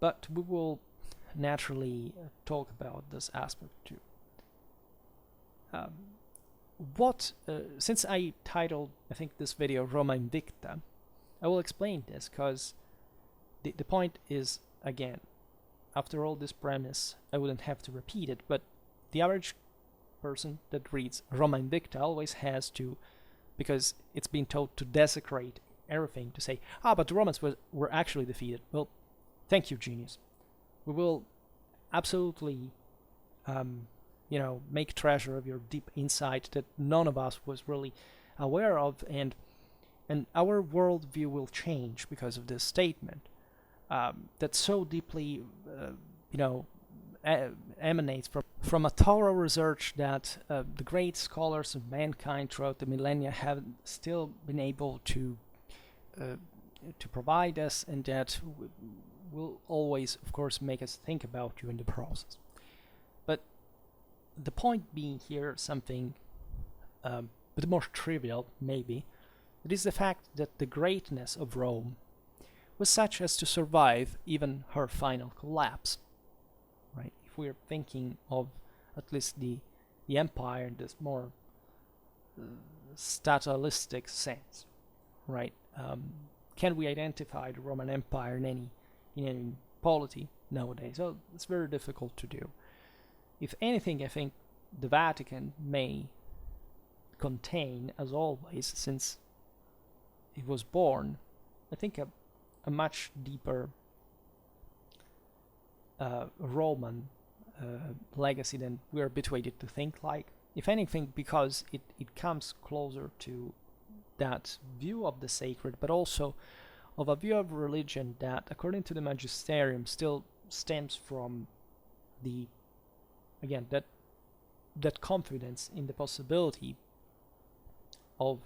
But we will naturally talk about this aspect too. Since I titled, I think, this video Roma Invicta, I will explain this, because the point is, again, after all this premise, I wouldn't have to repeat it, but the average person that reads Roma Invicta always has to, because it's been told to desecrate everything, to say, but the Romans were actually defeated. Well, thank you, genius. We will absolutely make treasure of your deep insight that none of us was really aware of, and our worldview will change because of this statement that so deeply emanates from a thorough research that the great scholars of mankind throughout the millennia have still been able to provide us, and that will always, of course, make us think about you in the process. But the point being here something a bit more trivial, maybe. It is the fact that the greatness of Rome was such as to survive even her final collapse, right? If we are thinking of at least the empire in this more statalistic sense, right? Can we identify the Roman Empire in any polity nowadays? So it's very difficult to do. If anything, I think the Vatican may contain, as always, since it was born, I think a much deeper Roman legacy than we're habituated to think like. If anything, because it comes closer to that view of the sacred, but also of a view of religion that, according to the magisterium, still stems from the, again, that confidence in the possibility of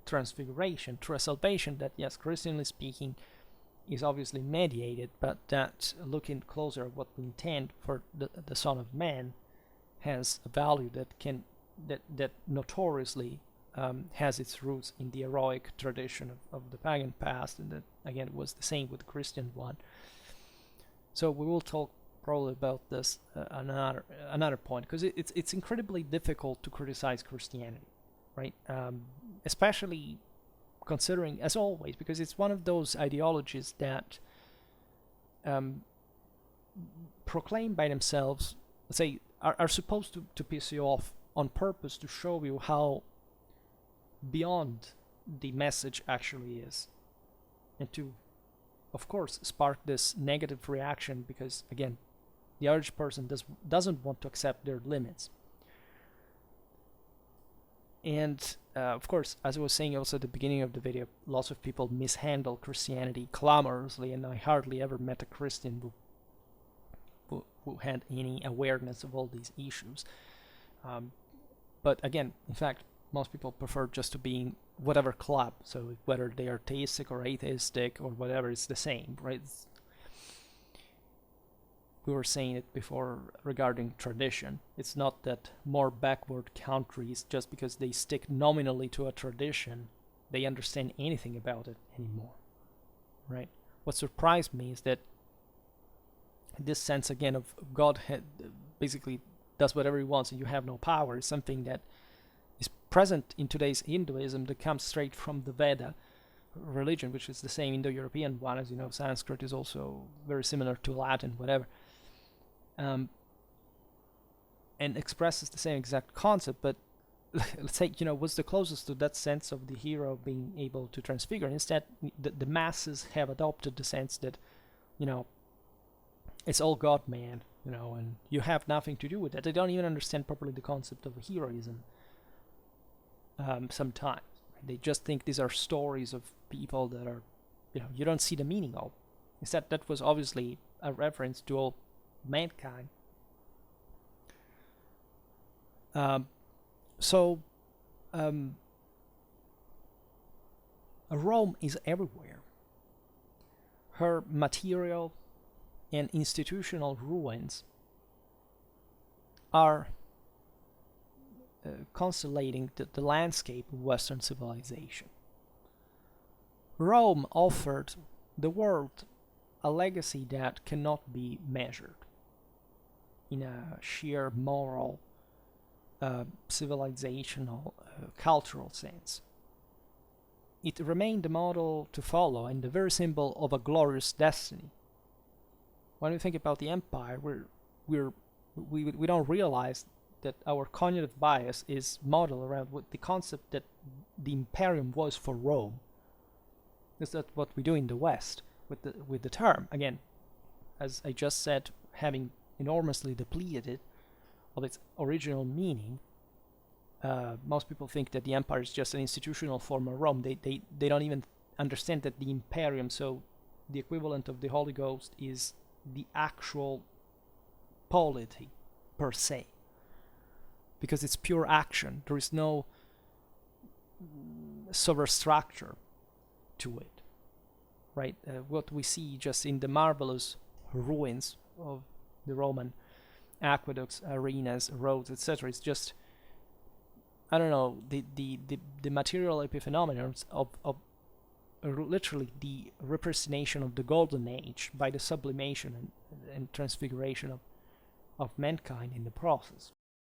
transfiguration through a salvation that, yes, Christianly speaking, is obviously mediated, but that, looking closer at what we intend for the Son of Man, has a value that notoriously has its roots in the heroic tradition of the pagan past, and that again was the same with the Christian one. So we will talk probably about this another point, because it's incredibly difficult to criticize Christianity, right? Especially considering, as always, because it's one of those ideologies that proclaim by themselves, let's say, are supposed to piss you off on purpose to show you how beyond the message actually is, and to, of course, spark this negative reaction, because again, the average person doesn't want to accept their limits. And of course, as I was saying also at the beginning of the video, lots of people mishandle Christianity clamorously, and I hardly ever met a Christian who had any awareness of all these issues. But again, in fact, most people prefer just to be in whatever club, so whether they are theistic or atheistic or whatever, it's the same, right? We were saying it before regarding tradition. It's not that more backward countries, just because they stick nominally to a tradition, they understand anything about it anymore, right? What surprised me is that this sense, again, of God basically does whatever he wants and you have no power, is something that is present in today's Hinduism, that comes straight from the Veda religion, which is the same Indo-European one. As you know, Sanskrit is also very similar to Latin, whatever. And expresses the same exact concept, but let's say, was the closest to that sense of the hero being able to transfigure. Instead, the masses have adopted the sense that, it's all God, man, and you have nothing to do with that. They don't even understand properly the concept of heroism sometimes. They just think these are stories of people that are, you don't see the meaning of. Instead, that was obviously a reference to all mankind. Rome is everywhere. Her material and institutional ruins are constellating the landscape of Western civilization. Rome offered the world a legacy that cannot be measured in a sheer moral, civilizational, cultural sense. It remained the model to follow and the very symbol of a glorious destiny. When we think about the empire, we don't realize that our cognitive bias is modeled around what the concept that the Imperium was for Rome. Is that what we do in the West with the term? Again, as I just said, having enormously depleted it of its original meaning, most people think that the empire is just an institutional form of Rome. They don't even understand that the Imperium, so the equivalent of the Holy Ghost, is the actual polity per se, because it's pure action. There is no superstructure to it, right? What we see just in the marvelous ruins of the Roman aqueducts, arenas, roads, etc. is just, I don't know, the material epiphenomena of literally the representation of the golden age by the sublimation and transfiguration of mankind in the process.